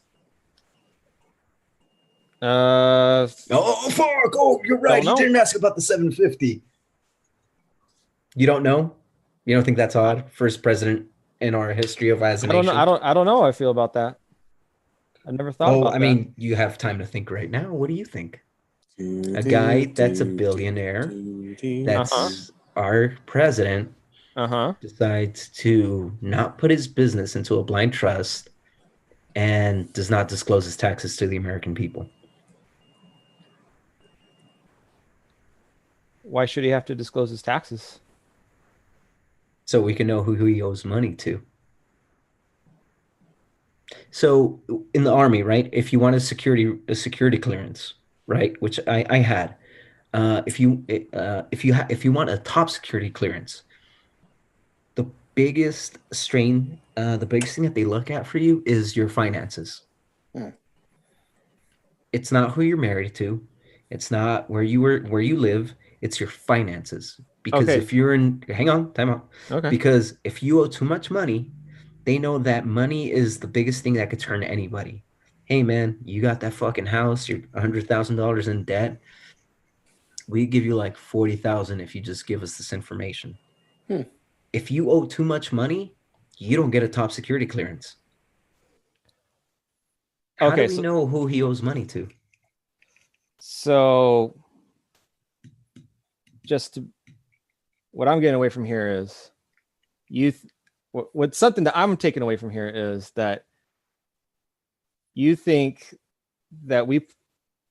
Oh, fuck. Oh, you're right. You didn't ask about the $750. You don't know? You don't think that's odd? First president in our history of as a nation? I don't know how I feel about that. I never thought about that. I mean, you have time to think right now. What do you think? A guy that's a billionaire, that's our president, decides to not put his business into a blind trust and does not disclose his taxes to the American people. Why should he have to disclose his taxes? So we can know who he owes money to. So in the army, right? If you want a security clearance, right? Which I had. If you want a top security clearance, the the biggest thing that they look at for you is your finances. Hmm. It's not who you're married to. It's not where you live. It's your finances. Because Okay. if you're in, hang on, time out. Okay. Because if you owe too much money, they know that money is the biggest thing that could turn anybody. Hey man, you got that fucking house, you're $100,000 in debt. We give you like 40,000 if you just give us this information. Hmm. If you owe too much money, you don't get a top security clearance. How do we know who he owes money to? So what I'm getting away from here is what's something that I'm taking away from here is that you think that we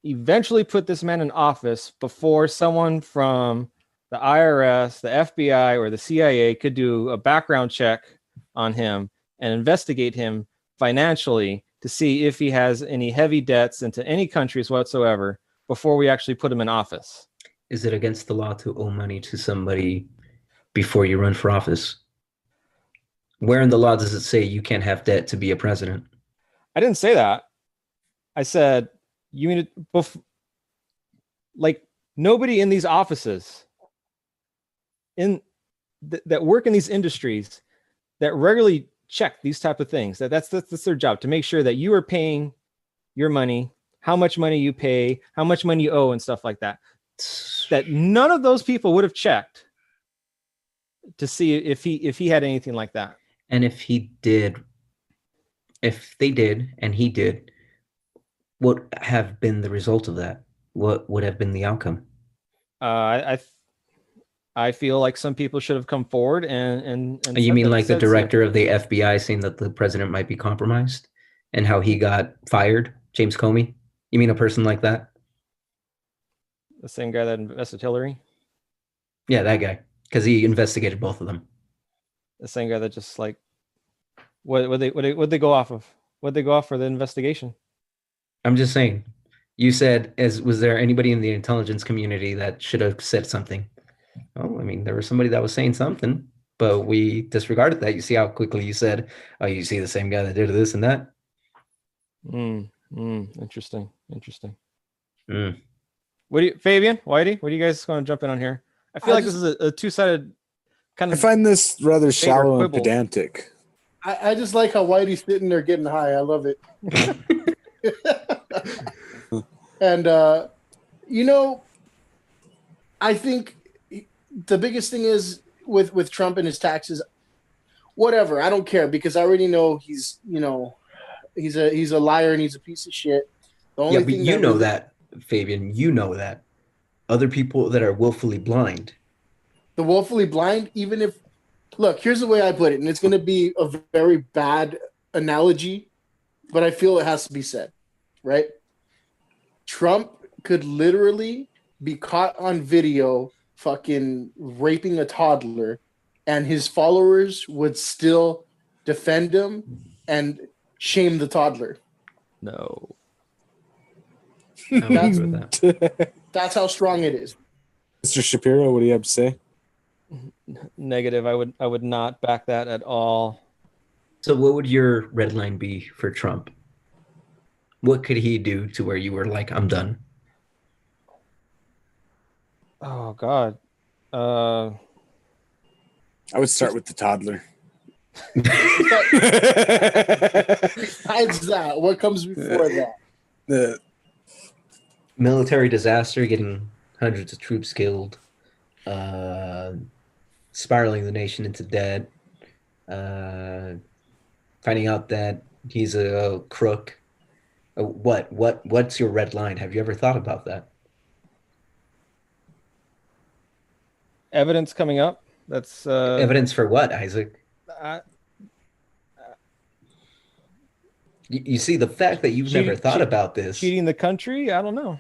eventually put this man in office before someone from the IRS, the FBI, or the CIA could do a background check on him and investigate him financially to see if he has any heavy debts into any countries whatsoever before we actually put him in office. Is it against the law to owe money to somebody before you run for office? Where in the law does it say you can't have debt to be a president? I didn't say that. I said, you mean like nobody in these offices that work in these industries that regularly check these type of things. That's their job, to make sure that you are paying your money, how much money you pay, how much money you owe, and stuff like that. That none of those people would have checked to see if he had anything like that. And if they did, and he did, what have been the result of that? What would have been the outcome? I feel like some people should have come forward and you mean like the director of the FBI saying that the president might be compromised and how he got fired, James Comey? You mean a person like that? The same guy that invested Hillary? Yeah, that guy, because he investigated both of them. The same guy that just like what they go off of? What they go off for the investigation? I'm just saying. You said, was there anybody in the intelligence community that should have said something? Oh, I mean, there was somebody that was saying something, but we disregarded that. You see how quickly you said, "Oh, you see the same guy that did this and that." Interesting. What do you, Fabian, Whitey? What are you guys going to jump in on here? I feel like this is a two-sided kind of. I find this rather shallow and pedantic. I just like how Whitey's sitting there getting high. I love it. And I think the biggest thing is with Trump and his taxes. Whatever, I don't care, because I already know he's a liar and he's a piece of shit. The only thing you know that, Fabian, you know that. Other people that are willfully blind. The willfully blind, even if, look, here's the way I put it, and it's going to be a very bad analogy, but I feel it has to be said, right? Trump could literally be caught on video fucking raping a toddler, and his followers would still defend him and shame the toddler. No. That's how strong it is. Mr. Shapiro, what do you have to say? Negative. I would not back that at all. So what would your red line be for Trump? What could he do to where you were like, I'm done? Oh God. I would start with the toddler. Besides that, what comes before that? The military disaster, getting hundreds of troops killed, spiraling the nation into debt, finding out that he's a crook. What's your red line? Have you ever thought about that? Evidence coming up. That's evidence for what, Isaac? You see, the fact that you've never thought about this. Cheating the country? I don't know.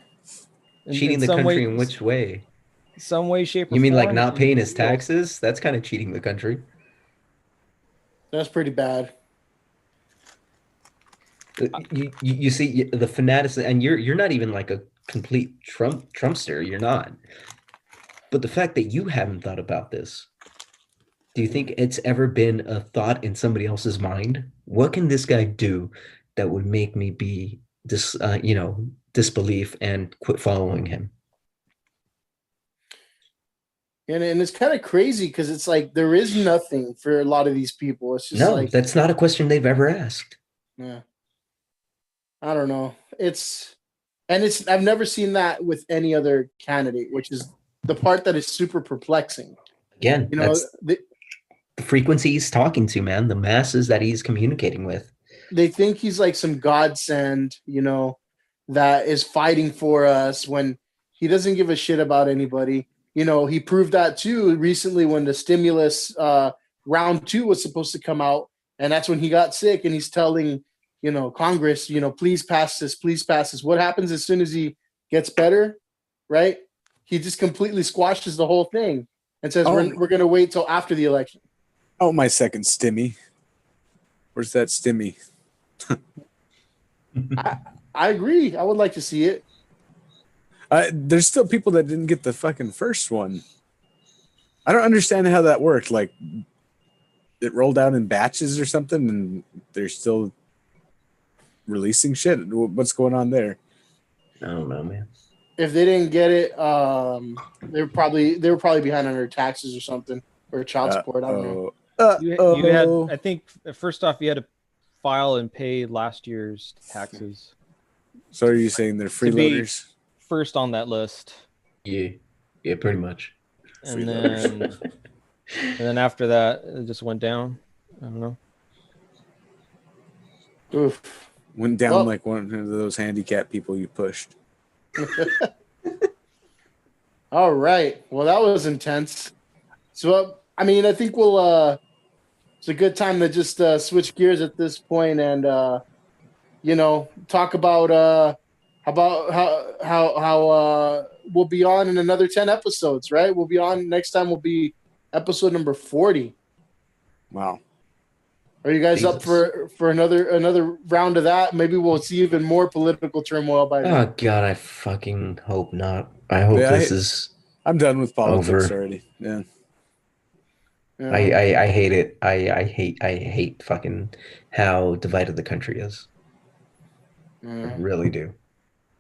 Cheating the country in which way? Some way, shape, or form. You mean like not paying his taxes? That's kind of cheating the country. That's pretty bad. You see the fanatics, and you're not even like a complete Trumpster. You're not. But the fact that you haven't thought about this, do you think it's ever been a thought in somebody else's mind? What can this guy do that would make me be disbelief and quit following him? And it's kind of crazy because it's like there is nothing for a lot of these people. It's just like that's not a question they've ever asked. Yeah. I don't know. I've never seen that with any other candidate, which is the part that is super perplexing. Again, that's the frequency he's talking to, man, the masses that he's communicating with. They think he's like some godsend, that is fighting for us when he doesn't give a shit about anybody. He proved that too recently when the stimulus round 2 was supposed to come out, and that's when he got sick, and he's telling Congress, please pass this, please pass this. What happens as soon as he gets better, right? He just completely squashes the whole thing and says, we're going to wait till after the election. Oh, my second stimmy. Where's that stimmy? I agree. I would like to see it. There's still people that didn't get the fucking first one. I don't understand how that worked. Like, it rolled out in batches or something, and they're still releasing shit. What's going on there? I don't know, man. If they didn't get it, they were probably behind on their taxes or something, or child support. I don't know. You had, I think, first off, you had to file and pay last year's taxes. So are you saying they're freeloaders? First on that list. Yeah, pretty much. And then after that, it just went down. I don't know. Oof. Went down like one of those handicapped people you pushed. All right. Well, that was intense. So, I think we'll. It's a good time to just switch gears at this point and talk about how we'll be on in another 10 episodes, right? We'll be on next time. Will be episode number 40. Wow. Are you guys up for another round of that? Maybe we'll see even more political turmoil by then. Oh God, I fucking hope not. I hope I'm done with politics over. already. Yeah. I hate it. I hate fucking how divided the country is. I really do.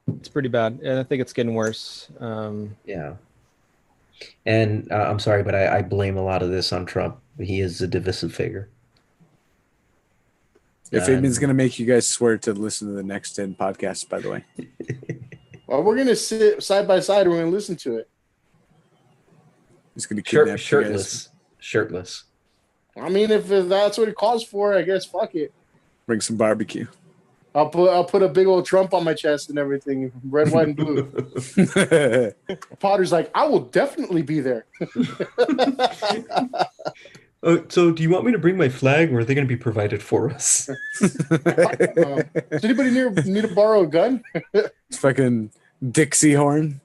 It's pretty bad, and I think it's getting worse. Yeah. And I'm sorry, but I blame a lot of this on Trump. He is a divisive figure. If Fabian's going to make you guys swear to listen to the next 10 podcasts, by the way. Well, we're going to sit side by side and we're going to listen to it. He's going to kidnap shirtless. Shirtless. If that's what it calls for, I guess fuck it. Bring some barbecue. I'll put a big old Trump on my chest and everything, red, white, and blue. Potter's like, I will definitely be there. So do you want me to bring my flag, or are they going to be provided for us? Does anybody need to borrow a gun? It's fucking Dixie horn.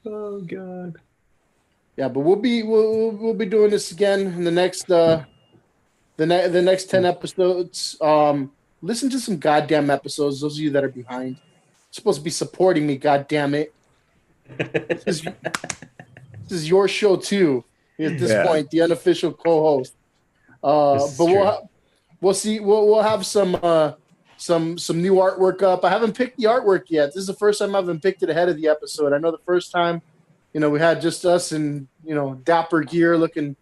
Oh God. Yeah, but we'll be doing this again in the next the next 10 episodes. Listen to some goddamn episodes. Those of you that are behind, you're supposed to be supporting me. God damn it! This is your show too. At this point, the unofficial co-host. But we'll see. We'll have some new artwork up. I haven't picked the artwork yet. This is the first time I haven't picked it ahead of the episode. I know the first time, we had just us in dapper gear, looking,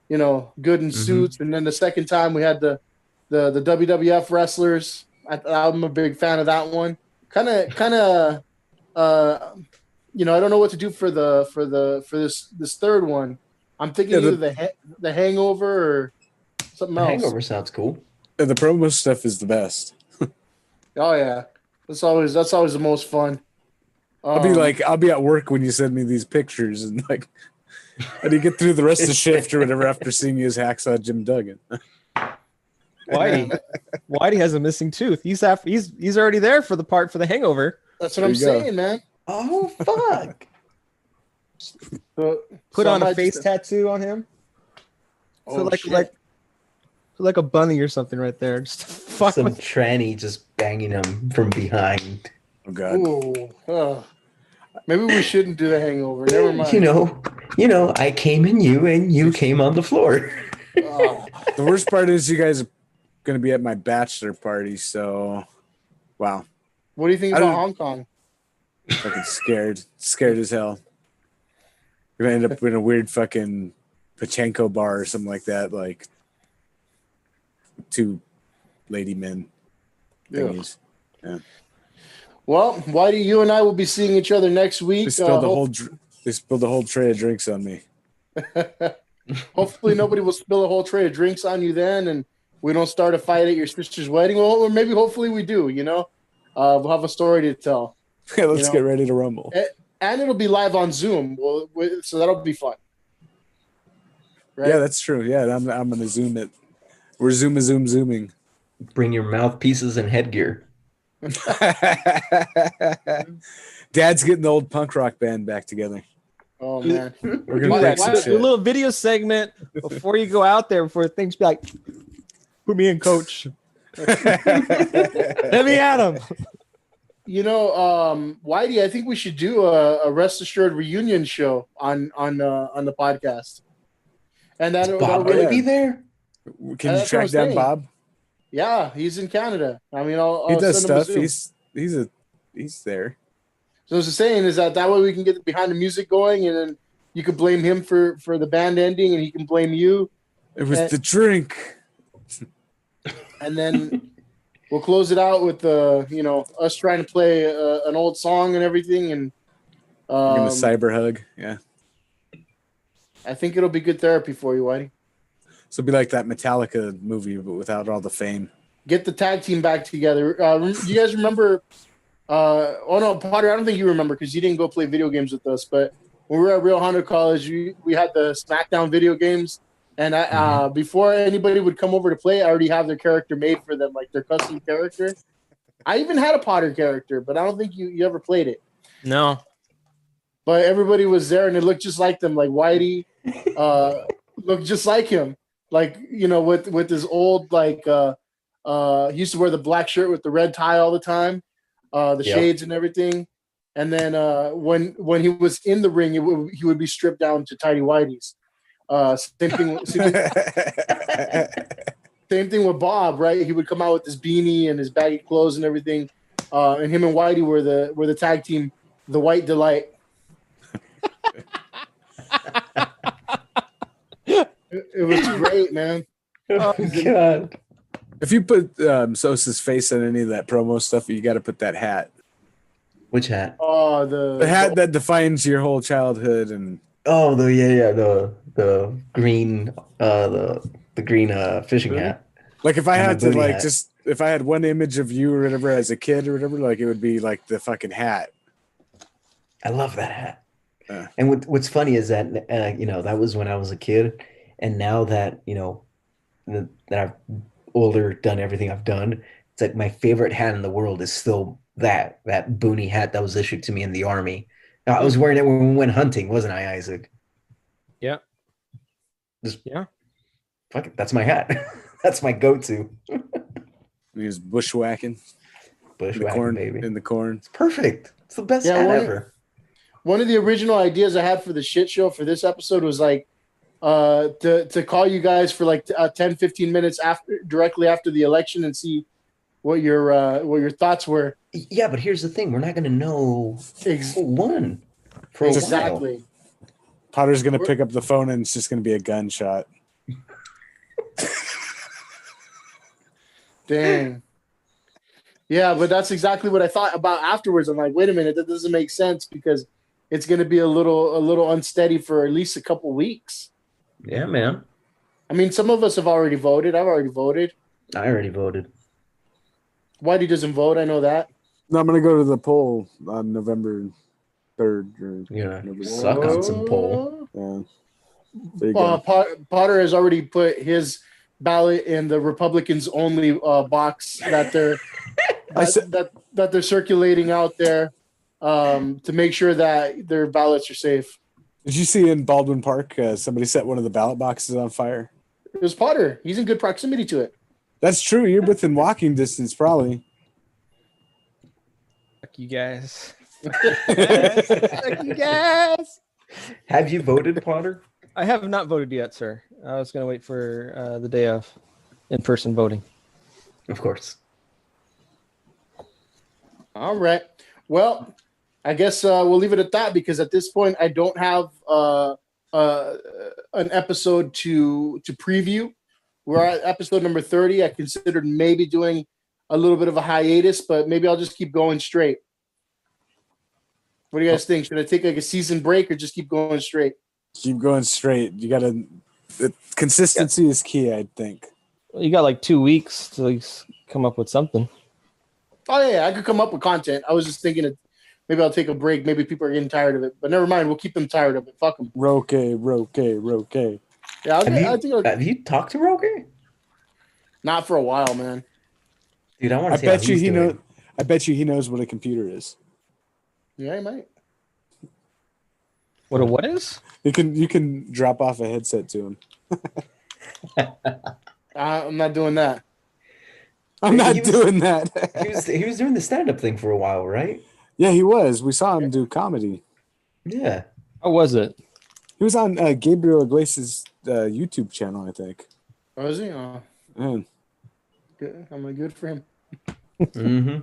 good in suits, and then the second time we had the WWF wrestlers. I'm a big fan of that one. Kind of. I don't know what to do for this third one. I'm thinking either the Hangover or something else. Hangover sounds cool. The promo stuff is the best. Oh yeah, that's always the most fun. I'll be at work when you send me these pictures, and like, how do you get through the rest of the shift or whatever after seeing you as Hacksaw Jim Duggan? Whitey has a missing tooth. He's already there for the part for the Hangover. That's what I'm saying, man. Oh fuck. Put on a face tattoo on him. So like a bunny or something right there. Just fuck Some with. tranny just banging him from behind. Oh God. Ooh, maybe we shouldn't do the Hangover. Never mind. You know, I came in you and you came on the floor. Oh, The worst part is you guys are going to be at my bachelor party, so wow. what do you think I about don't- Hong Kong? Fucking scared as hell. We're gonna end up in a weird fucking pachinko bar or something like that, like two lady men thingies. Yeah. Well, Whitey, you and I will be seeing each other next week. They spilled a whole tray of drinks on me. Hopefully, nobody will spill a whole tray of drinks on you then, and we don't start a fight at your sister's wedding. Well, or maybe, hopefully, we do. We'll have a story to tell. Yeah, let's get ready to rumble. And it'll be live on Zoom, so that'll be fun. Right? Yeah, that's true. Yeah, I'm gonna zoom it. We're zooming. Bring your mouthpieces and headgear. Dad's getting the old punk rock band back together. Oh man, We're gonna break some Do a shit. little video segment before you go out there, before things be like, put me in, coach. Let me at him. Whitey, I think we should do a Rest Assured reunion show on the podcast. And Is that'll Bob really gonna be there? Can you That's what track I'm down saying. Bob? Yeah, he's in Canada. I mean, I'll He does send him a stuff. Zoom. He's there. So I was saying is that way we can get behind the music going, and then you could blame him for the band ending, and he can blame you, It was the drink. and then we'll close it out with us trying to play an old song and everything, and We're gonna cyber hug. Yeah. I think it'll be good therapy for you, Whitey. So it'll be like that Metallica movie, but without all the fame. Get the tag team back together. You guys remember? Oh no, Potter, I don't think you remember because you didn't go play video games with us. But when we were at Real Honda College, we had the SmackDown video games, and before anybody would come over to play, I already have their character made for them, like their custom character. I even had a Potter character, but I don't think you ever played it. No. But everybody was there, and it looked just like them. Like Whitey looked just like him, like with his old he used to wear the black shirt with the red tie all the time. The shades and everything, and then when he was in the ring, he would be stripped down to tidy whities. Same thing with Bob, right? He would come out with his beanie and his baggy clothes and everything, and him and Whitey were the tag team, the White Delight. It was great, man. Oh God! If you put Sosa's face on any of that promo stuff, you got to put that hat. Which hat? Oh, The hat that defines your whole childhood and. Oh, the green the green fishing hat. Like if I And had the to booty hat. if I had one image of you or whatever as a kid or whatever, like it would be like the fucking hat. I love that hat. And what's funny is that that was when I was a kid, and now that that I've older, done everything I've done, it's like my favorite hat in the world is still that boonie hat that was issued to me in the army. Now, I was wearing it when we went hunting, wasn't I, Isaac? Yeah. Yeah. Fuck it, that's my hat. That's my go-to. He was bushwhacking. Bushwhacking, baby. In the corn. It's perfect. It's the best hat ever. One of the original ideas I had for the shit show for this episode was like to call you guys for like 10, 15 minutes directly after the election and see what your thoughts were. Yeah, but here's the thing: we're not going to know who won for a while. Exactly. Potter's gonna pick up the phone and it's just gonna be a gunshot. Dang. Yeah, but that's exactly what I thought about afterwards. I'm like, wait a minute, that doesn't make sense because it's going to be a little unsteady for at least a couple weeks. Yeah, man. I mean, some of us have already voted. I've already voted. I already voted. Whitey doesn't vote. I know that. No, I'm gonna go to the poll on November 3rd. Suck on some poll. Yeah. There you go. Potter has already put his ballot in the Republicans only box that they're that they're circulating out there to make sure that their ballots are safe. Did you see in Baldwin Park somebody set one of the ballot boxes on fire? It was Potter. He's in good proximity to it. That's true. You're within walking distance, probably. Fuck you guys. Fuck you guys. Have you voted, Potter? I have not voted yet, sir. I was going to wait for the day of in-person voting. Of course. All right. Well, I guess we'll leave it at that because at this point I don't have an episode to preview. We're at episode number 30. I considered maybe doing a little bit of a hiatus, but maybe I'll just keep going straight. What do you guys think? Should I take like a season break or just keep going straight? Keep going straight. You gotta. Consistency is key, I think. Well, you got like 2 weeks to at least come up with something. Oh yeah, I could come up with content. I was just thinking that maybe I'll take a break. Maybe people are getting tired of it, but never mind. We'll keep them tired of it. Fuck them. Roque. Yeah, Have you talked to Rogue? not for a while, man. Dude, I want I to see how bet you he's he doing. knows. I bet you he knows what a computer is. Yeah, he might. What is? You can drop off a headset to him. I'm not doing that. I'm not He was- doing that. He was doing the stand-up thing for a while, right? Yeah, he was. We saw him do comedy. Yeah. How was it? He was on Gabriel Iglesias' YouTube channel, I think. Oh, is he? Oh, Man. good. I'm like, good for him. Mm-hmm.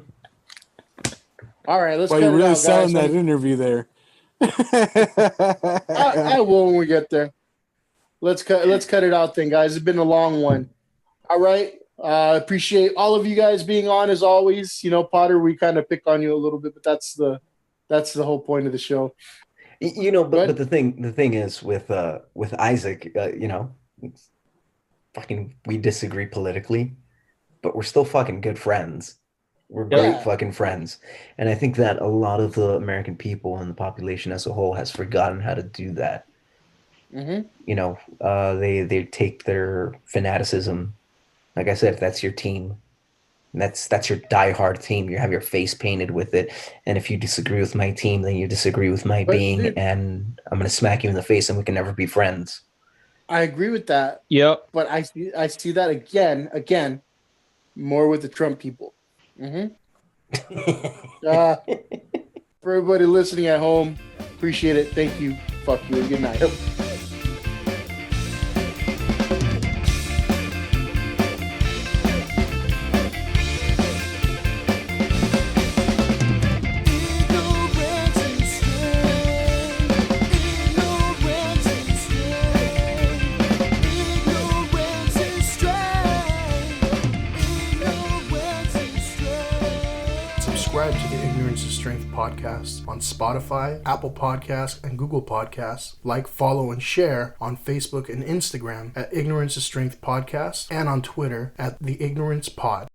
All right, let's Well, cut you're it really out, selling guys. that interview there. I will when we get there. Let's cut it out then, guys. It's been a long one. All right. Appreciate all of you guys being on as always. You know, Potter, we kind of pick on you a little bit, but that's the whole point of the show. You know, But- but the thing is with Isaac, you know, fucking we disagree politically, but we're still fucking good friends. We're great Yeah. fucking friends. And I think that a lot of the American people and the population as a whole has forgotten how to do that. Mm-hmm. You know, they take their fanaticism. Like I said, if that's your team, that's your diehard team. You have your face painted with it. And if you disagree with my team, then you disagree with my But, being, dude- and I'm gonna smack you in the face, and we can never be friends. I agree with that, Yep. but I see that again, more with the Trump people. Mm-hmm. For everybody listening at home, appreciate it. Thank you. Fuck you. Good night. Subscribe to the Ignorance is Strength podcast on Spotify, Apple Podcasts, and Google Podcasts. Like, follow, and share on Facebook and Instagram at Ignorance is Strength Podcast and on Twitter at The Ignorance Pod.